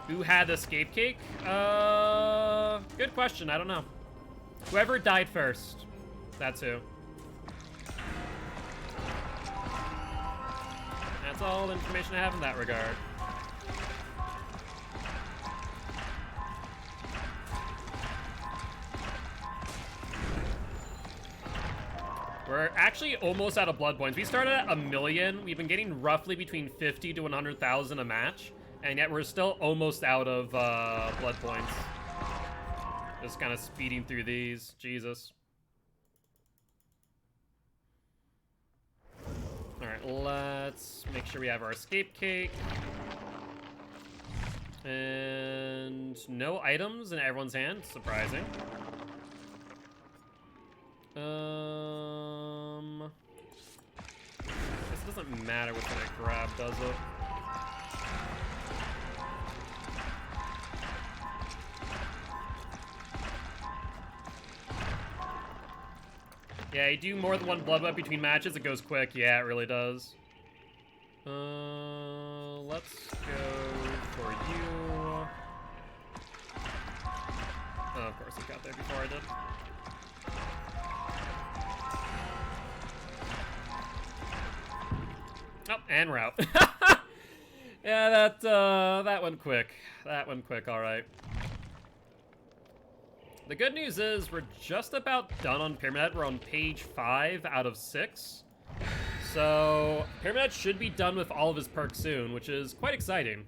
Who had the escape cake? Good question, I don't know. Whoever died first. That's who. That's all the information I have in that regard. We're actually almost out of blood points. We started at 1 million. We've been getting roughly between 50 to 100,000 a match, and yet we're still almost out of blood points. Just kind of speeding through these. Jesus. Alright, let's make sure we have our escape cake. And no items in everyone's hand. Surprising. This doesn't matter which one I grab, does it? Yeah, you do more than one blood web between matches, it goes quick. Yeah, it really does. Let's go for you. Oh, of course, I got there before I did. Oh, and route. Yeah, that went quick. That went quick, all right. The good news is we're just about done on Pyramid. We're on page 5 out of 6. So Pyramid should be done with all of his perks soon, which is quite exciting.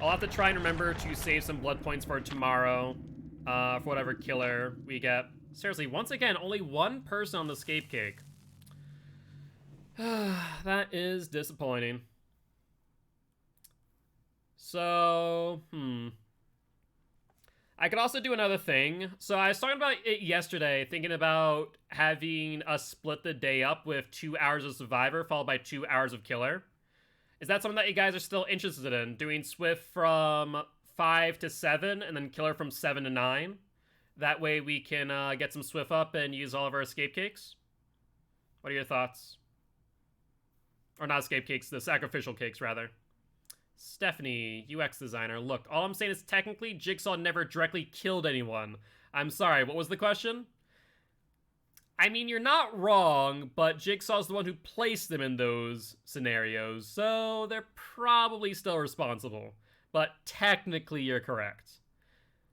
I'll have to try and remember to save some blood points for tomorrow, for whatever killer we get. Seriously, once again, only one person on the escape cake. That is disappointing. So, I could also do another thing. So I was talking about it yesterday, thinking about having us split the day up with 2 hours of Survivor followed by 2 hours of Killer. Is that something that you guys are still interested in? Doing Swift from 5 to 7 and then Killer from 7 to 9? That way we can get some Swift up and use all of our escape cakes? What are your thoughts? Or not escape cakes, the sacrificial cakes, rather. Stephanie, UX designer. Look, all I'm saying is technically Jigsaw never directly killed anyone. I'm sorry, what was the question? I mean, you're not wrong, but Jigsaw's the one who placed them in those scenarios, so they're probably still responsible. But technically, you're correct.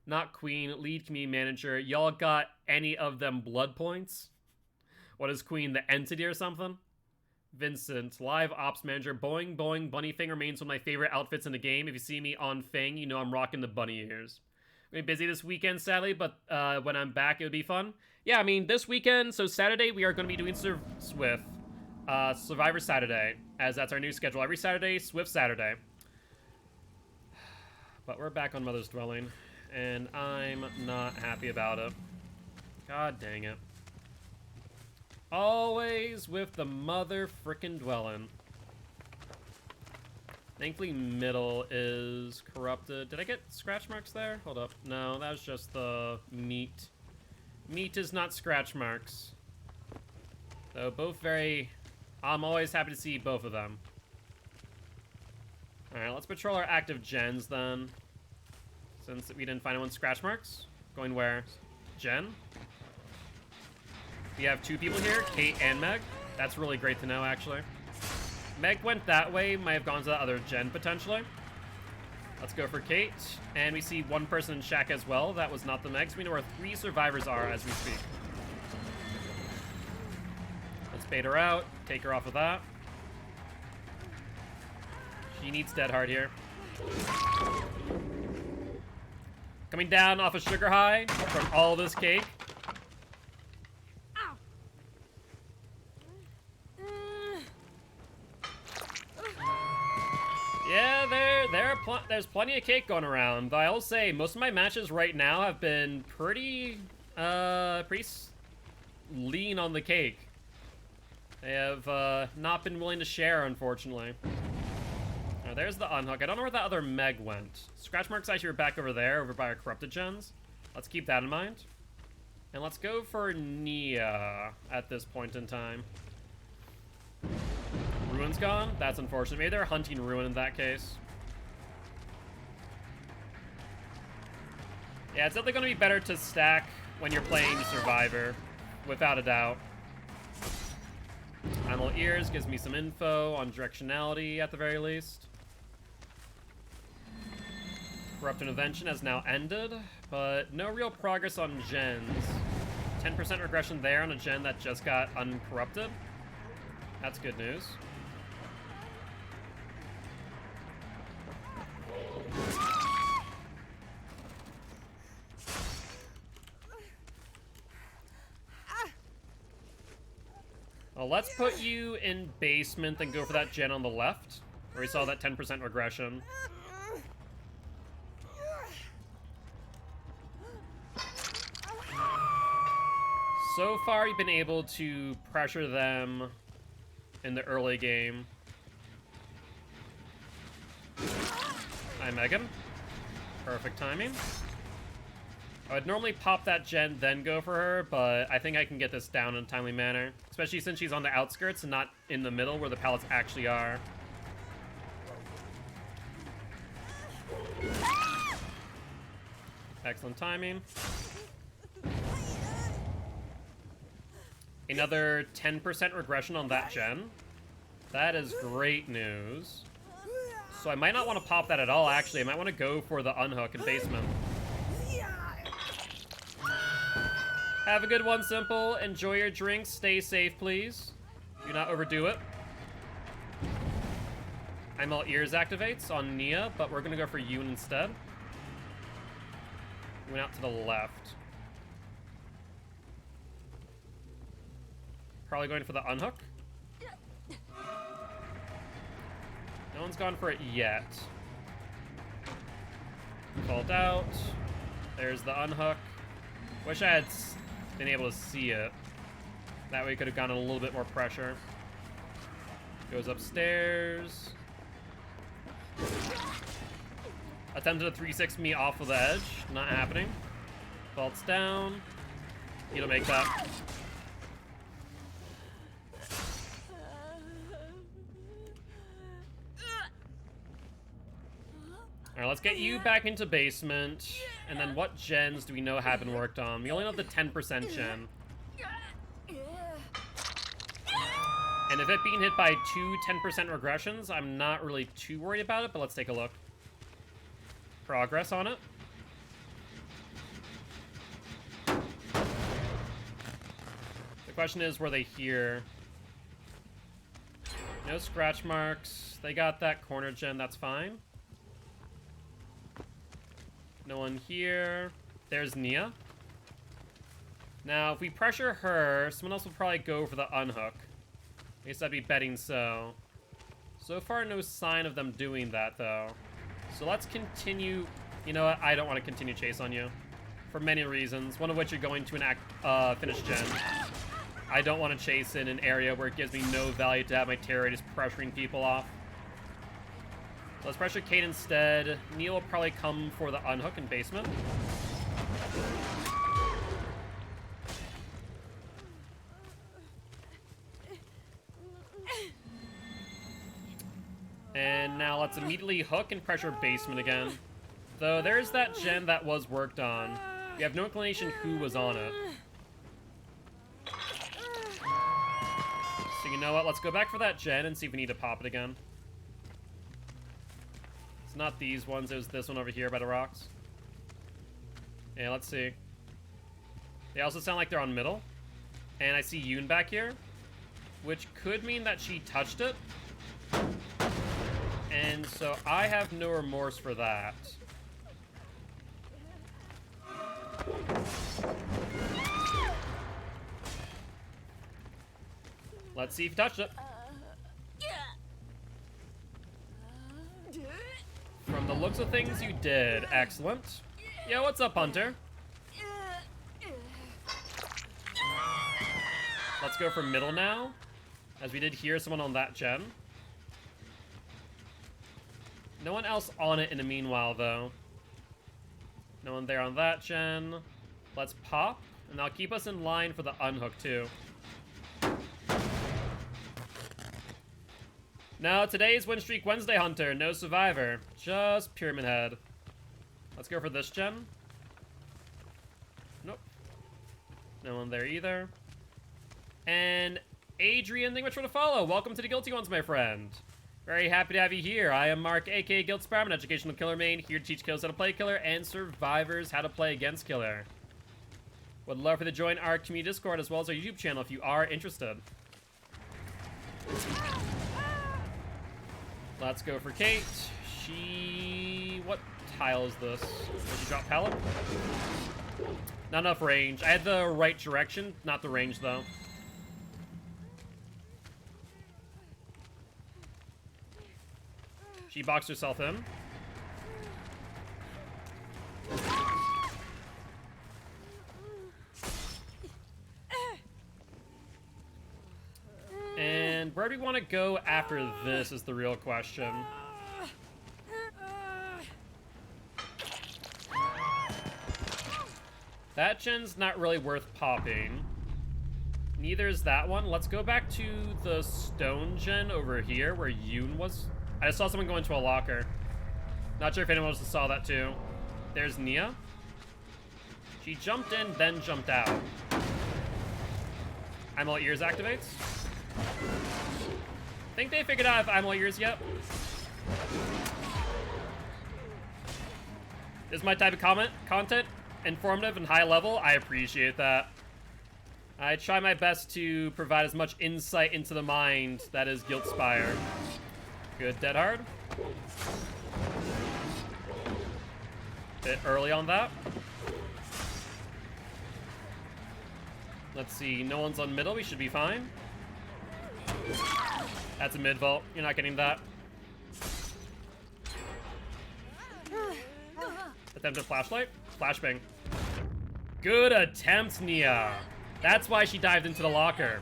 Not Queen, lead community manager. Y'all got any of them blood points? What is Queen, the entity or something? Vincent, live ops manager. Boing, boing, bunny thing remains one of my favorite outfits in the game. If you see me on Fang, you know I'm rocking the bunny ears. I'm gonna be busy this weekend, sadly, but when I'm back, it would be fun. Yeah, I mean, this weekend, so Saturday, we are going to be doing Swift. Survivor Saturday, as that's our new schedule. Every Saturday, Swift Saturday. But we're back on Mother's Dwelling, and I'm not happy about it. God dang it. Always with the mother frickin' dwelling. Thankfully, middle is corrupted. Did I get scratch marks there? Hold up. No, that was just the meat. Meat is not scratch marks. Though both very... I'm always happy to see both of them. Alright, let's patrol our active gens then. Since we didn't find anyone's scratch marks. Going where? Gen? We have two people here, Kate and Meg. That's really great to know, actually. Meg went that way, might have gone to the other gen, potentially. Let's go for Kate. And we see one person in Shack as well. That was not the Meg, so we know where 3 survivors are as we speak. Let's bait her out, take her off of that. She needs Dead Hard here. Coming down off a sugar high from all this cake. Yeah, there's plenty of cake going around. Though I will say, most of my matches right now have been pretty lean on the cake. They have not been willing to share, unfortunately. Oh, there's the unhook. I don't know where that other Meg went. Scratch marks actually are back over there, over by our corrupted gens. Let's keep that in mind. And let's go for Nia at this point in time. Ruin's gone? That's unfortunate. Maybe they're hunting Ruin in that case. Yeah, it's definitely going to be better to stack when you're playing Survivor, without a doubt. Animal Ears gives me some info on directionality at the very least. Corrupt Intervention has now ended, but no real progress on gens. 10% regression there on a gen that just got uncorrupted. That's good news. Well, let's put you in basement and go for that gen on the left, where we saw that 10% regression. So far, you've been able to pressure them in the early game. Hi, Megan. Perfect timing. I would normally pop that gen, then go for her, but I think I can get this down in a timely manner. Especially since she's on the outskirts and not in the middle where the pallets actually are. Excellent timing. Another 10% regression on that gen. That is great news. So I might not want to pop that at all, actually. I might want to go for the unhook in basement. Have a good one, Simple. Enjoy your drinks. Stay safe, please. Do not overdo it. I'm all ears activates on Nia, but we're going to go for Yoon instead. We went out to the left. Probably going for the unhook. No one's gone for it yet. Called out. There's the unhook. Wish I had been able to see it. That way we could have gotten a little bit more pressure. Goes upstairs. Attempted a 3-6 me off of the edge. Not happening. Vaults down. He'll make that. Alright, let's get you back into basement. And then what gens do we know have been worked on? We only know the 10% gen. And if it being hit by two 10% regressions, I'm not really too worried about it, but let's take a look. Progress on it. The question is, were they here? No scratch marks. They got that corner gen, that's fine. No one here. There's Nia. Now, if we pressure her, someone else will probably go for the unhook. I guess I'd be betting so. So far, no sign of them doing that, though. So let's continue. You know what? I don't want to continue chase on you. For many reasons, one of which you're going to an finish gen. I don't want to chase in an area where it gives me no value to have my terror just pressuring people off. Let's pressure Kate instead. Neil will probably come for the unhook in basement. And now let's immediately hook and pressure basement again. Though there's that gen that was worked on. We have no inclination who was on it. So you know what? Let's go back for that gen and see if we need to pop it again. It's not these ones. It was this one over here by the rocks. Yeah, let's see. They also sound like they're on middle. And I see Yoon back here, which could mean that she touched it. And so I have no remorse for that. Let's see if you touched it. From the looks of things, you did. Excellent. Yeah, what's up, Hunter? Let's go for middle now, as we did hear someone on that gen. No one else on it in the meanwhile, though. No one there on that gen. Let's pop, and that'll keep us in line for the unhook, too. Now, today's Win Streak Wednesday, Hunter. No survivor. Just Pyramid Head. Let's go for this gen. Nope. No one there either. And Adrian, thank you much for the follow. Welcome to the Guilty Ones, my friend. Very happy to have you here. I am Mark, aka Guilt Sparrow, an educational killer main, here to teach killers how to play killer and survivors how to play against killer. Would love for you to join our community Discord as well as our YouTube channel if you are interested. Let's go for Kate. What tile is this? Did she drop pallet? Not enough range. I had the right direction, not the range though. She boxed herself in. And where do we want to go after this is the real question. That gen's not really worth popping. Neither is that one. Let's go back to the stone gen over here where Yoon was. I just saw someone go into a locker. Not sure if anyone else saw that too. There's Nia. She jumped in, then jumped out. I'm All Ears activates. Think they figured out if I'm All Ears yet? This is my type of content. Informative and high level. I appreciate that. I try my best to provide as much insight into the mind that is Guilt Spire. Good, dead hard. Bit early on that. Let's see, no one's on middle, we should be fine. That's a mid vault, you're not getting that. Attempted flashlight, flashbang. Good attempt, Nia. That's why she dived into the locker.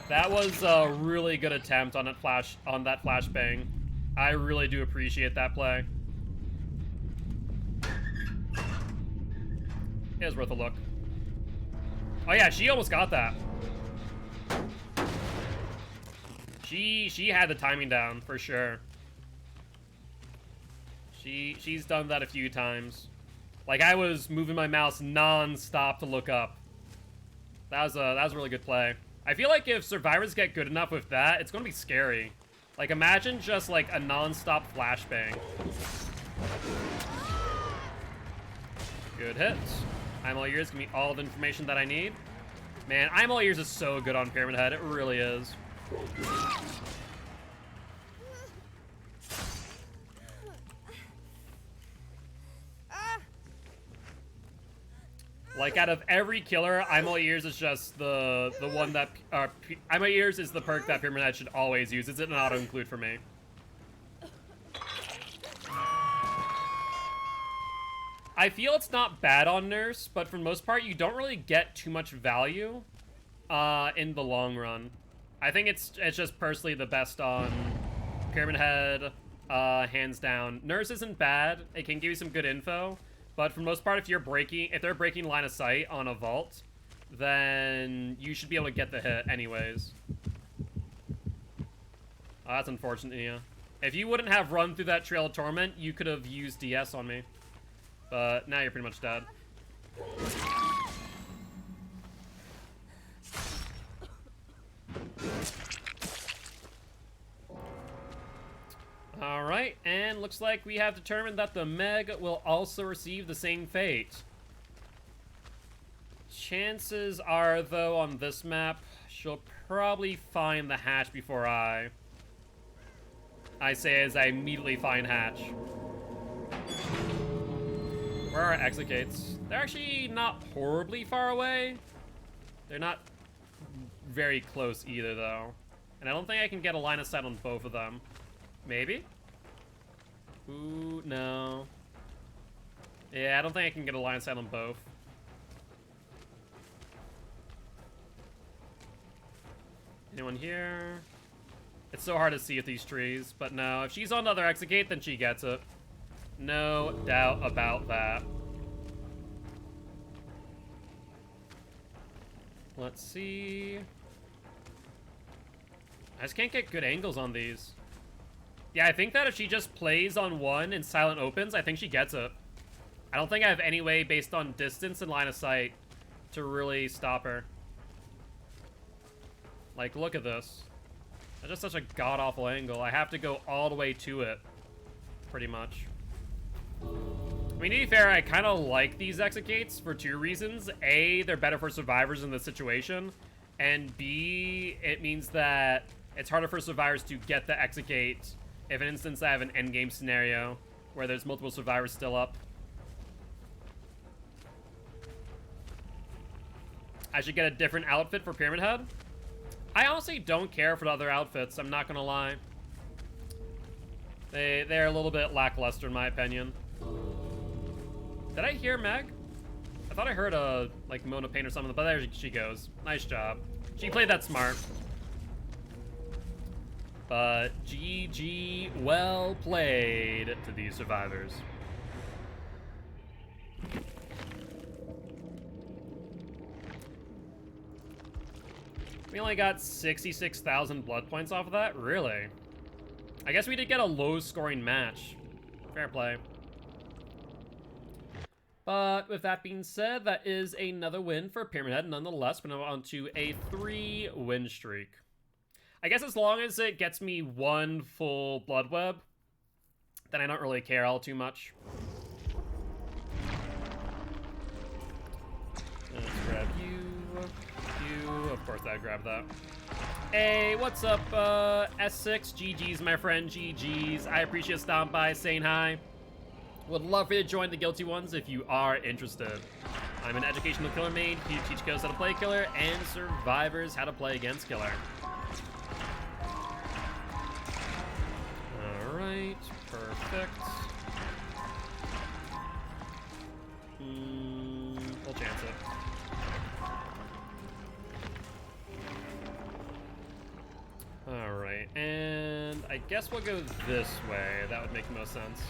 That was a really good attempt on that flashbang. I really do appreciate that play. It was worth a look. Oh yeah, she almost got that. She had the timing down for sure. She's done that a few times. Like, I was moving my mouse non-stop to look up. That was a really good play. I feel like if survivors get good enough with that, it's gonna be scary. Like, imagine just, like, a non-stop flashbang. Good hit. I'm All Ears, give me all the information that I need. Man, I'm All Ears is so good on Pyramid Head. It really is. Like, out of every killer, I'm All Ears is just the one that... I'm All Ears is the perk that Pyramid Head should always use. It's an auto-include for me. I feel it's not bad on Nurse, but for the most part, you don't really get too much value in the long run. I think it's just personally the best on Pyramid Head, hands down. Nurse isn't bad. It can give you some good info. But for the most part, if they're breaking line of sight on a vault, then you should be able to get the hit anyways. Oh, that's unfortunate, yeah. If you wouldn't have run through that Trail of Torment, you could have used DS on me. But now you're pretty much dead. Alright, and looks like we have determined that the Meg will also receive the same fate. Chances are, though, on this map, she'll probably find the hatch before I say as I immediately find hatch. Where are our exit gates? They're actually not horribly far away. They're not very close either, though. And I don't think I can get a line of sight on both of them. Maybe? Ooh, no. Yeah, I don't think I can get a line of sight on both. Anyone here? It's so hard to see with these trees, but no. If she's on the other exit gate, then she gets it. No doubt about that. Let's see. I just can't get good angles on these. Yeah, I think that if she just plays on one and silent opens, I think she gets it. I don't think I have any way based on distance and line of sight to really stop her. Like, look at this. That's just such a god-awful angle. I have to go all the way to it, pretty much. I mean, to be fair, I kind of like these exit gates for two reasons. A, they're better for survivors in this situation. And B, it means that it's harder for survivors to get the exit gate if, in instance, I have an endgame scenario where there's multiple survivors still up. I should get a different outfit for Pyramid Head. I honestly don't care for the other outfits, I'm not gonna lie. They're a little bit lackluster in my opinion. Did I hear Meg? I thought I heard a, like, Mona Paint or something, but there she goes. Nice job. She played that smart. But GG, well played to these survivors. We only got 66,000 blood points off of that? Really? I guess we did get a low-scoring match. Fair play. But with that being said, that is another win for Pyramid Head nonetheless. We're now on to a 3-win streak. I guess as long as it gets me one full blood web, then I don't really care all too much. Let's grab you. Of course I grabbed that. Hey, what's up, S6? GG's, my friend, GG's. I appreciate you stopping by, saying hi. Would love for you to join the Guilty Ones if you are interested. I'm an educational killer maid here to teach killers how to play killer and survivors how to play against killer. Alright, perfect. We'll chance it. Alright, and I guess we'll go this way. That would make the most sense.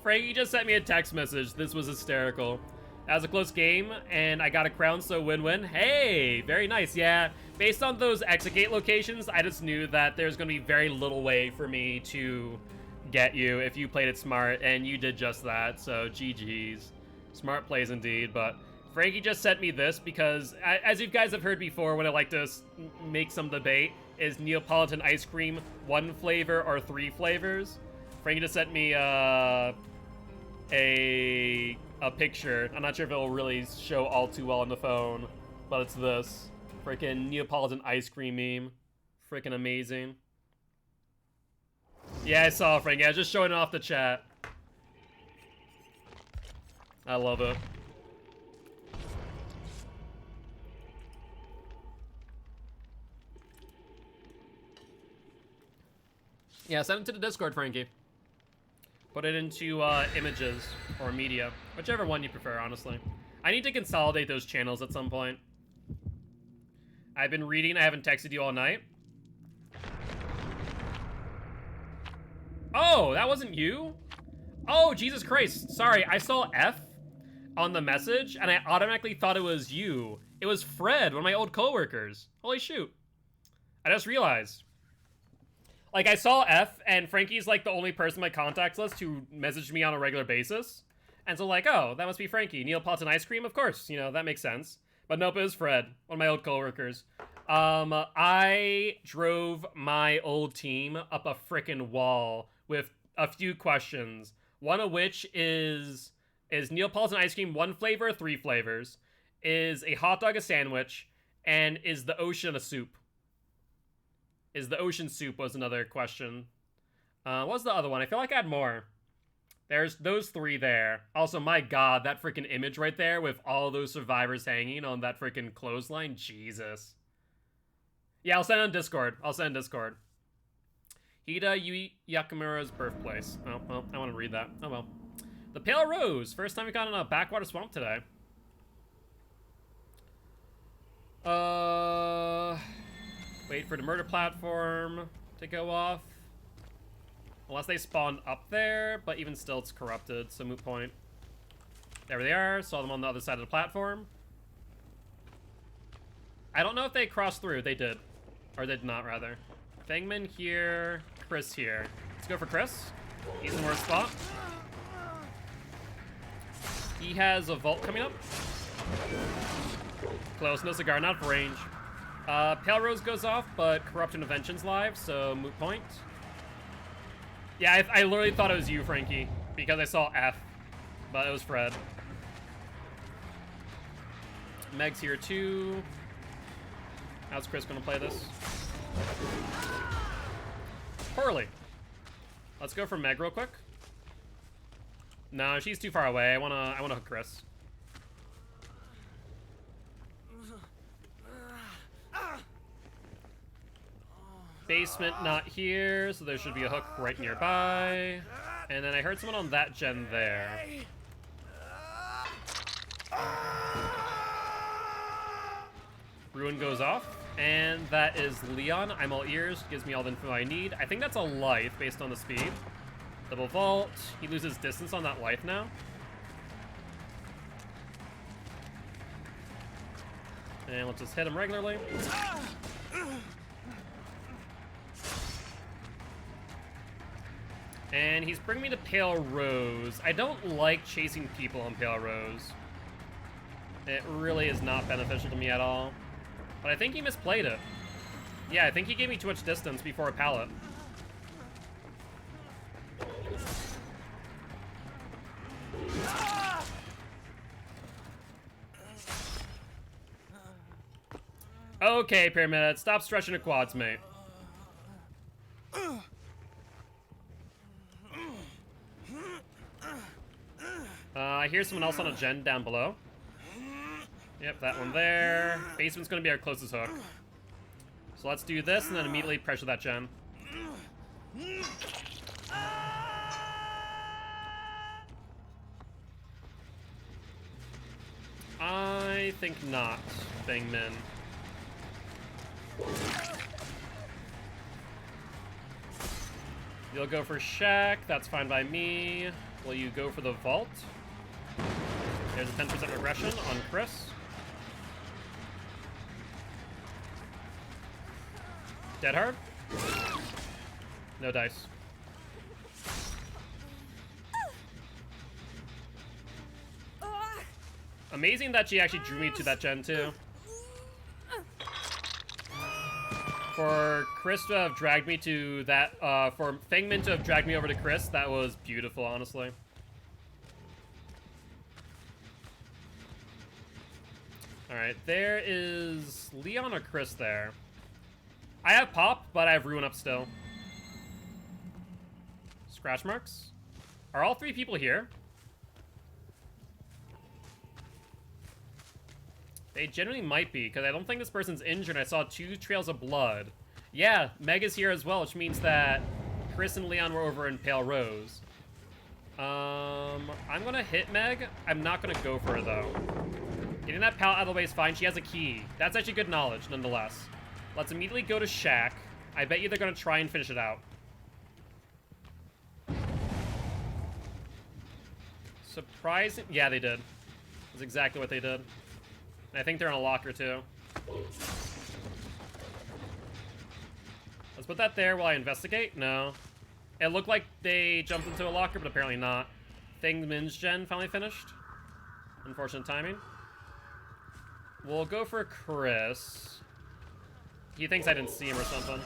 Frankie just sent me a text message. This was hysterical. That was a close game, and I got a crown, so win-win. Hey, very nice. Yeah, based on those exit gate locations, I just knew that there's going to be very little way for me to get you if you played it smart, and you did just that, so GG's. Smart plays indeed, but Frankie just sent me this because, as you guys have heard before, when I like to make some debate, is Neapolitan ice cream 1 flavor or 3 flavors? Frankie just sent me a picture. I'm not sure if it will really show all too well on the phone, but it's this. Freaking Neapolitan ice cream meme. Freaking amazing. Yeah, I saw it, Frankie. I was just showing it off the chat. I love it. Yeah, send it to the Discord, Frankie. Put it into images or media. Whichever one you prefer, honestly. I need to consolidate those channels at some point. I've been reading. I haven't texted you all night. Oh, that wasn't you? Oh, Jesus Christ. Sorry, I saw F on the message, and I automatically thought it was you. It was Fred, one of my old coworkers. Holy shoot. I just realized. Like, I saw F, and Frankie's, like, the only person on my contacts list who messaged me on a regular basis. And so, like, oh, that must be Frankie. Neapolitan ice cream? Of course, you know, that makes sense. But nope, it was Fred, one of my old coworkers. I drove my old team up a frickin' wall with a few questions. One of which is Neapolitan ice cream 1 flavor or 3 flavors? Is a hot dog a sandwich? And is the ocean a soup? Is the ocean soup was another question. What was the other one? I feel like I had more. There's those 3 there. Also, my god, that freaking image right there with all those survivors hanging on that freaking clothesline. Jesus. Yeah, I'll send it on Discord. Hida Yakamura's birthplace. Oh, well, I want to read that. Oh, well. The Pale Rose. First time we got in a backwater swamp today. Wait for the murder platform to go off. Unless they spawn up there, but even still it's corrupted, so moot point. There they are, saw them on the other side of the platform. I don't know if they crossed through, they did. Or they did not, rather. Fangman here, Chris here. Let's go for Chris. He's in the worst spot. He has a vault coming up. Close, no cigar, not for range. Pale Rose goes off, but Corrupt Intervention's live, so moot point. Yeah, I literally thought it was you, Frankie, because I saw F, but it was Fred. Meg's here too. How's Chris gonna play this? Poorly. Let's go for Meg real quick. No, she's too far away. I wanna hook Chris. Basement not here, so there should be a hook right nearby. And then I heard someone on that gen there. Ruin goes off, and that is Leon. I'm all ears, gives me all the info I need. I think that's a life based on the speed. Double vault. He loses distance on that life now. And let's just hit him regularly. And he's bringing me to Pale Rose. I don't like chasing people on Pale Rose. It really is not beneficial to me at all. But I think he misplayed it. Yeah, I think he gave me too much distance before a pallet. Okay, Pyramid, stop stretching the quads, mate. I hear someone else on a gen down below. Yep, that one there. Basement's gonna be our closest hook. So let's do this and then immediately pressure that gen. I think not, Bangman. You'll go for Shack, that's fine by me. Will you go for the vault? There's a 10% regression on Chris. Dead hard? No dice. Amazing that she actually drew me to that gen too. For Chris to have dragged me to that, for Fangmin to have dragged me over to Chris, that was beautiful, honestly. Alright, there is Leon or Chris there. I have Pop, but I have Ruin up still. Scratch marks? Are all 3 people here? They generally might be, because I don't think this person's injured. I saw 2 trails of blood. Yeah, Meg is here as well, which means that Chris and Leon were over in Pale Rose. I'm gonna hit Meg. I'm not gonna go for her, though. Getting that pallet out of the way is fine. She has a key. That's actually good knowledge, nonetheless. Let's immediately go to Shaq. I bet you they're gonna try and finish it out. Surprising. Yeah, they did. That's exactly what they did. And I think they're in a locker, too. Let's put that there while I investigate. No. It looked like they jumped into a locker, but apparently not. Fangmin's gen finally finished. Unfortunate timing. We'll go for Chris. He thinks I didn't see him or something.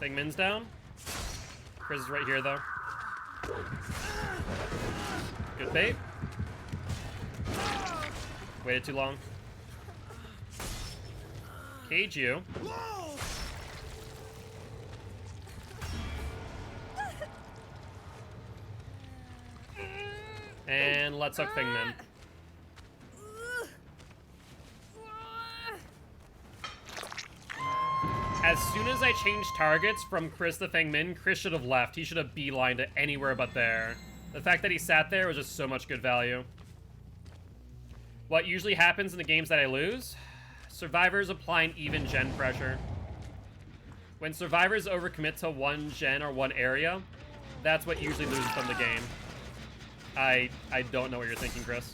Fangmin's down. Chris is right here, though. Good bait. Waited too long. Cage you. And let's hook Fangmin. As soon as I changed targets from Chris to Fangmin, Chris should have left. He should have beelined it anywhere but there. The fact that he sat there was just so much good value. What usually happens in the games that I lose? Survivors apply an even gen pressure. When survivors overcommit to one gen or one area, that's what usually loses them the game. I don't know what you're thinking, Chris.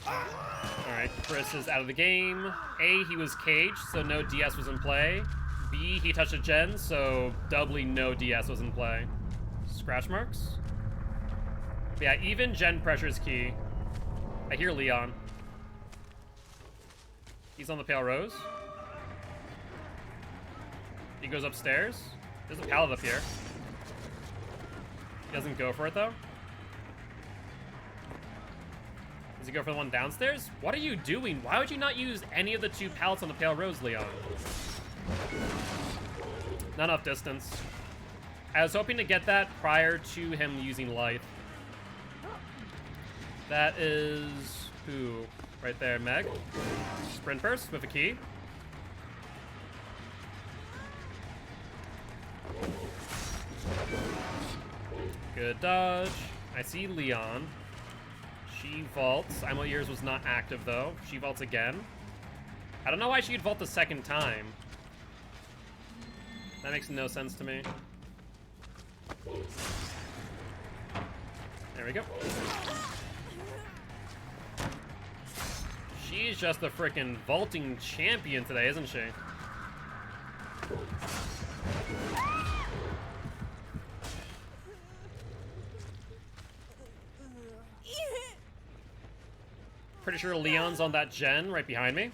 Alright, Chris is out of the game. A, he was caged, so no DS was in play. B, he touched a gen, so doubly no DS was in play. Scratch marks? But yeah, even gen pressure is key. I hear Leon. He's on the Pale Rose. He goes upstairs. There's a pallet up here. He doesn't go for it, though. Does he go for the one downstairs? What are you doing? Why would you not use any of the 2 pallets on the Pale Rose, Leon? Not enough distance. I was hoping to get that prior to him using light. That is... who? Right there, Meg. Sprint burst with a key. Good dodge. I see Leon. She vaults. I know yours was not active, though. She vaults again. I don't know why she'd vault the second time. That makes no sense to me. There we go. She's just a freaking vaulting champion today, isn't she? Pretty sure Leon's on that gen right behind me.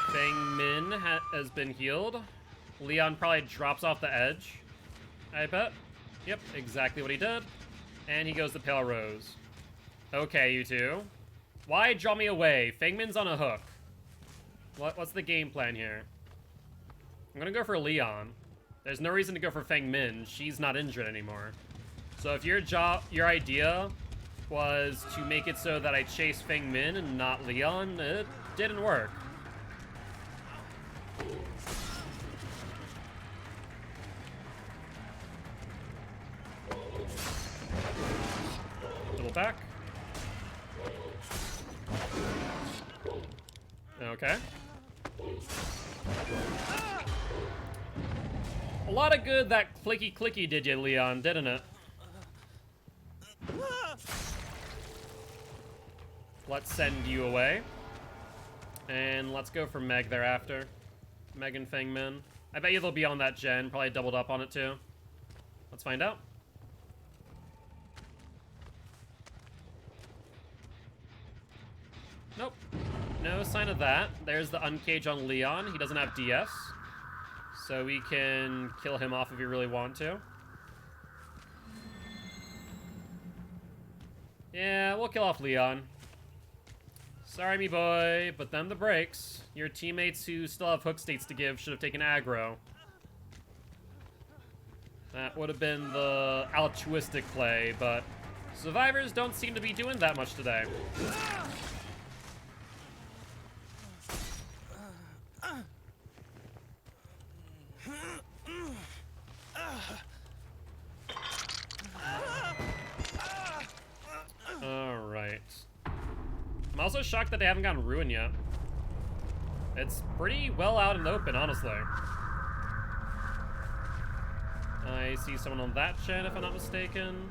Fangmin has been healed. Leon probably drops off the edge, I bet. Yep, exactly what he did. And he goes to Pale Rose. Okay, you two. Why draw me away? Fangmin's on a hook. What's the game plan here? I'm gonna go for Leon. There's no reason to go for Fangmin. She's not injured anymore. So if your idea was to make it so that I chase Fangmin and not Leon, it didn't work. pull back. Okay. A lot of good that clicky did you, Leon, didn't it? Let's send you away. And let's go for Meg thereafter. Meg and Feng Min. I bet you they'll be on that gen, probably doubled up on it too. Let's find out. Nope. No sign of that. There's the uncage on Leon. He doesn't have DS. So we can kill him off if we really want to. Yeah, we'll kill off Leon. Sorry, me boy, but them the breaks. Your teammates who still have hook states to give should have taken aggro. That would have been the altruistic play, but survivors don't seem to be doing that much today. Alright. I'm also shocked that they haven't gotten Ruin yet. It's pretty well out in the open, honestly. I see someone on that gen, if I'm not mistaken.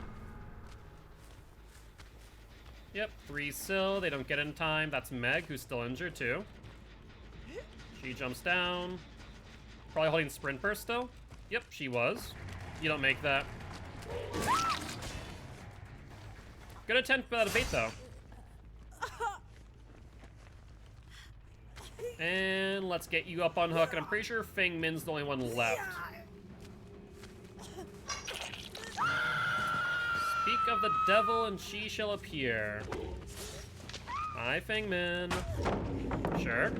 Yep, 3 Syl. They don't get in time. That's Meg, who's still injured, too. She jumps down. Probably holding Sprint Burst still. Yep, she was. You don't make that. Good attempt without a bait, though. And let's get you up on hook, and I'm pretty sure Feng Min's the only one left. Speak of the devil, and she shall appear. Hi, Feng Min. Sure.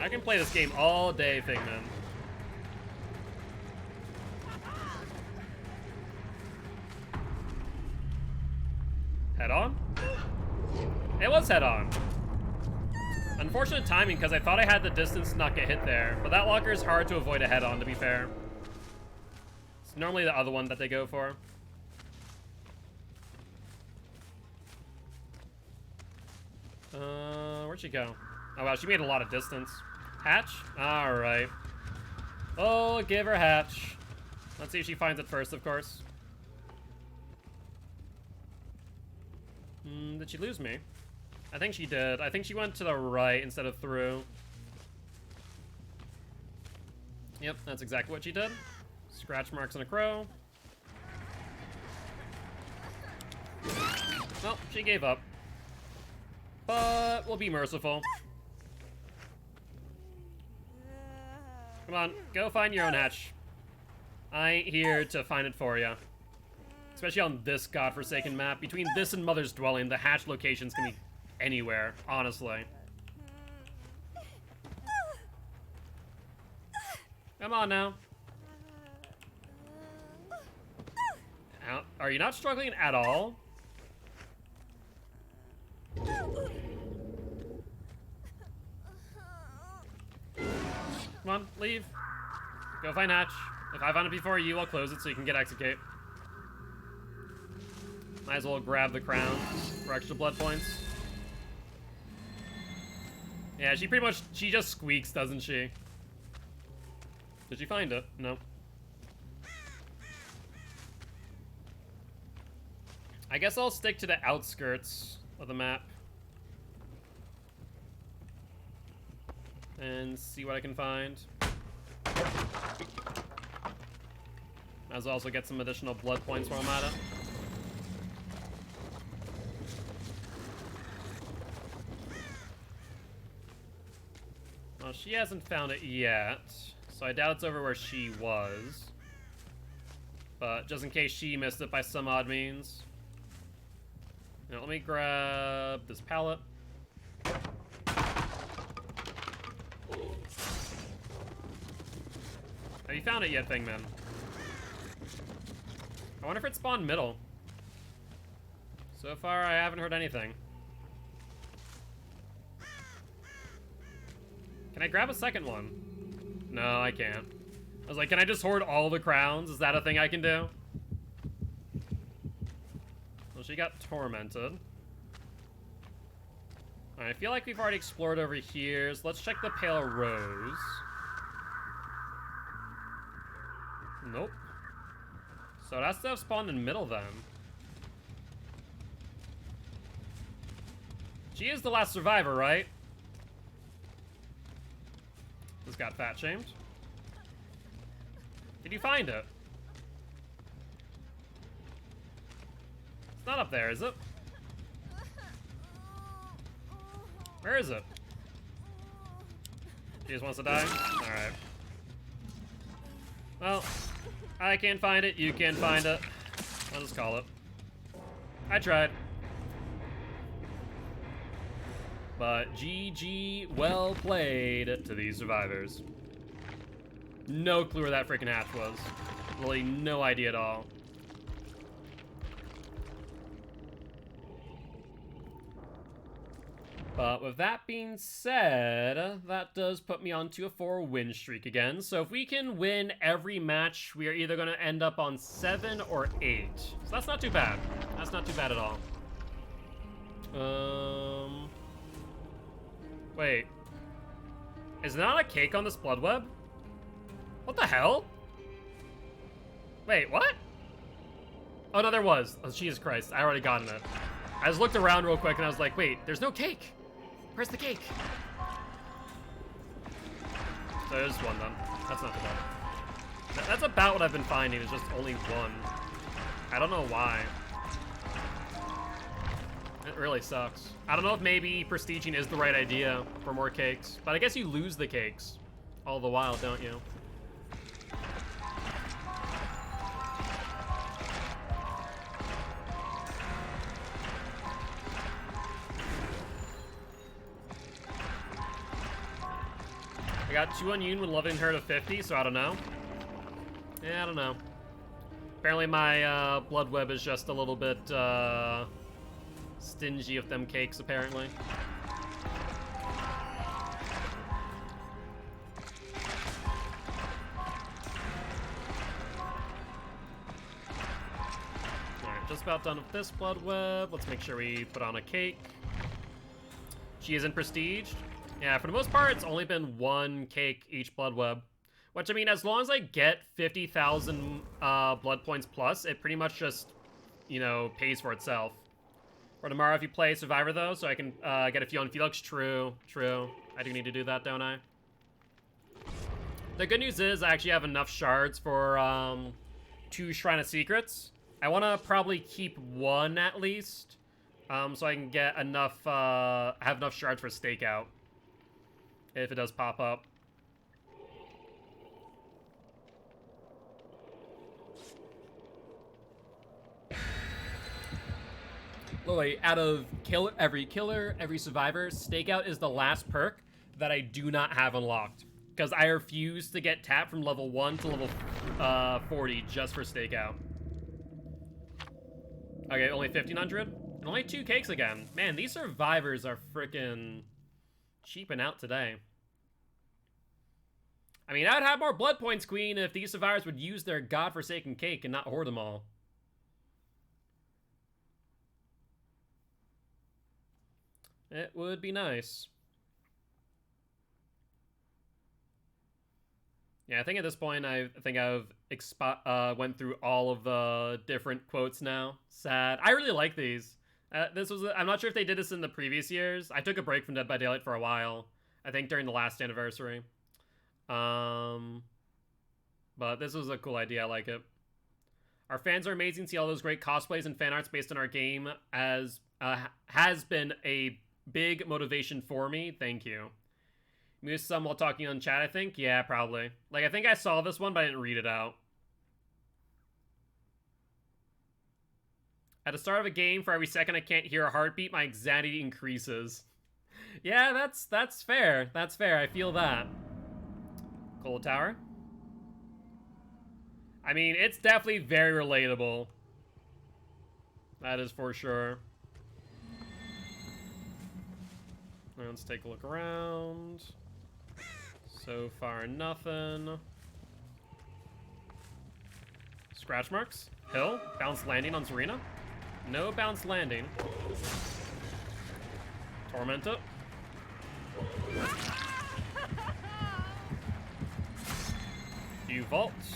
I can play this game all day, Feng Min. Head on? It was head on. Unfortunate timing, because I thought I had the distance to not get hit there. But that locker is hard to avoid a head on, to be fair. It's normally the other one that they go for. Where'd she go? Oh wow, she made a lot of distance. Hatch? Alright. Oh, give her hatch. Let's see if she finds it first, of course. Did she lose me? I think she did. I think she went to the right instead of through. Yep, that's exactly what she did. Scratch marks on a crow. Well, she gave up. But we'll be merciful. Come on, go find your own hatch. I ain't here to find it for you. Especially on this godforsaken map. Between this and Mother's Dwelling, the hatch locations can be anywhere, honestly. Come on now. Are you not struggling at all? Come on, leave. Go find hatch. If I find it before you, I'll close it so you can get execute. Might as well grab the crown for extra blood points. Yeah, she pretty much, she just squeaks, doesn't she? Did she find it? No. I guess I'll stick to the outskirts of the map. And see what I can find. Might as well also get some additional blood points while I'm at it. Well, she hasn't found it yet, so I doubt it's over where she was. But just in case she missed it by some odd means. Now, let me grab this pallet. Have you found it yet, Feng Min? I wonder if it spawned middle. So far, I haven't heard anything. Can I grab a second one? No, I can't. I was like, can I just hoard all the crowns? Is that a thing I can do? Well, she got tormented. Alright, I feel like we've already explored over here, so let's check the Pale Rose. Nope. So it has to have spawned in the middle then. She is the last survivor, right? This got fat shamed. Did you find it? It's not up there, is it? Where is it? She just wants to die? Alright. Well, I can't find it, you can't find it. I'll just call it. I tried. But GG, well played to these survivors. No clue where that freaking hatch was. Really no idea at all. But with that being said, that does put me onto a 4-win streak again. So if we can win every match, we are either going to end up on 7 or 8. So that's not too bad. That's not too bad at all. Wait. Is there not a cake on this blood web? What the hell? Wait, what? Oh, no, there was. Oh, Jesus Christ. I already gotten it. I just looked around real quick and I was like, wait, there's no cake. Where's the cake? So there's one then. That's not too bad. That's about what I've been finding, is just only one. I don't know why. It really sucks. I don't know if maybe prestiging is the right idea for more cakes, but I guess you lose the cakes all the while, don't you? I got 2 on Yoon with loving her to 50, so I don't know. Yeah, I don't know. Apparently my blood web is just a little bit stingy with them cakes, apparently. Alright, just about done with this blood web. Let's make sure we put on a cake. She is in prestige. Yeah, for the most part, it's only been 1 cake each blood web. Which, I mean, as long as I get 50,000 blood points plus, it pretty much just, you know, pays for itself. For tomorrow, if you play Survivor, though, so I can get a few on Felix. True, true. I do need to do that, don't I? The good news is I actually have enough shards for 2 Shrine of Secrets. I want to probably keep 1 at least, so I can get enough, have enough shards for Stakeout. If it does pop up. Literally, out of every killer, every survivor, Stakeout is the last perk that I do not have unlocked. Because I refuse to get tapped from level 1 to level 40 just for Stakeout. Okay, only 1,500? And only 2 cakes again. Man, these survivors are freaking cheaping out today. I mean, I'd have more blood points, Queen, if these survivors would use their godforsaken cake and not hoard them all. It would be nice. Yeah, I think at this point, I think I've went through all of the different quotes now. Sad. I really like these. I'm not sure if they did this in the previous years. I took a break from Dead by Daylight for a while. I think during the last anniversary. But this was a cool idea. I like it. Our fans are amazing. See all those great cosplays and fan arts based on our game as has been a big motivation for me. Thank you. Missed some while talking on chat, I think. Yeah, probably. Like, I think I saw this one, but I didn't read it out. At the start of a game, for every second I can't hear a heartbeat, my anxiety increases. Yeah, that's fair. That's fair. I feel that. Cold Tower. I mean, it's definitely very relatable. That is for sure. Let's take a look around. So far, nothing. Scratch marks. Hill. Bounce landing on Serena. No bounce landing. Torment it. Few vaults.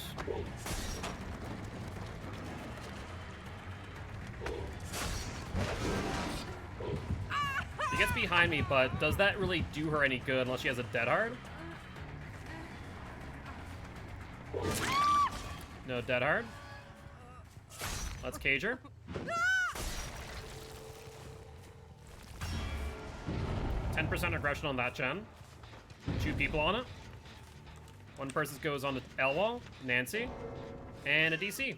She gets behind me, but does that really do her any good unless she has a dead hard? No dead hard. Let's cage her. 10% aggression on that gen. 2 people on it. One person goes on the L wall, Nancy, and a DC.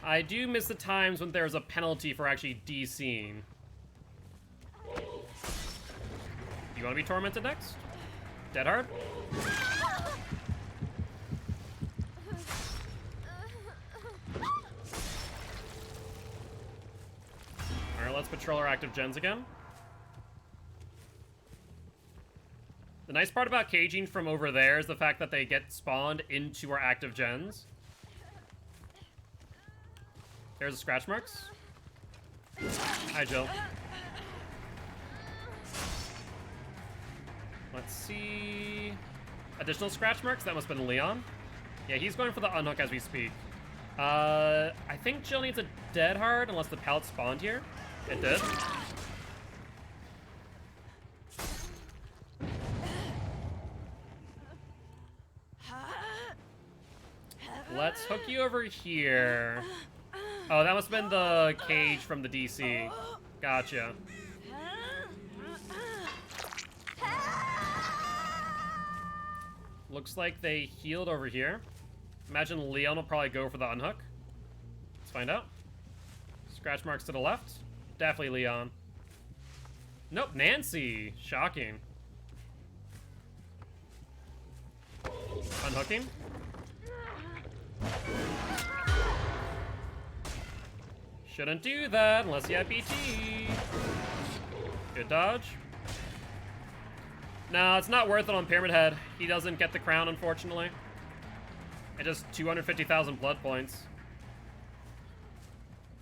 I do miss the times when there's a penalty for actually DCing. You want to be tormented next? Dead hard? Alright, let's patrol our active gens again. The nice part about caging from over there is the fact that they get spawned into our active gens. There's the scratch marks. Hi, Jill. Let's see. Additional scratch marks? That must have been Leon. Yeah, he's going for the unhook as we speak. I think Jill needs a dead hard unless the pallet spawned here. It did. Let's hook you over here. Oh, that must have been the cage from the DC. Gotcha. Looks like they healed over here. Imagine Leon will probably go for the unhook. Let's find out. Scratch marks to the left. Definitely Leon. Nope, Nancy. Shocking. Unhooking. Shouldn't do that unless you have BT. Good dodge. No, it's not worth it on Pyramid Head. He doesn't get the crown, unfortunately. It just 250,000 blood points.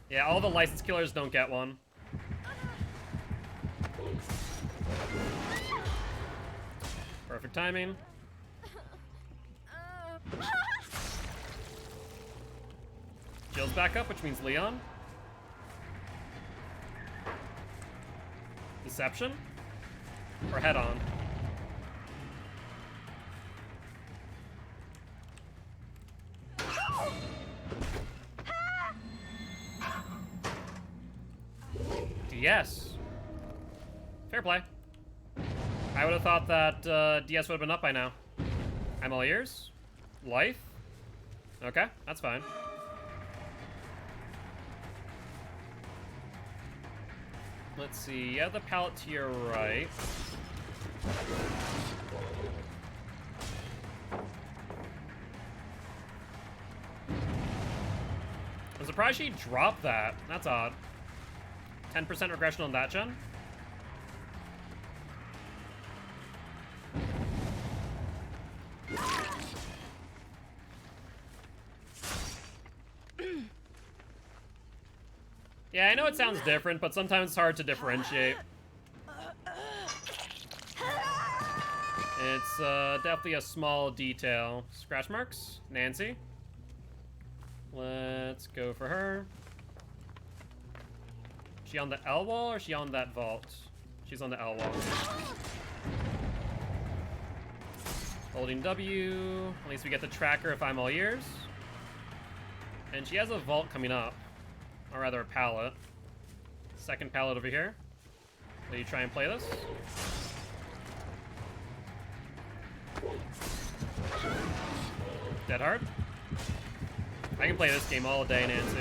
Yeah, all the license killers don't get one. Perfect timing. Jill's back up, which means Leon. Deception? Or head on? DS. Fair play. I would have thought that DS would have been up by now. I'm all ears. Life? Okay, that's fine. Let's see. Yeah, the pallet to your right. I'm surprised she dropped that. That's odd. 10% regression on that gen. Yeah, I know it sounds different, but sometimes it's hard to differentiate. It's definitely a small detail. Scratch marks, Nancy. Let's go for her. Is she on the L wall or is she on that vault? She's on the L wall. Holding W. At least we get the tracker if I'm all ears. And she has a vault coming up. Or rather a pallet. Second pallet over here. Will you try and play this? Dead hard? I can play this game all day, Nancy.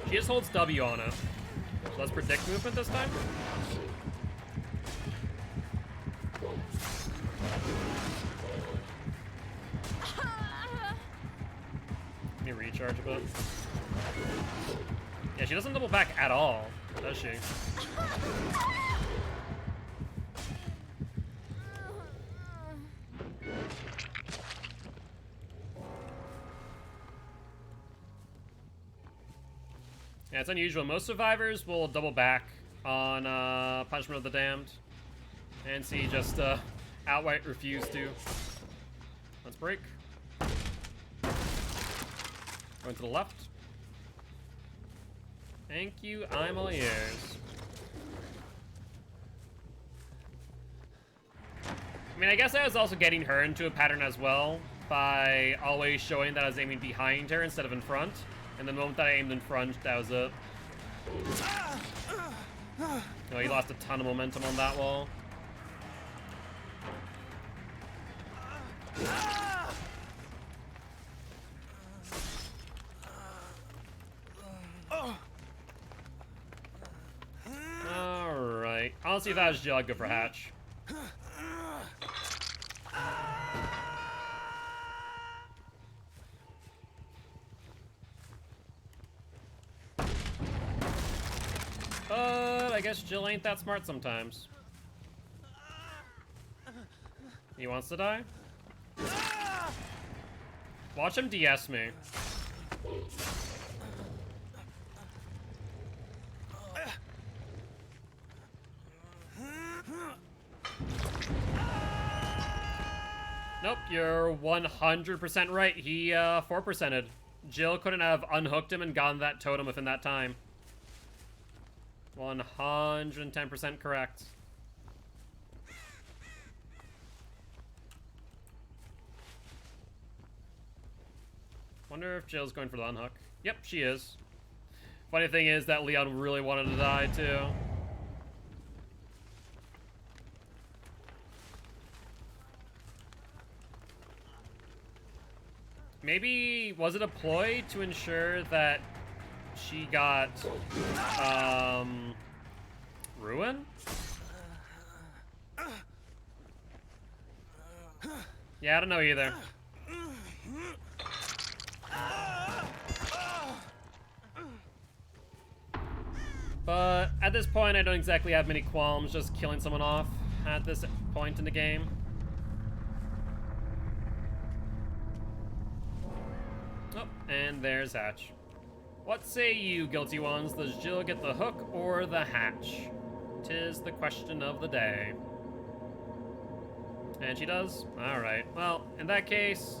She just holds W on it. So let's predict movement this time. charge a bit. Yeah, she doesn't double back at all, does she? Yeah, it's unusual. Most survivors will double back on Punishment of the Damned. And see just outright refuse to. Let's break. Going to the left. Thank you, I'm all ears. I mean, I guess I was also getting her into a pattern as well by always showing that I was aiming behind her instead of in front. And the moment that I aimed in front, that was it. Oh, he lost a ton of momentum on that wall. Alright. Honestly, if that was Jill, I'd go for Hatch. But I guess Jill ain't that smart sometimes. He wants to die? Watch him DS me. Nope, you're 100% right. He 4%ed. Jill couldn't have unhooked him and gotten that totem within that time. 110% correct. Wonder if Jill's going for the unhook. Yep, she is. Funny thing is that Leon really wanted to die too. Maybe, was it a ploy to ensure that she got, Ruin? Yeah, I don't know either. But at this point, I don't exactly have many qualms just killing someone off at this point in the game. Oh, and there's Hatch. What say you, guilty ones? Does Jill get the hook or the hatch? 'Tis the question of the day. And she does? Alright. Well, in that case,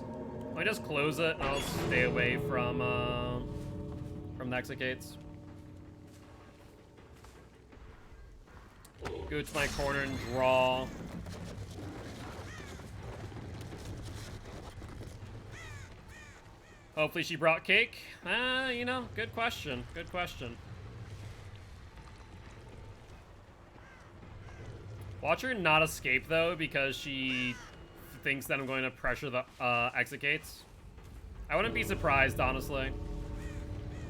let me just close it and I'll stay away from the execates. Go to my corner and draw. Hopefully she brought cake. You know, good question. Good question. Watch her not escape, though, because she thinks that I'm going to pressure the execates. I wouldn't be surprised, honestly.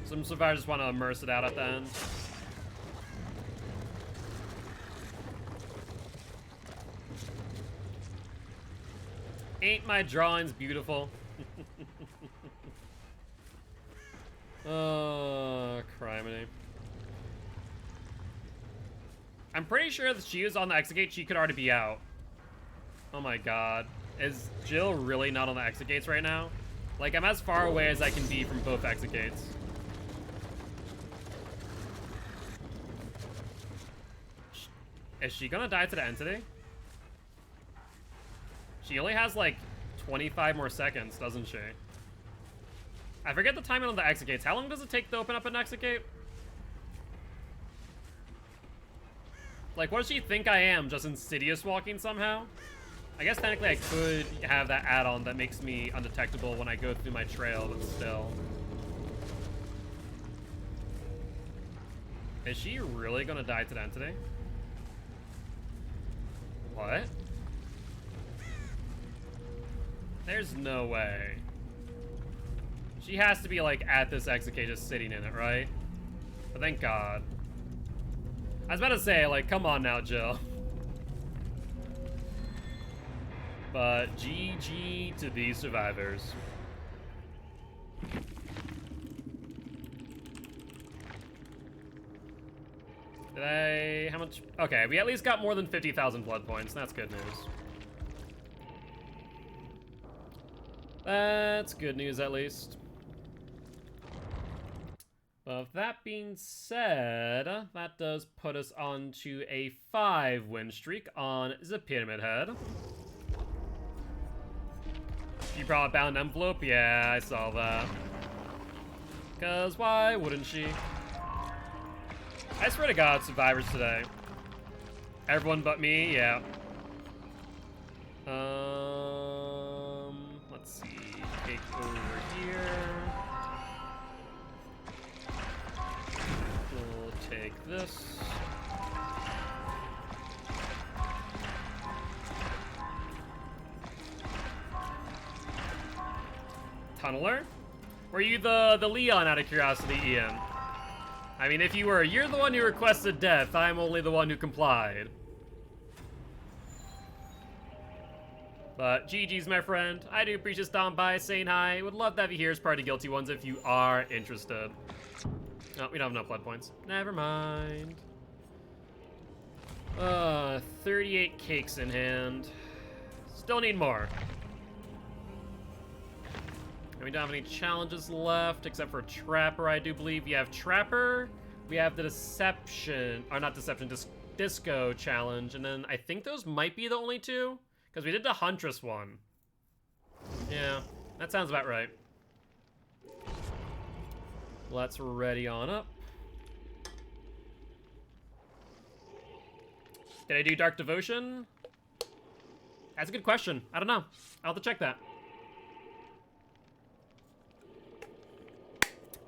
Some survivors just want to immerse it out at the end. Ain't my drawings beautiful? Oh, criminy. I'm pretty sure that she was on the execute, she could already be out. Oh my god. Is Jill really not on the exegates right now? Like, I'm as far away as I can be from both exegates. Is she gonna die to the entity? She only has like 25 more seconds, doesn't she? I forget the timing on the exegates. How long does it take to open up an execate? Like, what does she think I am? Just insidious walking somehow? I guess technically I could have that add-on that makes me undetectable when I go through my trail, but still. Is she really gonna die to the entity? What? There's no way. She has to be, like, at this execute just sitting in it, right? But thank God. I was about to say, like, come on now, Jill. But GG to these survivors. Did I... How much? Okay, we at least got more than 50,000 blood points. That's good news. That's good news, at least. But with that being said, that does put us on to a 5-win streak on the Pyramid Head. She brought bound envelope? Yeah, I saw that. Because why wouldn't she? I swear to God, survivors today. Everyone but me, yeah. Let's see. Take over here. We'll take this. Tunneler? Were you the Leon, out of curiosity, Ian? I mean, if you were, you're the one who requested death. I'm only the one who complied. But GG's, my friend. I do appreciate stopping by, saying hi. Would love to have you here as part of Guilty Ones if you are interested. Oh, we don't have enough blood points. Never mind. 38 cakes in hand. Still need more. And we don't have any challenges left, except for Trapper, I do believe. We have Trapper, we have the Deception, or not Deception, Disco challenge, and then I think those might be the only two, because we did the Huntress one. Yeah, that sounds about right. Let's ready on up. Did I do Dark Devotion? That's a good question. I don't know. I'll have to check that.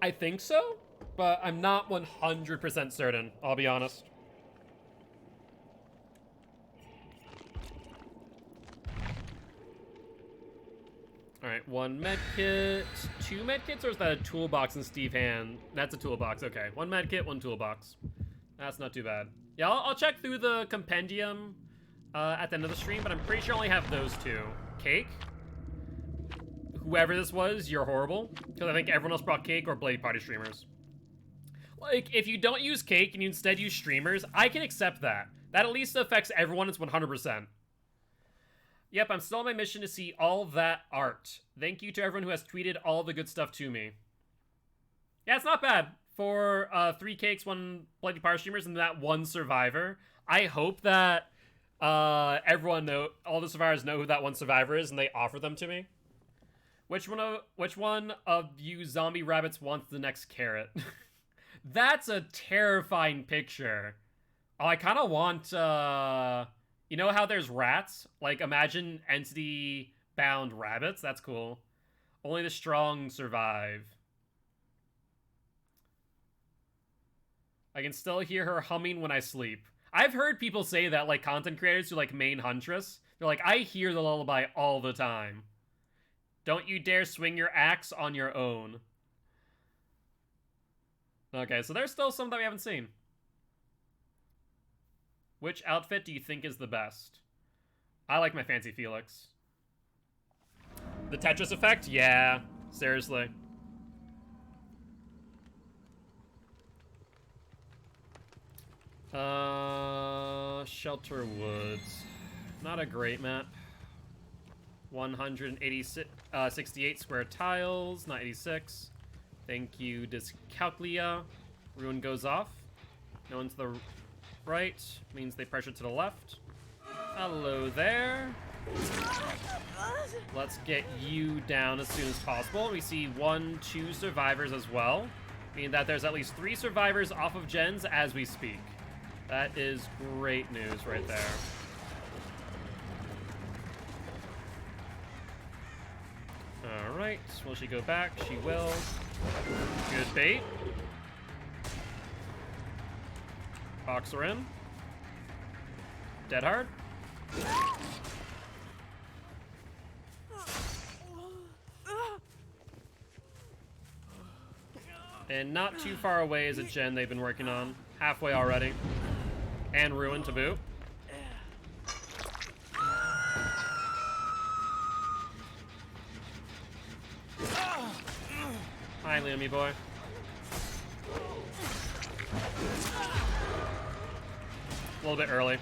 I think so, but I'm not 100% certain, I'll be honest. Alright, 1 medkit, 2 medkits, or is that a toolbox in Steve Hand? That's a toolbox, okay. 1 medkit, 1 toolbox. That's not too bad. Yeah, I'll check through the compendium at the end of the stream, but I'm pretty sure I only have those 2. Cake? Whoever this was, you're horrible. Because I think everyone else brought cake or Bloody Party streamers. Like, if you don't use cake and you instead use streamers, I can accept that. That at least affects everyone, it's 100%. Yep, I'm still on my mission to see all that art. Thank you to everyone who has tweeted all the good stuff to me. Yeah, it's not bad. For 3 cakes, 1 Bloody Party streamers, and that 1 survivor. I hope that everyone all the survivors know who that 1 survivor is and they offer them to me. Which one of you zombie rabbits wants the next carrot? That's a terrifying picture. Oh, I kind of want, you know how there's rats? Like, imagine entity-bound rabbits. That's cool. Only the strong survive. I can still hear her humming when I sleep. I've heard people say that, like, content creators who, like, main Huntress. They're like, I hear the lullaby all the time. Don't you dare swing your axe on your own. Okay, so there's still some that we haven't seen. Which outfit do you think is the best? I like my Fancy Felix. The Tetris effect? Yeah, seriously. Shelter Woods. Not a great map. 168 square tiles, not 86. Thank you, Dyscalculia. Ruin goes off. No one to the right, means they pressure to the left. Hello there. Let's get you down as soon as possible. We see 1, 2 survivors as well, meaning that there's at least 3 survivors off of gens as we speak. That is great news right there. Alright, will she go back? She will. Good bait. Boxer in. Dead hard. And not too far away is a gen they've been working on. Halfway already. And Ruin to boot. Hi, Leomy boy. A little bit early.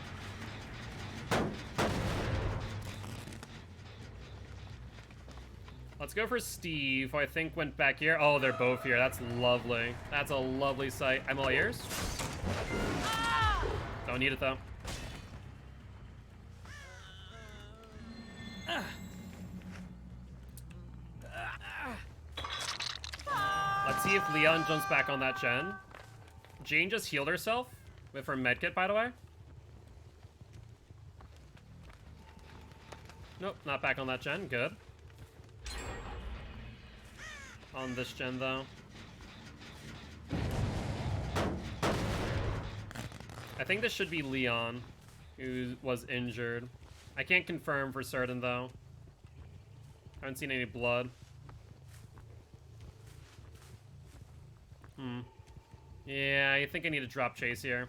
Let's go for Steve, who I think went back here. Oh, they're both here. That's lovely. That's a lovely sight. I'm all ears. Don't need it, though. Let's see if Leon jumps back on that gen. Jane just healed herself with her medkit, by the way. Nope, not back on that gen. Good. On this gen, though. I think this should be Leon, who was injured. I can't confirm for certain, though. I haven't seen any blood. Yeah, I think I need a drop chase here.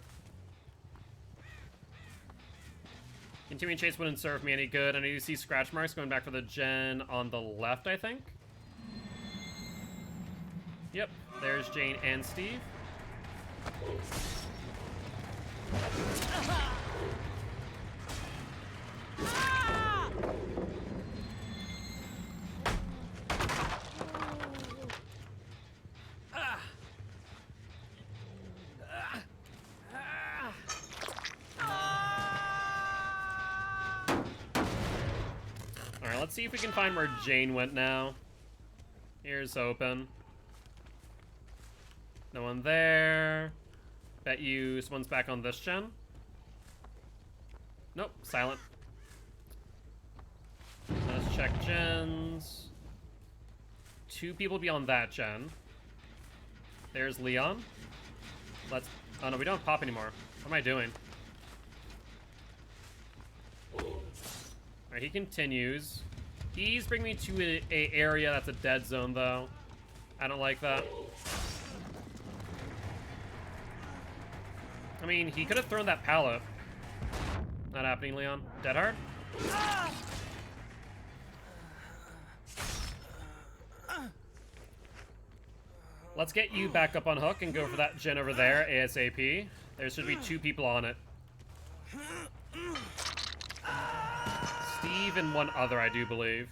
Continuing chase wouldn't serve me any good. And I do see scratch marks going back for the gen on the left, I think. Yep, there's Jane and Steve. Alright, let's see if we can find where Jane went now. Here's open. No one there. Bet you someone's back on this gen. Nope, silent. Let's check gens. 2 people beyond that gen. There's Leon. Let's... Oh no, we don't have pop anymore. What am I doing? Alright, he continues. He's bringing me to a area that's a dead zone, though. I don't like that. I mean, he could have thrown that pallet. Not happening, Leon. Dead hard? Let's get you back up on hook and go for that gen over there, ASAP. There should be 2 people on it. Steve and one other, I do believe.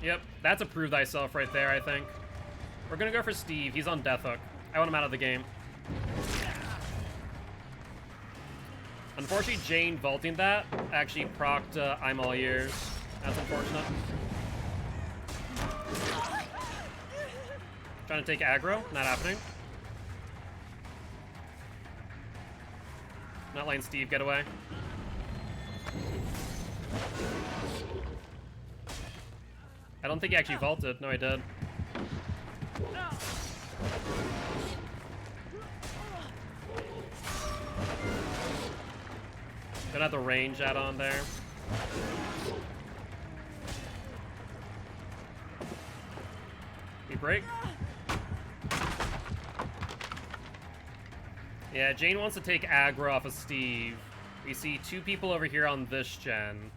Yep, that's a prove thyself right there, I think. We're gonna go for Steve. He's on death hook. I want him out of the game. Unfortunately, Jane vaulting that actually procced I'm all ears. That's unfortunate. Trying to take aggro. Not happening. Not letting Steve get away. I don't think he actually vaulted. No, he did. Don't have the range add-on there. We break. Yeah, Jane wants to take aggro off of Steve. We see 2 people over here on this gen.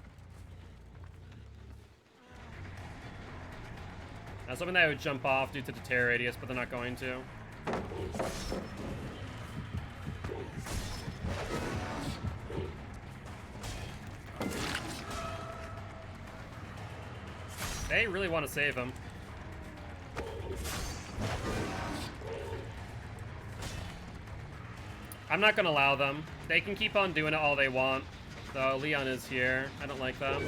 I was hoping that I would jump off due to the tear radius, but they're not going to. They really want to save him. I'm not going to allow them. They can keep on doing it all they want. So Leon is here. I don't like that.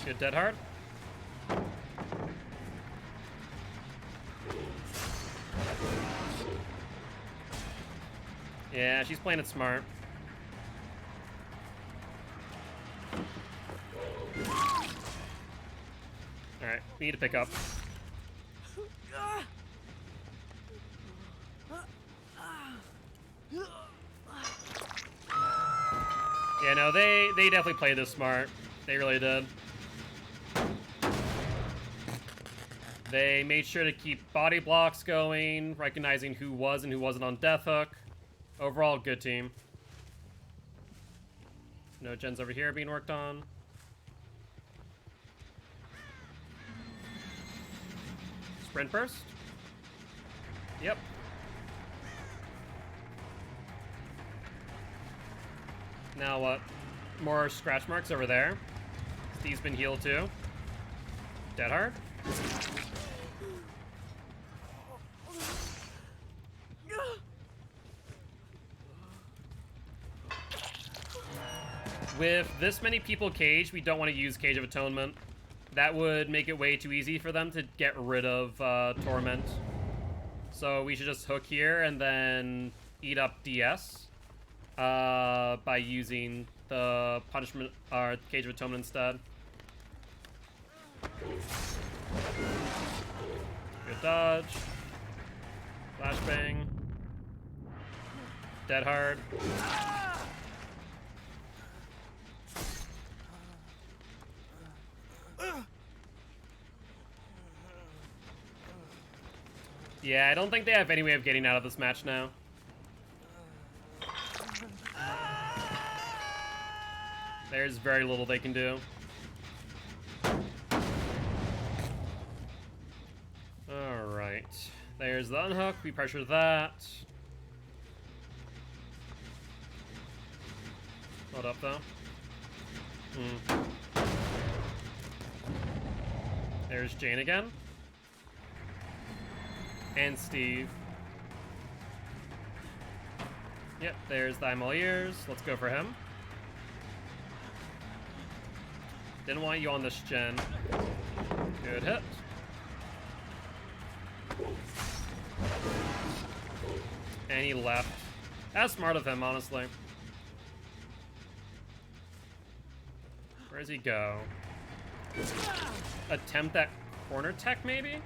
Good dead hard. Yeah, she's playing it smart. Alright, we need to pick up. Yeah, no, they definitely played this smart. They really did. They made sure to keep body blocks going, recognizing who was and who wasn't on death hook. Overall, good team. No gens over here being worked on. Sprint burst. Yep. Now what? More scratch marks over there. Steve's been healed too. Dead hard. With this many people caged, we don't want to use Cage of Atonement. That would make it way too easy for them to get rid of Torment. So we should just hook here and then eat up DS by using the punishment or Cage of Atonement instead. Good dodge. Flashbang. Dead hard. Yeah, I don't think they have any way of getting out of this match now. There's very little they can do. Alright. There's the unhook. We pressure that. Hold up, though. There's Jane again. And Steve. Yep, there's the I'm all ears. Let's go for him. Didn't want you on this gen. Good hit. And he left. That's smart of him, honestly. Where does he go? Attempt that corner tech, maybe?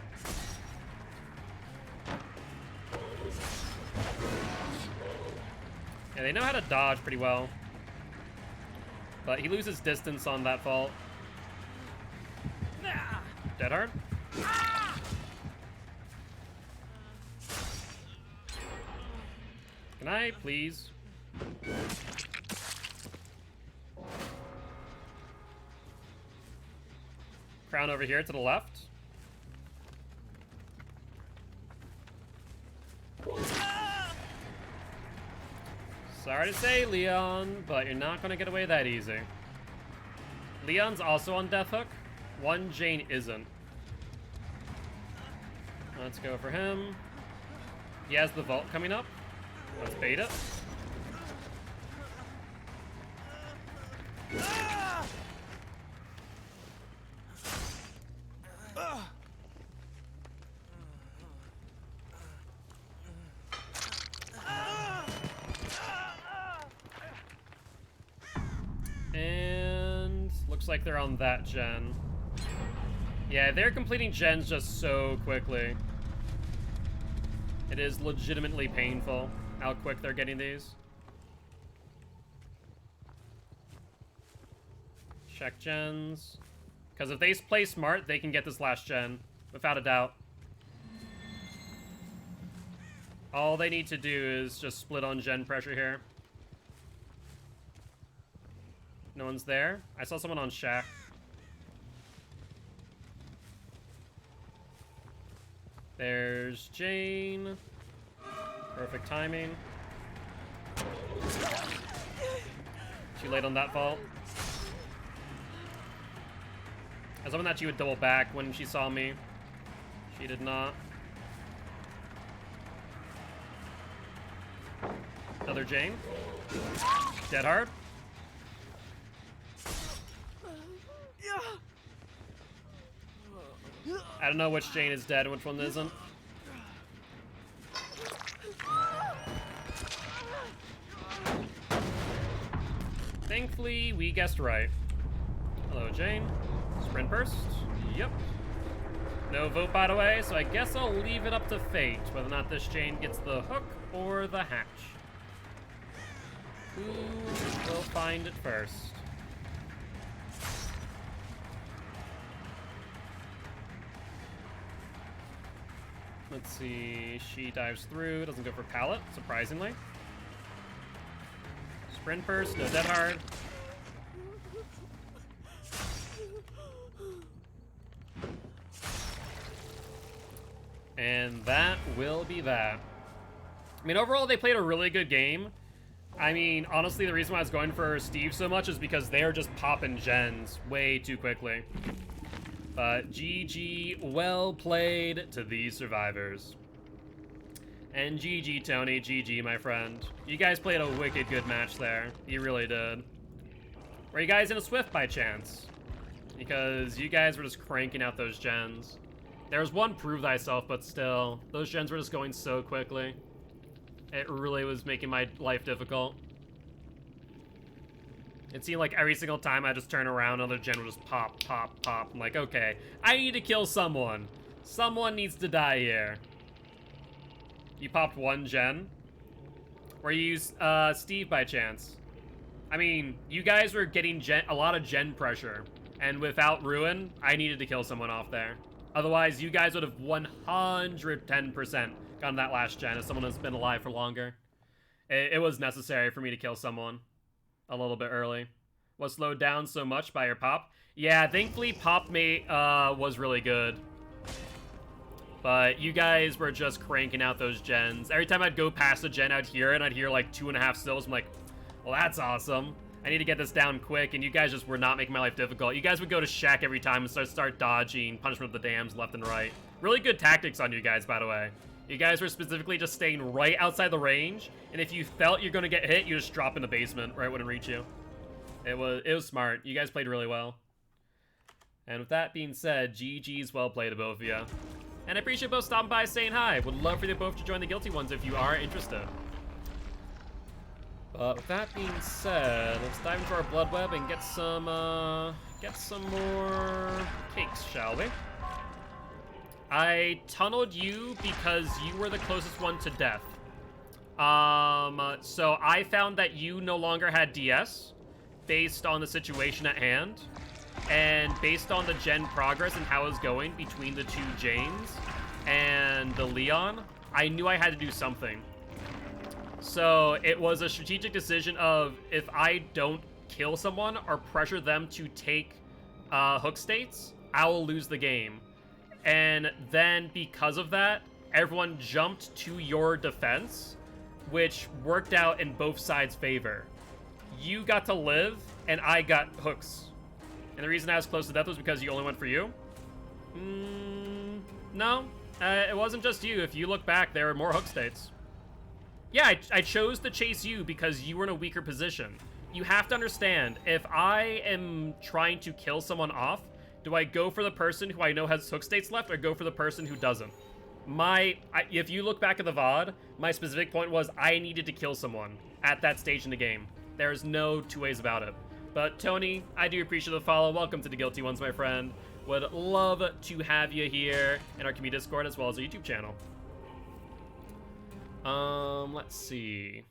Yeah, they know how to dodge pretty well. But he loses distance on that fault. Dead hard? Can I, please? Crown over here to the left. Sorry to say, Leon, but you're not gonna get away that easy. Leon's also on Death Hook. One Jane isn't. Let's go for him. He has the vault coming up. Let's bait it. And looks like they're on that gen. Yeah, they're completing gens just so quickly. It is legitimately painful how quick they're getting these. Check gens. Because if they play smart, they can get this last gen, without a doubt. All they need to do is just split on gen pressure here. No one's there. I saw someone on Shack. There's Jane. Perfect timing. She laid on that vault. I was hoping that she would double back when she saw me. She did not. Another Jane. Dead hard. I don't know which Jane is dead and which one isn't. Thankfully, we guessed right. Hello, Jane. Sprint burst. Yep. No vote, by the way, so I guess I'll leave it up to fate whether or not this Jane gets the hook or the hatch. Who will find it first? Let's see. She dives through. Doesn't go for pallet, surprisingly. Sprint burst. No dead hard. And that will be that. I mean, overall, they played a really good game. I mean, honestly, the reason why I was going for Steve so much is because they're just popping gens way too quickly. But GG, well played to these survivors. And GG, Tony, GG, my friend. You guys played a wicked good match there. You really did. Were you guys in a Swift by chance? Because you guys were just cranking out those gens. There was one prove thyself, but still, those gens were just going so quickly. It really was making my life difficult. It seemed like every single time I just turn around, another gen would just pop, pop, pop. I'm like, okay, I need to kill someone. Someone needs to die here. You popped one gen? Or you used Steve by chance? I mean, you guys were getting a lot of gen pressure. And without Ruin, I needed to kill someone off there. Otherwise, you guys would have 110% gotten that last gen as someone has been alive for longer. It was necessary for me to kill someone a little bit early. Was slowed down so much by your pop? Yeah, thankfully pop mate was really good. But you guys were just cranking out those gens. Every time I'd go past a gen out here and I'd hear like 2.5 stills, I'm like, well, that's awesome. I need to get this down quick, and you guys just were not making my life difficult. You guys would go to Shack every time and start dodging Punishment of the Dams left and right. Really good tactics on you guys, by the way. You guys were specifically just staying right outside the range, and if you felt you're going to get hit, you just drop in the basement right when it reach you. It was smart. You guys played really well. And with that being said, GG's well played to both of you. And I appreciate both stopping by saying hi. Would love for you both to join the Guilty ones if you are interested. But with that being said, let's dive into our blood web and get some more cakes, shall we? I tunneled you because you were the closest one to death. So I found that you no longer had DS based on the situation at hand. And based on the gen progress and how it was going between the two Janes and the Leon, I knew I had to do something. So it was a strategic decision of, if I don't kill someone or pressure them to take hook states, I will lose the game. And then because of that, everyone jumped to your defense, which worked out in both sides' favor. You got to live, and I got hooks. And the reason I was close to death was because you only went for you? No, it wasn't just you. If you look back, there were more hook states. Yeah, I chose to chase you because you were in a weaker position. You have to understand, if I am trying to kill someone off, do I go for the person who I know has hook states left, or go for the person who doesn't? If you look back at the VOD, my specific point was I needed to kill someone at that stage in the game. There's no two ways about it. But Tony, I do appreciate the follow. Welcome to the Guilty Ones, my friend. Would love to have you here in our community Discord as well as our YouTube channel. Let's see.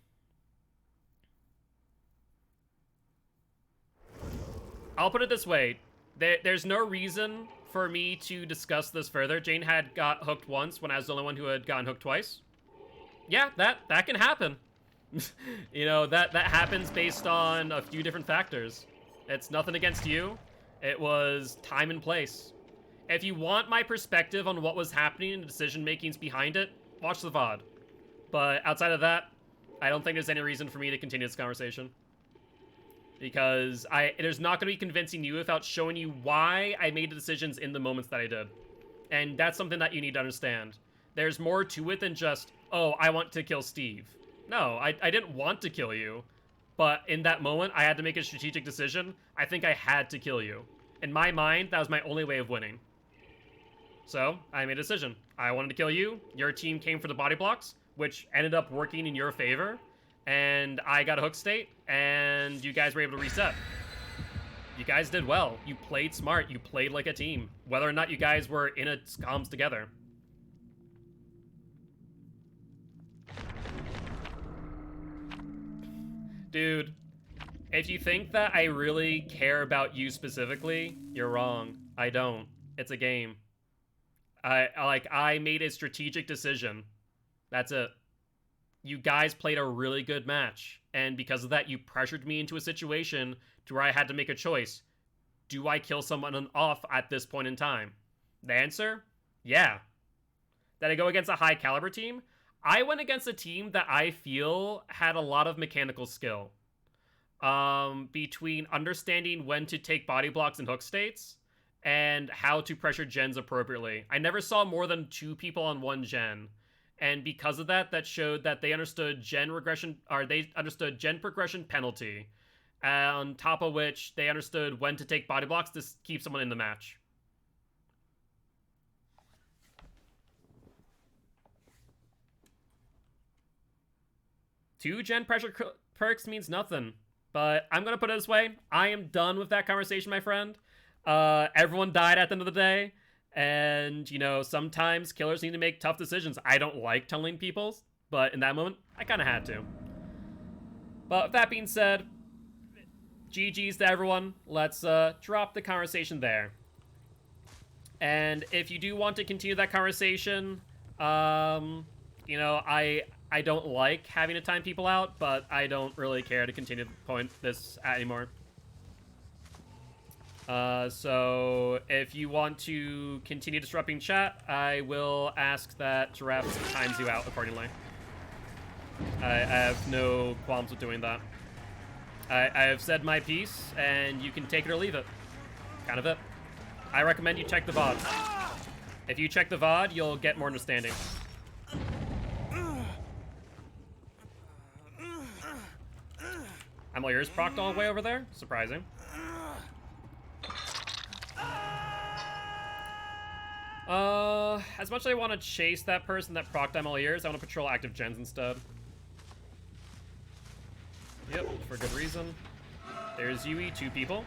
I'll put it this way. There's no reason for me to discuss this further. Jane had got hooked once when I was the only one who had gotten hooked twice. Yeah, that can happen. You know, that happens based on a few different factors. It's nothing against you. It was time and place. If you want my perspective on what was happening and the decision makings behind it, watch the VOD. But outside of that, I don't think there's any reason for me to continue this conversation. Because there's not going to be convincing you without showing you why I made the decisions in the moments that I did. And that's something that you need to understand. There's more to it than just, oh, I want to kill Steve. No, I didn't want to kill you. But in that moment, I had to make a strategic decision. I think I had to kill you. In my mind, that was my only way of winning. So, I made a decision. I wanted to kill you. Your team came for the body blocks, which ended up working in your favor. And I got a hook state, and you guys were able to reset. You guys did well. You played smart. You played like a team. Whether or not you guys were in a comms together. Dude, if you think that I really care about you specifically, you're wrong. I don't. It's a game. I made a strategic decision. That's it. You guys played a really good match, and because of that, you pressured me into a situation to where I had to make a choice. Do I kill someone off at this point in time? The answer? Yeah. that I go against a high caliber team, I went against a team that I feel had a lot of mechanical skill. Between understanding when to take body blocks and hook states, and how to pressure gens appropriately. I never saw more than 2 people on one gen. And because of that, that showed that they understood gen regression, or they understood gen progression penalty. On top of which, they understood when to take body blocks to keep someone in the match. Two gen pressure perks means nothing. But I'm going to put it this way. I am done with that conversation, my friend. Everyone died at the end of the day. And, you know, sometimes killers need to make tough decisions. I don't like telling people, but in that moment, I kind of had to. But with that being said, GG's to everyone. Let's drop the conversation there. And if you do want to continue that conversation, you know, I don't like having to time people out, but I don't really care to continue to point this anymore. So if you want to continue disrupting chat, I will ask that Giraffe times you out accordingly. I have no qualms with doing that. I have said my piece, and you can take it or leave it. Kind of it. I recommend you check the VOD. If you check the VOD, you'll get more understanding. I'm all yours, procced all the way over there? Surprising. As much as I want to chase that person that procced I'm all ears, I want to patrol active gens instead. Yep, for good reason. There's Yui, 2 people.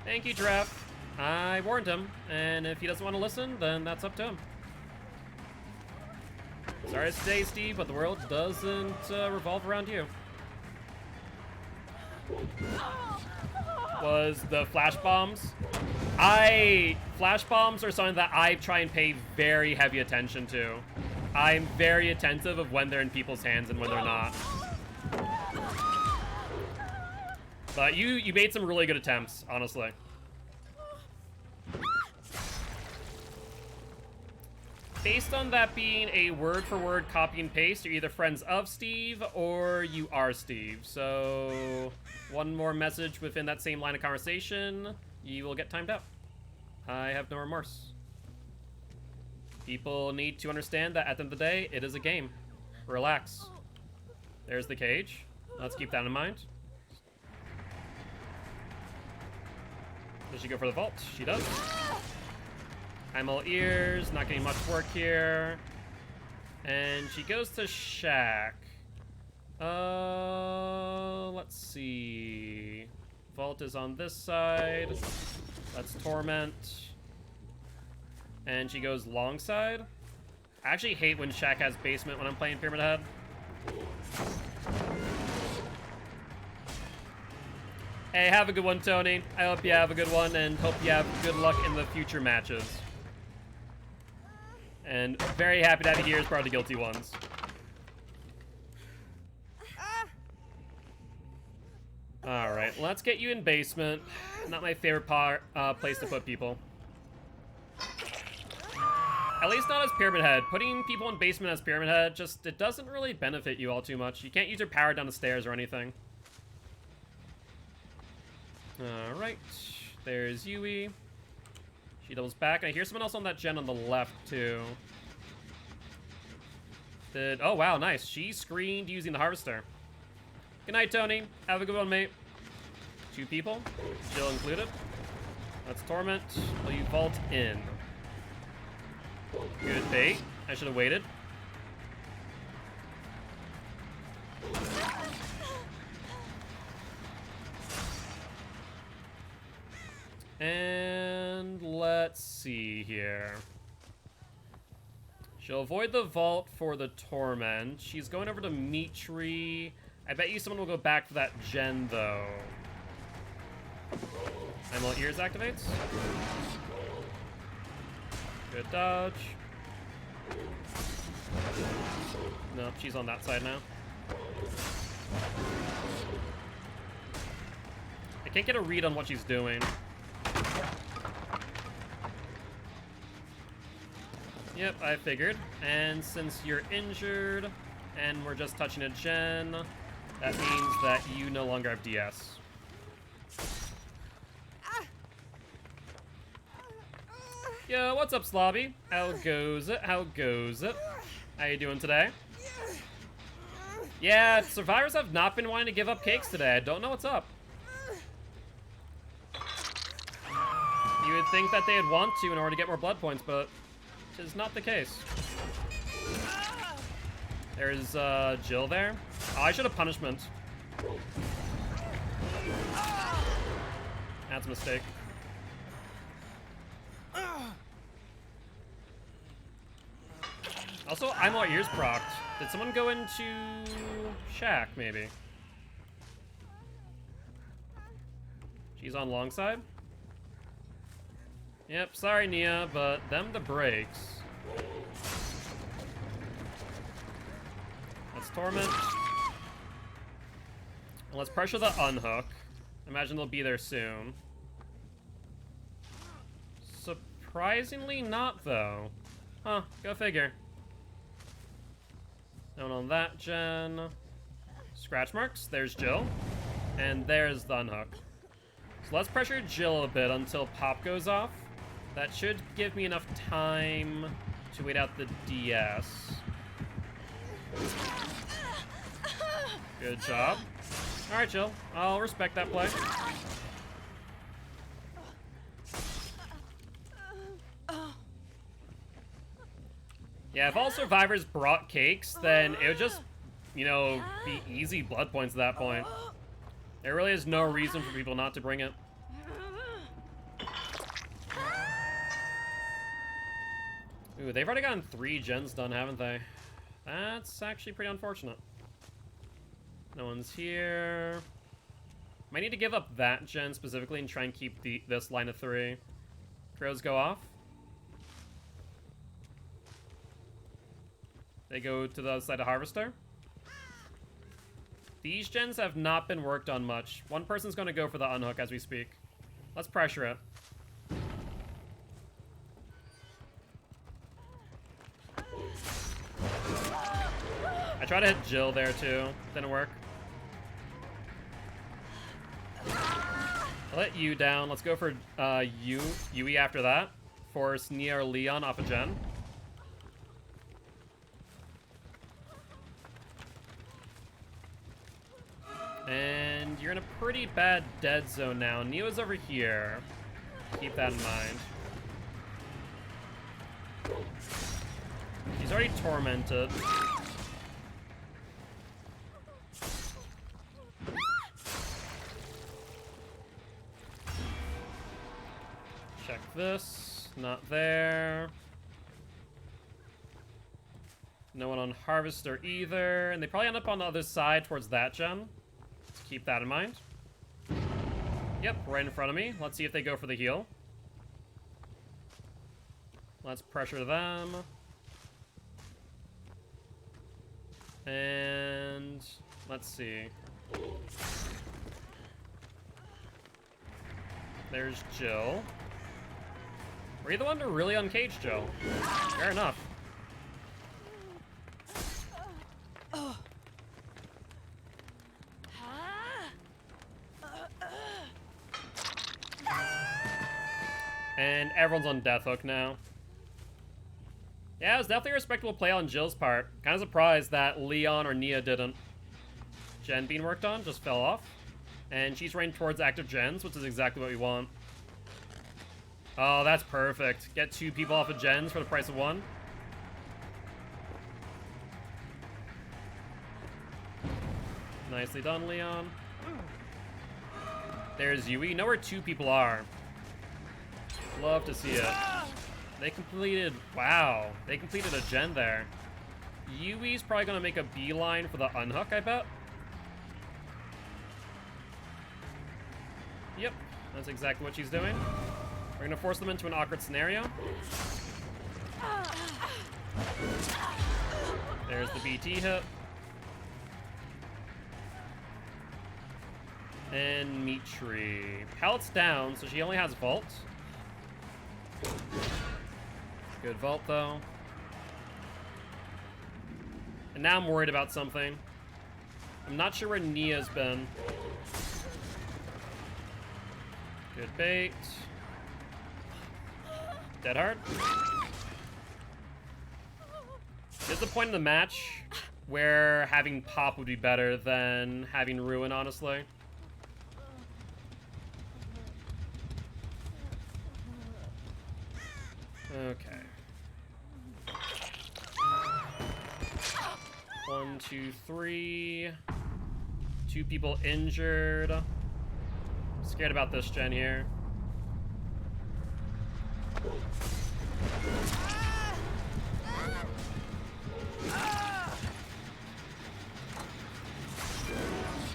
Thank you, Giraffe. I warned him, and if he doesn't want to listen, then that's up to him. Sorry to say, Steve, but the world doesn't revolve around you. Was the flash bombs? Flash bombs are something that I try and pay very heavy attention to. I'm very attentive of when they're in people's hands and when they're not. But you made some really good attempts, honestly. Based on that being a word-for-word copy and paste, you're either friends of Steve or you are Steve. So, one more message within that same line of conversation, you will get timed out. I have no remorse. People need to understand that at the end of the day, it is a game. Relax. There's the cage. Let's keep that in mind. Does she go for the vault? She does. I'm all ears, not getting much work here. And she goes to Shack. Let's see. Vault is on this side. That's Torment. And she goes long side. I actually hate when Shack has basement when I'm playing Pyramid Head. Hey, have a good one, Tony. I hope you have a good one, and hope you have good luck in the future matches. And very happy to have you here as part of the Guilty Ones. Alright, let's get you in basement. Not my favorite place to put people. At least not as Pyramid Head. Putting people in basement as Pyramid Head, just, it doesn't really benefit you all too much. You can't use your power down the stairs or anything. Alright, there's Yui. She doubles back, and I hear someone else on that gen on the left, too. Oh, wow, nice. She screened using the harvester. Good night, Tony. Have a good one, mate. 2 people. Jill included. That's Torment. Will you vault in? Good bait. I should have waited. And let's see here. She'll avoid the vault for the Torment. She's going over to Mitri. I bet you someone will go back for that gen, though. Emerald Ears activates. Good dodge. Nope, she's on that side now. I can't get a read on what she's doing. Yep, I figured. And since you're injured, and we're just touching a gen, that means that you no longer have DS. Yo, what's up, Slobby? How goes it? How goes it? How you doing today? Yeah, survivors have not been wanting to give up cakes today. I don't know what's up. You would think that they'd want to in order to get more blood points, but it is not the case. There's Jill there. Oh, I should have punishment. That's a mistake. Also, I'm all ears procced. Did someone go into Shack, maybe? She's on long side? Yep, sorry, Nia, but them the breaks. Let's torment. And let's pressure the unhook. Imagine they'll be there soon. Surprisingly not, though. Huh, go figure. No one on that gen. Scratch marks. There's Jill. And there's the unhook. So let's pressure Jill a bit until pop goes off. That should give me enough time to wait out the DS. Good job. Alright, Jill. I'll respect that play. Yeah, if all survivors brought cakes, then it would just, you know, be easy blood points at that point. There really is no reason for people not to bring it. Ooh, they've already gotten 3 gens done, haven't they? That's actually pretty unfortunate. No one's here. Might need to give up that gen specifically and try and keep this line of 3. Crows go off. They go to the other side of Harvester. These gens have not been worked on much. One person's going to go for the unhook as we speak. Let's pressure it. I tried to hit Jill there too. Didn't work. I'll let you down. Let's go for Yui after that. Force Nia or Leon off a gen. And you're in a pretty bad dead zone now. Neo's over here. Keep that in mind. He's already tormented. Check this. Not there. No one on Harvester either. And they probably end up on the other side towards that gen. Keep that in mind. Yep, right in front of me. Let's see if they go for the heal. Let's pressure them. And let's see. There's Jill. Were you the one to really uncage Jill? Fair enough. And everyone's on Death Hook now. Yeah, it was definitely a respectable play on Jill's part. Kind of surprised that Leon or Nia didn't. Gen being worked on just fell off. And she's running towards active gens, which is exactly what we want. Oh, that's perfect. Get 2 people off of gens for the price of 1. Nicely done, Leon. There's Yui. You know where 2 people are. Love to see it. They completed... Wow. They completed a gen there. Yui's probably going to make a beeline for the unhook, I bet. Yep. That's exactly what she's doing. We're going to force them into an awkward scenario. There's the BT hit. And Mitri. Pallet's down, so she only has Vault. Good Vault, though. And now I'm worried about something. I'm not sure where Nia's been. Good bait. Dead hard. There's a point in the match where having Pop would be better than having Ruin, honestly. Okay. 1, 2, 3. 2 people injured. Scared about this gen here.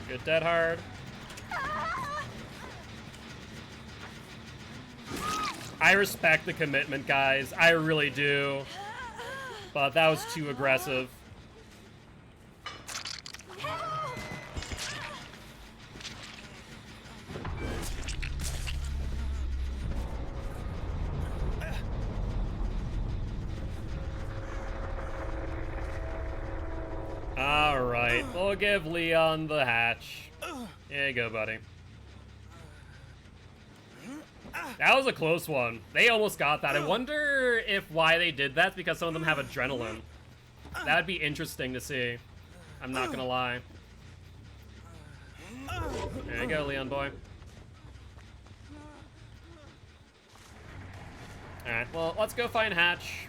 Good dead hard. I respect the commitment, guys. I really do. But that was too aggressive. Alright, we'll give Leon the hatch. Here you go, buddy. That was a close one. They almost got that. I wonder if why they did that because some of them have adrenaline. That'd be interesting to see. I'm not gonna lie. There you go, Leon boy. Alright, well, let's go find Hatch.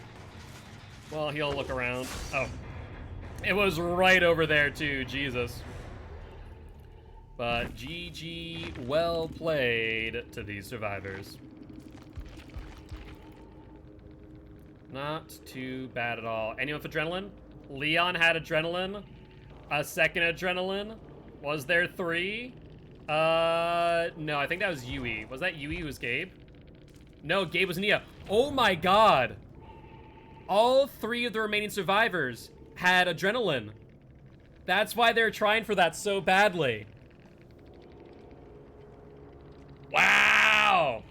Well, he'll look around. Oh. It was right over there, too. Jesus. But GG, well played to these survivors. Not too bad at all. Anyone with adrenaline? Leon had adrenaline. A second adrenaline. Was there 3? No, I think that was Yui. Was that Yui who was Gabe? No, Gabe was Nia. Oh my god. All 3 of the remaining survivors had adrenaline. That's why they're trying for that so badly. Wow!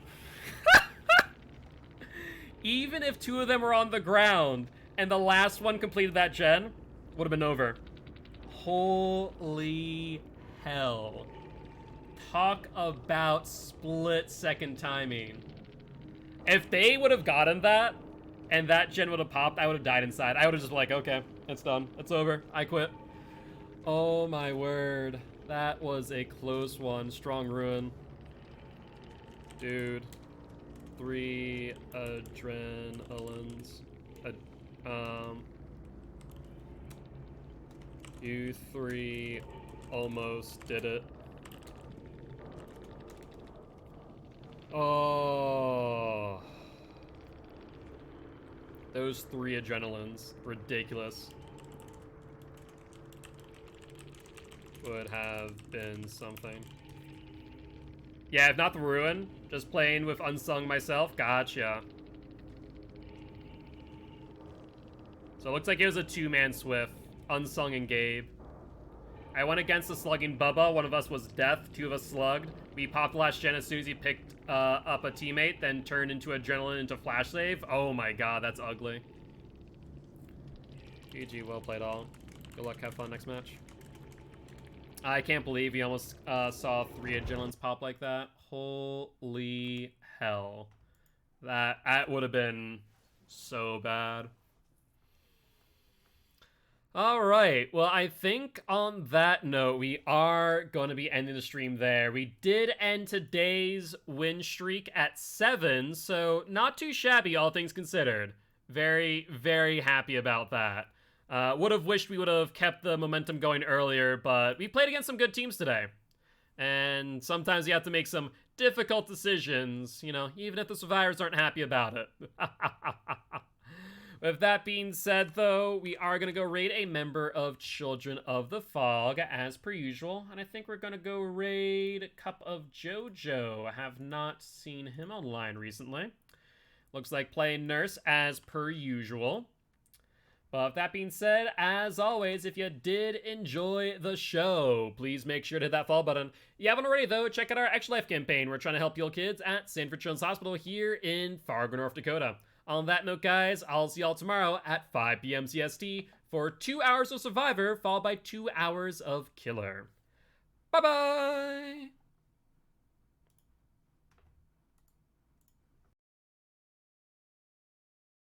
Even if 2 of them were on the ground and the last one completed that gen, would have been over. Holy hell. Talk about split-second timing. If they would have gotten that, and that gen would have popped, I would have died inside. I would have just been like, okay, it's done. It's over. I quit. Oh my word. That was a close one. Strong ruin. Dude. 3 adrenalines. You 3 almost did it. Oh. Those 3 adrenalines. Ridiculous. Would have been something. Yeah, if not the ruin, just playing with Unsung myself. Gotcha. So it looks like it was a 2-man Swift. Unsung and Gabe. I went against the slugging Bubba. One of us was Death. 2 of us slugged. We popped the last gen as soon as he picked up a teammate, then turned into adrenaline into flash save. Oh my god, that's ugly. GG, well played all. Good luck, have fun next match. I can't believe we almost saw 3 adrenalines pop like that. Holy hell. That would have been so bad. All right, well, I think on that note, we are going to be ending the stream there. We did end today's win streak at 7, so not too shabby, all things considered. Very, very happy about that. Would have wished we would have kept the momentum going earlier, but we played against some good teams today. And sometimes you have to make some difficult decisions, you know, even if the survivors aren't happy about it. With that being said, though, we are going to go raid a member of Children of the Fog, as per usual. And I think we're going to go raid Cup of Jojo. I have not seen him online recently. Looks like playing Nurse, as per usual. But with that being said, as always, if you did enjoy the show, please make sure to hit that follow button. If you haven't already, though, check out our Extra Life campaign. We're trying to help your kids at Sanford Children's Hospital here in Fargo, North Dakota. On that note, guys, I'll see y'all tomorrow at 5 p.m. CST for 2 hours of Survivor, followed by 2 hours of Killer. Bye-bye!